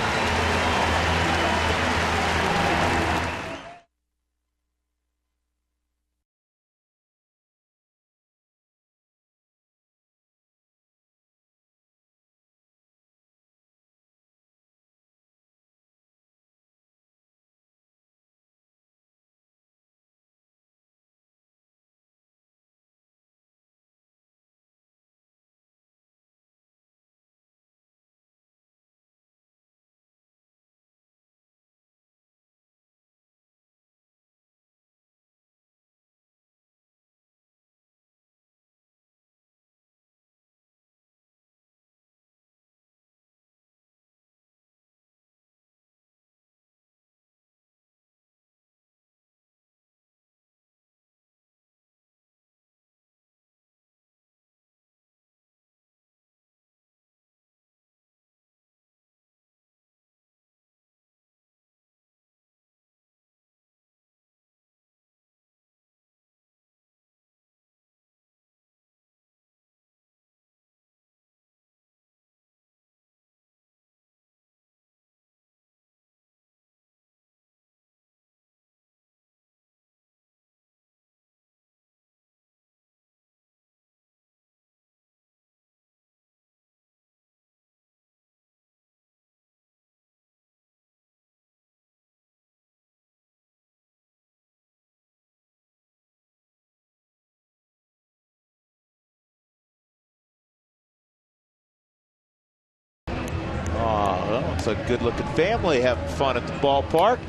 It's a good-looking family having fun at the ballpark.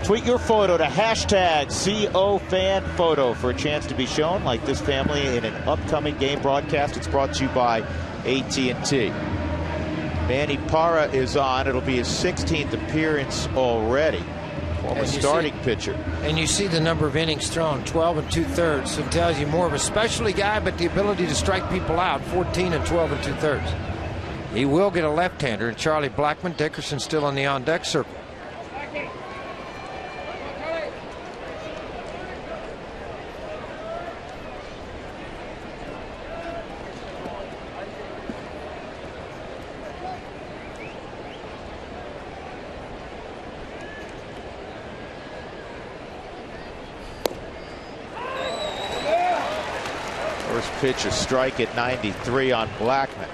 Tweet your photo to #COFanPhoto for a chance to be shown like this family in an upcoming game broadcast. It's brought to you by AT&T. Manny Parra is on. It'll be his 16th appearance already. Former starting pitcher. And you see the number of innings thrown, 12 2/3. So it tells you more of a specialty guy, but the ability to strike people out, 14 and 12 2/3. He will get a left-hander, and Charlie Blackmon. Dickerson still on the on-deck circle. First pitch, a strike at 93 on Blackmon.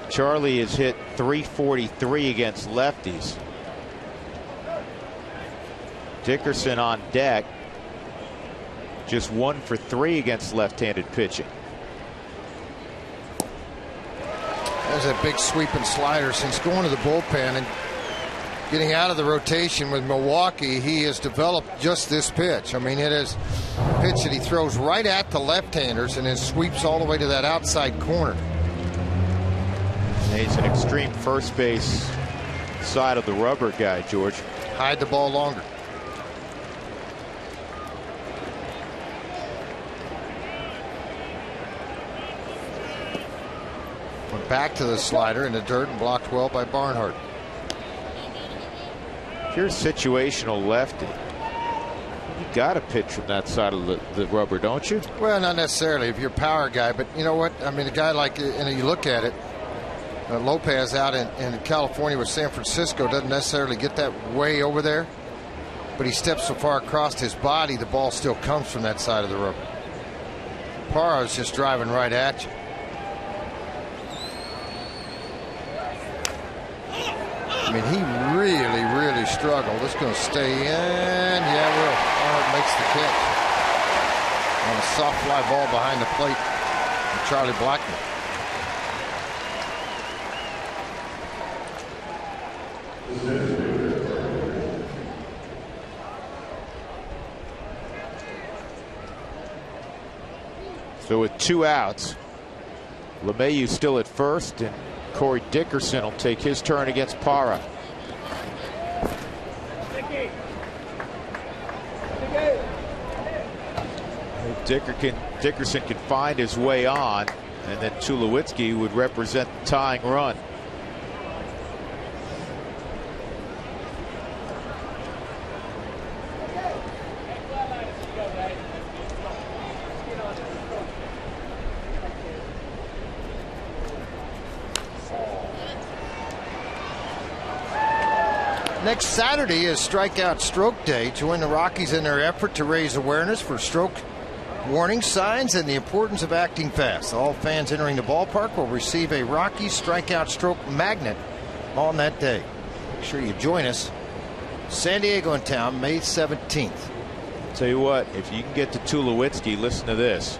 Charlie has hit .343 against lefties. Dickerson on deck, just 1 for 3 against left-handed pitching. There's a big sweeping slider. Since going to the bullpen and getting out of the rotation with Milwaukee, he has developed just this pitch. I mean, it is a pitch that he throws right at the left-handers and then sweeps all the way to that outside corner. He's an extreme first base side of the rubber guy, George. Hide the ball longer. Went back to the slider in the dirt and blocked well by Barnhart. If you're a situational lefty, you got to pitch from that side of the rubber, don't you? Well, not necessarily if you're a power guy, but you know what? I mean, a guy like, and you look at it, Lopez out in California with San Francisco doesn't necessarily get that way over there, but he steps so far across his body, the ball still comes from that side of the rubber. Parra's just driving right at you. I mean, he really struggled. It's going to stay in. Yeah, it will. Barnhart makes the catch on a soft fly ball behind the plate from Charlie Blackmon. So with 2 outs, LeMahieu still at first, and Corey Dickerson will take his turn against Parra. Dickerson can find his way on, and then Tulowitzki would represent the tying run. Next Saturday is Strikeout Stroke Day. Join the Rockies in their effort to raise awareness for stroke warning signs and the importance of acting fast. All fans entering the ballpark will receive a Rockies Strikeout Stroke magnet on that day. Make sure you join us. San Diego in town, May 17th. Tell you what, if you can get to Tulowitzki, listen to this.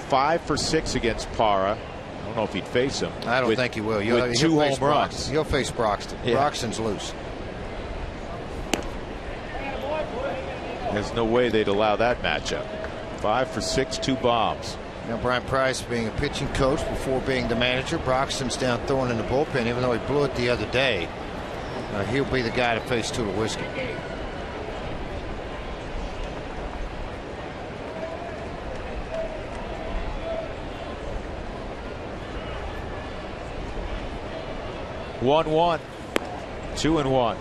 5 for 6 against Parra. I don't know if he'd face him. I don't think he will. With 2 home runs. He'll face Broxton. Yeah. Broxton's loose. There's no way they'd allow that matchup. 5 for 6, 2 bombs. Now, Brian Price being a pitching coach before being the manager. Broxton's down throwing in the bullpen, even though he blew it the other day. He'll be the guy to face Tulowitzki. One, 2-1.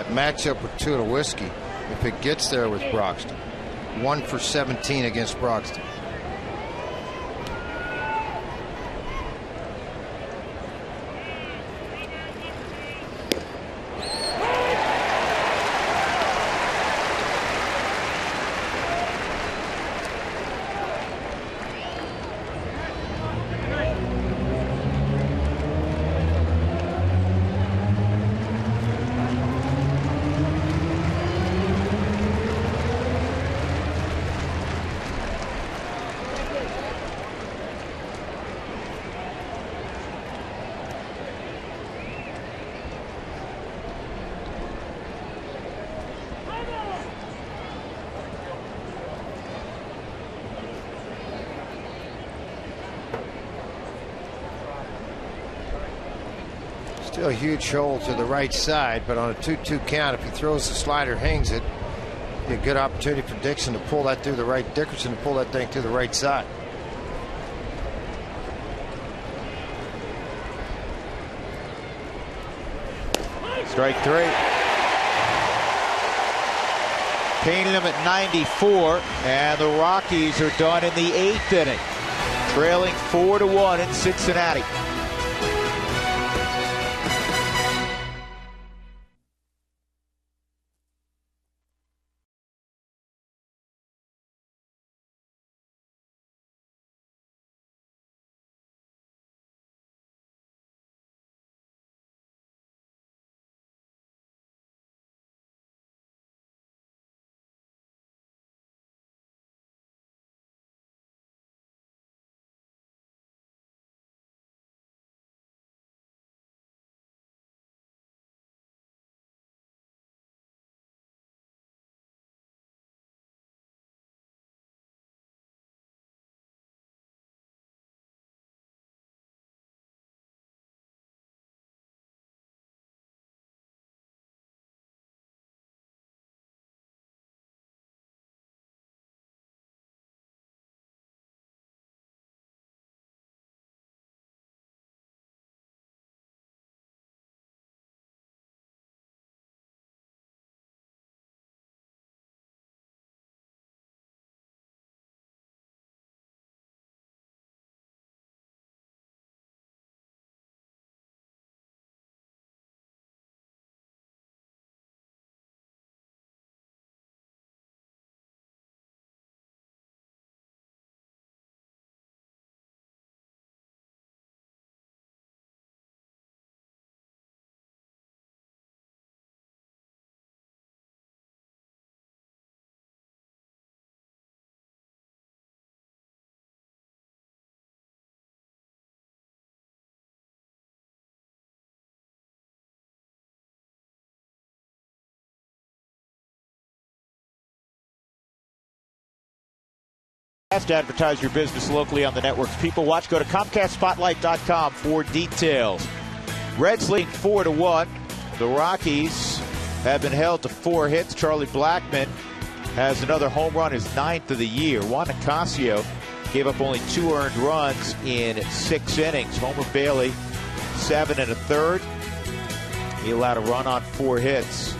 Matchup with Tulowitzki, if it gets there with Broxton. 1 for 17 against Broxton. Still a huge hole to the right side, but on a 2-2 count, if he throws the slider, hangs it, be a good opportunity for Dickerson to pull that through the right. Dickerson to pull that thing to the right side. Strike 3. Painted him at 94, and the Rockies are done in the 8th inning, trailing 4-1 in Cincinnati. Advertise your business locally on the networks people watch. Go to ComcastSpotlight.com for details. Reds lead 4-1. The Rockies have been held to 4 hits. Charlie Blackmon has another home run, his 9th of the year. Juan Nicasio gave up only 2 earned runs in 6 innings. Homer Bailey, 7 1/3. He allowed a run on 4 hits.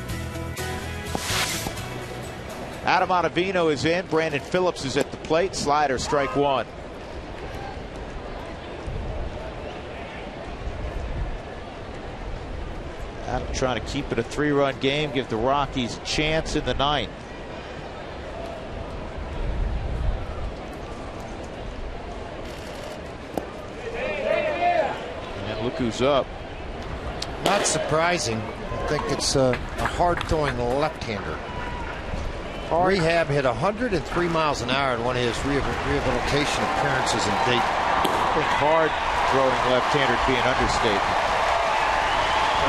Adam Ottavino is in. Brandon Phillips is at the plate. Slider, strike 1. Adam trying to keep it a 3-run game, give the Rockies a chance in the 9th. And look who's up. Not surprising. I think it's a hard-throwing left-hander. Rehab hit 103 miles an hour in one of his rehabilitation appearances in Dayton. I think hard-throwing left-hander would be an understatement.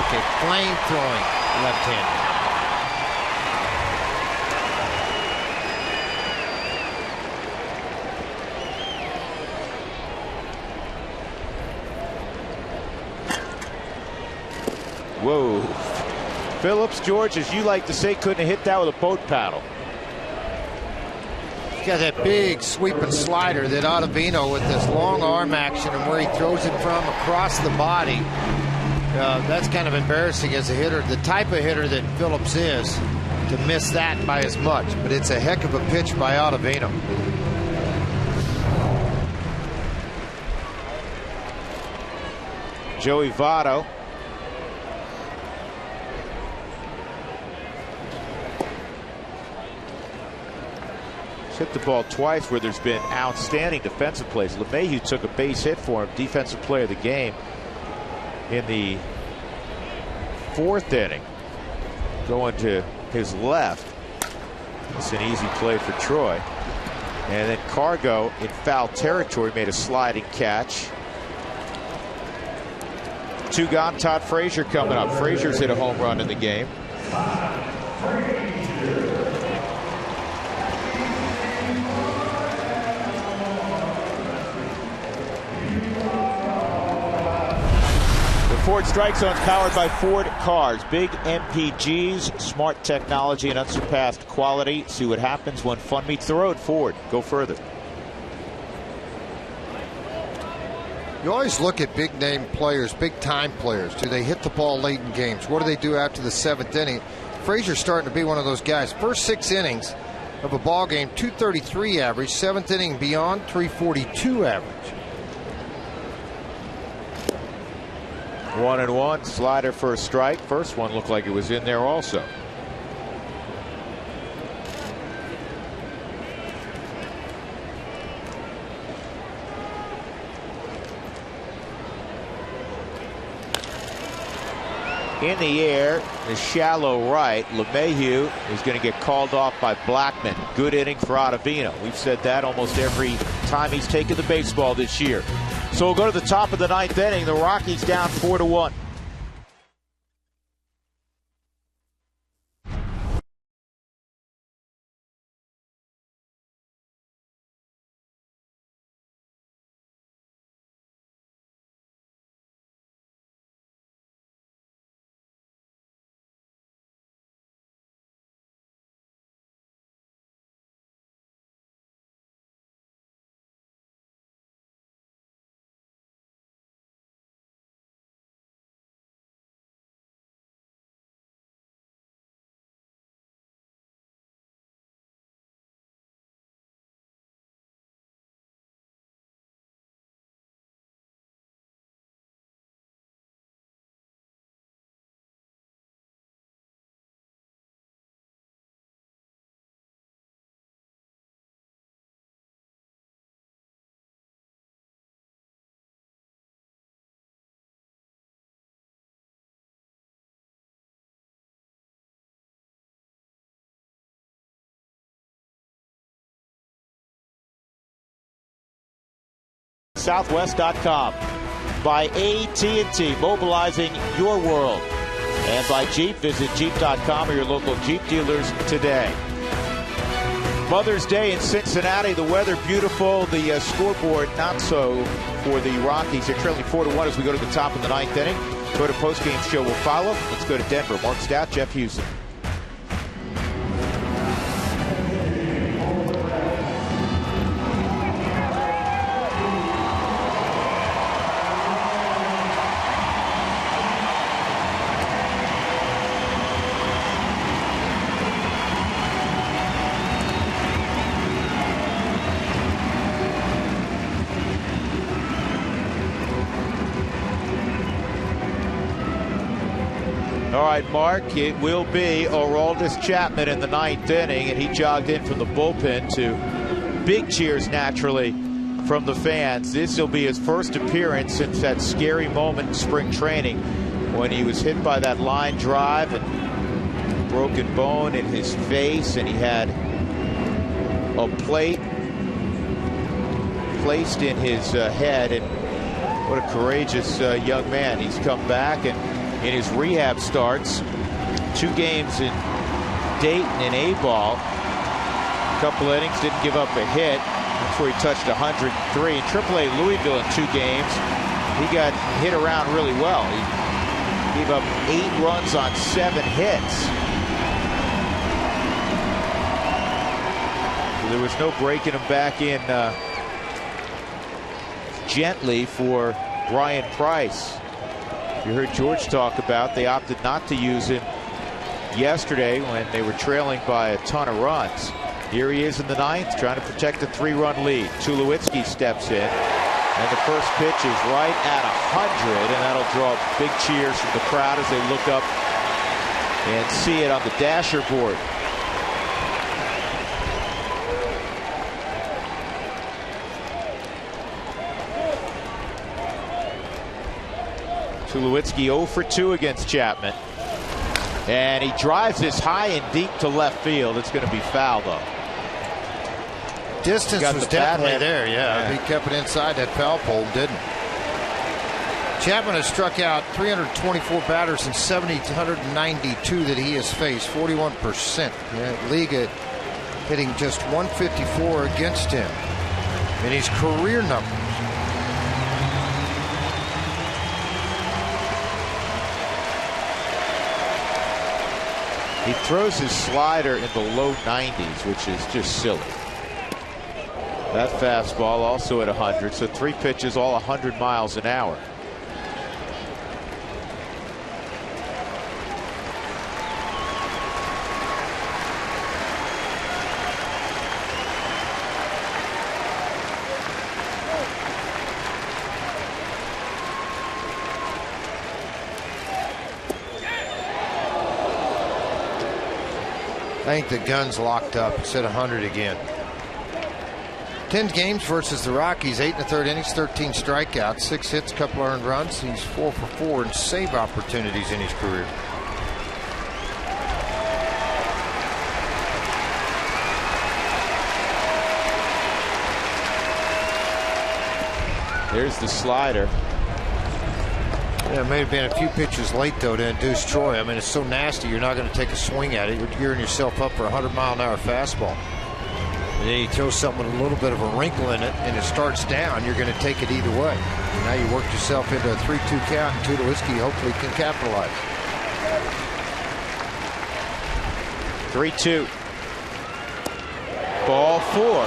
Okay, flame-throwing left-hander. Whoa. Phillips, George, as you like to say, couldn't have hit that with a boat paddle. He's got that big sweeping slider that Ottavino, with this long arm action and where he throws it from across the body, that's kind of embarrassing as a hitter. The type of hitter that Phillips is, to miss that by as much. But it's a heck of a pitch by Ottavino. Joey Votto. Hit the ball twice where there's been outstanding defensive plays. LeMahieu took a base hit for him, defensive player of the game in the 4th inning. Going to his left. It's an easy play for Troy. And then Cargo in foul territory made a sliding catch. 2 gone. Todd Frazier coming up. Frazier's hit a home run in the game. Ford Strike Zone is powered by Ford Cars. Big MPGs, smart technology, and unsurpassed quality. See what happens when fun meets the road. Ford, go further. You always look at big-name players, big-time players. Do they hit the ball late in games? What do they do after the 7th inning? Frazier's starting to be one of those guys. First 6 innings of a ball game, 233 average. 7th inning beyond, 342 average. 1-1, slider for a strike. First one looked like it was in there also. In the air, the shallow right. LeMahieu is going to get called off by Blackmon. Good inning for Ottavino. We've said that almost every time he's taken the baseball this year. So we'll go to the top of the 9th inning. The Rockies down 4-1. Southwest.com. By AT&T, mobilizing your world. And by Jeep, visit Jeep.com or your local Jeep dealers today. Mother's Day in Cincinnati. The weather beautiful. The scoreboard not so for the Rockies. They're trailing 4-1 as we go to the top of the 9th inning. Toyota postgame show will follow. Let's go to Denver. Mark Stout, Jeff Houston. All right, Mark, it will be Aroldis Chapman in the 9th inning, and he jogged in from the bullpen to big cheers naturally from the fans. This will be his first appearance since that scary moment in spring training when he was hit by that line drive and broken bone in his face, and he had a plate placed in his head. And what a courageous young man. He's come back, and in his rehab starts, 2 games in Dayton and A-ball, a couple innings, didn't give up a hit. That's where he touched 103. In AAA Louisville in 2 games, he got hit around really well. He gave up 8 runs on 7 hits. There was no breaking him back in gently for Brian Price. You heard George talk about they opted not to use him yesterday when they were trailing by a ton of runs. Here he is in the 9th, trying to protect a 3-run lead. Tulowitzki steps in, and the first pitch is right at 100, and that'll draw big cheers from the crowd as they look up and see it on the dasher board. Tulowitzki 0 for 2 against Chapman. And he drives this high and deep to left field. It's going to be foul, though. Distance was definitely there, yeah. He kept it inside that foul pole, didn't. Chapman has struck out 324 batters in 792 that he has faced, 41%. Yeah, league at hitting just 154 against him in his career numbers. He throws his slider in the low 90s, which is just silly. That fastball also at 100, so 3 pitches, all 100 miles an hour. I think the gun's locked up. It's at 100 again. 10 games versus the Rockies, 8 1/3 innings, 13 strikeouts, 6 hits, couple earned runs. He's 4 for 4 in save opportunities in his career. There's the slider. Yeah, it may have been a few pitches late, though, to induce Troy. I mean, it's so nasty, you're not going to take a swing at it. You're gearing yourself up for a 100-mile-an-hour fastball. And then you throw something with a little bit of a wrinkle in it, and it starts down, you're going to take it either way. And now you worked yourself into a 3-2 count, and Tulowitzki hopefully can capitalize. 3-2. Ball 4.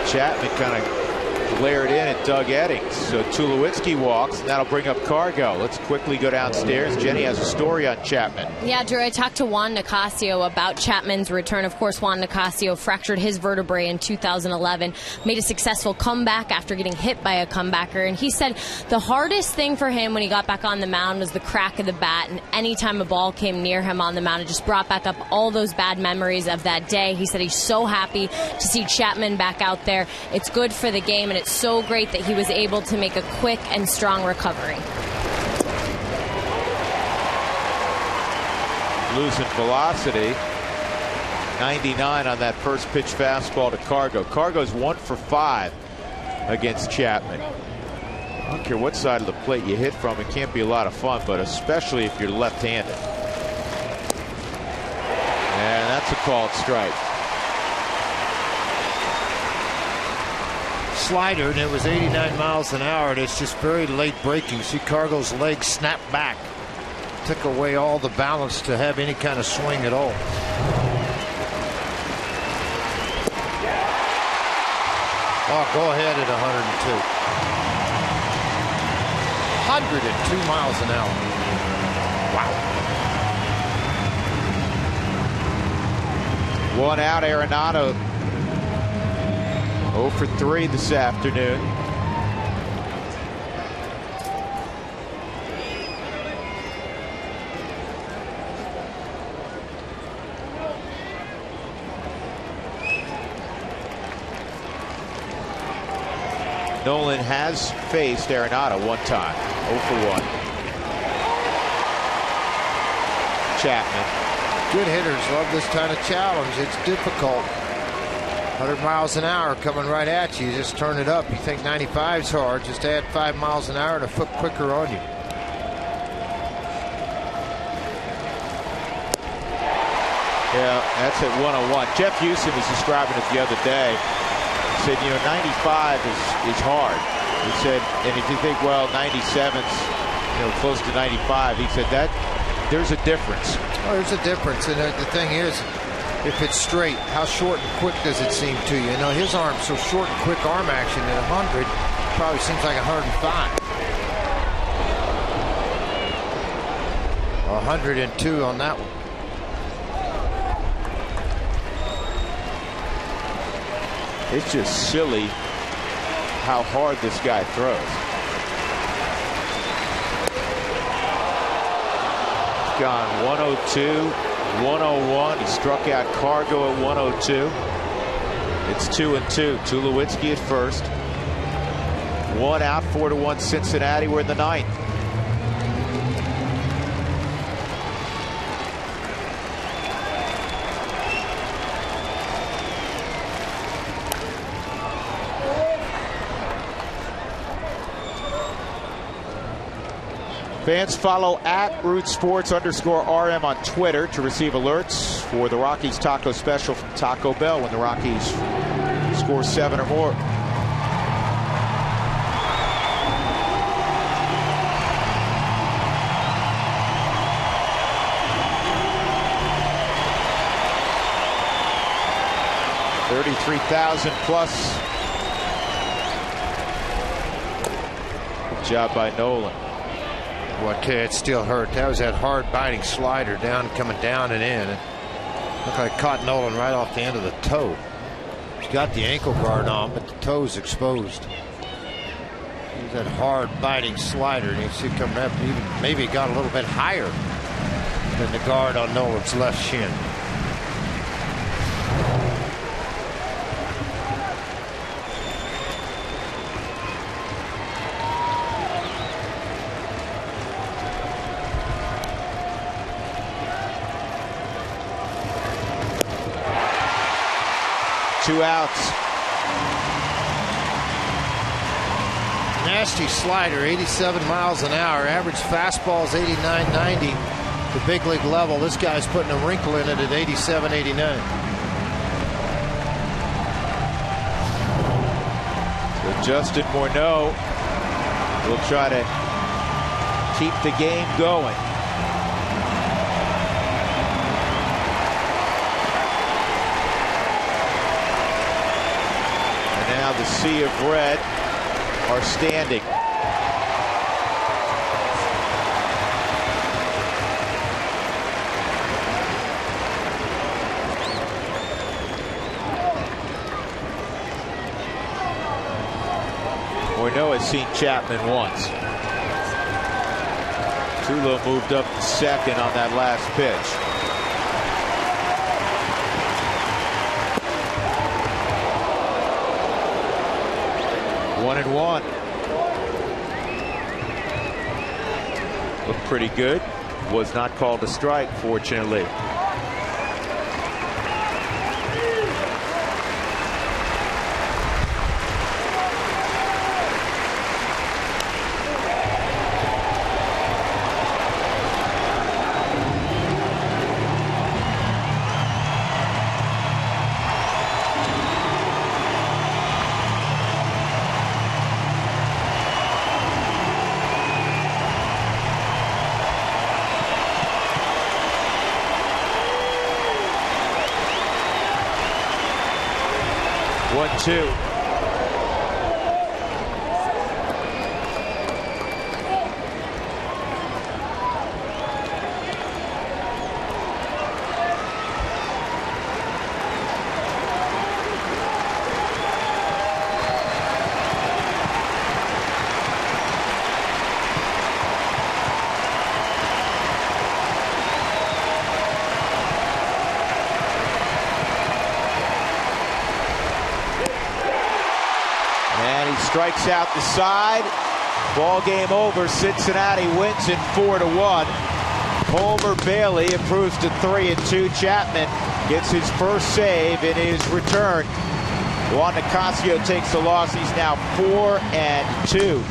Chapman kind of glared in at Doug Eddings. So Tulowitzki walks, and that'll bring up Cargo. Let's quickly go downstairs. Jenny has a story on Chapman. Yeah, Drew, I talked to Juan Nicasio about Chapman's return. Of course, Juan Nicasio fractured his vertebrae in 2011, made a successful comeback after getting hit by a comebacker. And he said the hardest thing for him when he got back on the mound was the crack of the bat. And anytime a ball came near him on the mound, it just brought back up all those bad memories of that day. He said he's so happy to see Chapman back out there. It's good for the game, and it's so great that he was able to make a quick and strong recovery. Losing velocity. 99 on that first pitch fastball to Cargo. Cargo's 1 for 5 against Chapman. I don't care what side of the plate you hit from, it can't be a lot of fun, but especially if you're left-handed. And That's a called strike. Slider, and it was 89 miles an hour, and it's just very late breaking. See Cargo's legs snap back. Took away all the balance to have any kind of swing at all. Oh, go ahead at 102. 102 miles an hour. Wow. One out, Arenado. 0 for 3 this afternoon. Nolan has faced Arenado one time. 0 for 1. Chapman. Good hitters love this kind of challenge. It's difficult. 100 miles an hour coming right at you. You just turn it up. You think 95's hard. Just add 5 miles an hour and a foot quicker on you. Yeah, that's at 101. Jeff Houston was describing it the other day. He said, you know, 95 is hard. He said, and if you think, well, 97's, you know, close to 95, he said that there's a difference. Oh, there's a difference. And the thing is, if it's straight, how short and quick does it seem to you? You know, his arm's so short and quick arm action at 100 probably seems like 105. 102 on that one. It's just silly how hard this guy throws. He's gone 102, 101. He struck out Cargo at 102. It's 2-2. Tulowitzki at first. 1 out, 4-1 Cincinnati. We're in the 9th. Fans follow at @RootSports_RM on Twitter to receive alerts for the Rockies taco special from Taco Bell when the Rockies score 7 or more. $33,000 plus. Good job by Nolan. Well, it still hurt. That was that hard biting slider down, coming down and in. It looked like it caught Nolan right off the end of the toe. He's got the ankle guard on, but the toe's exposed. It was that hard biting slider, and you see it coming up. Even maybe it got a little bit higher than the guard on Nolan's left shin. Two outs. Nasty slider, 87 miles an hour. Average fastball's 89, 90. The big league level. This guy's putting a wrinkle in it at 87, 89. So Justin Morneau will try to keep the game going. Now the sea of red are standing. Morneau has seen Chapman once. Tulo moved up to second on that last pitch. One and one. Looked pretty good. Was not called a strike, fortunately. 2. Strikes out the side. Ball game over. Cincinnati wins it 4-1. Homer Bailey improves to 3-2. Chapman gets his first save in his return. Juan Nicasio takes the loss. He's now 4-2.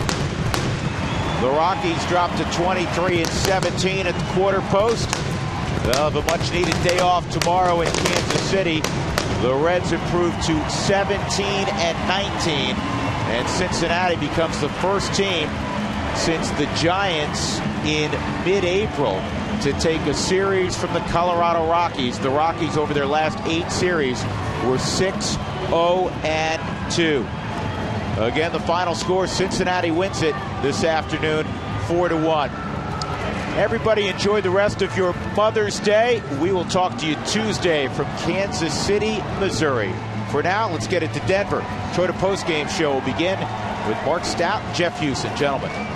The Rockies drop to 23-17 at the quarter post. They'll have a much-needed day off tomorrow in Kansas City. The Reds improve to 17-19. And Cincinnati becomes the first team since the Giants in mid-April to take a series from the Colorado Rockies. The Rockies, over their last 8 series, were 6-0-2. Again, the final score, Cincinnati wins it this afternoon, 4-1. Everybody enjoy the rest of your Mother's Day. We will talk to you Tuesday from Kansas City, Missouri. For now, let's get it to Denver. Toyota postgame show will begin with Mark Stout and Jeff Houston. Gentlemen.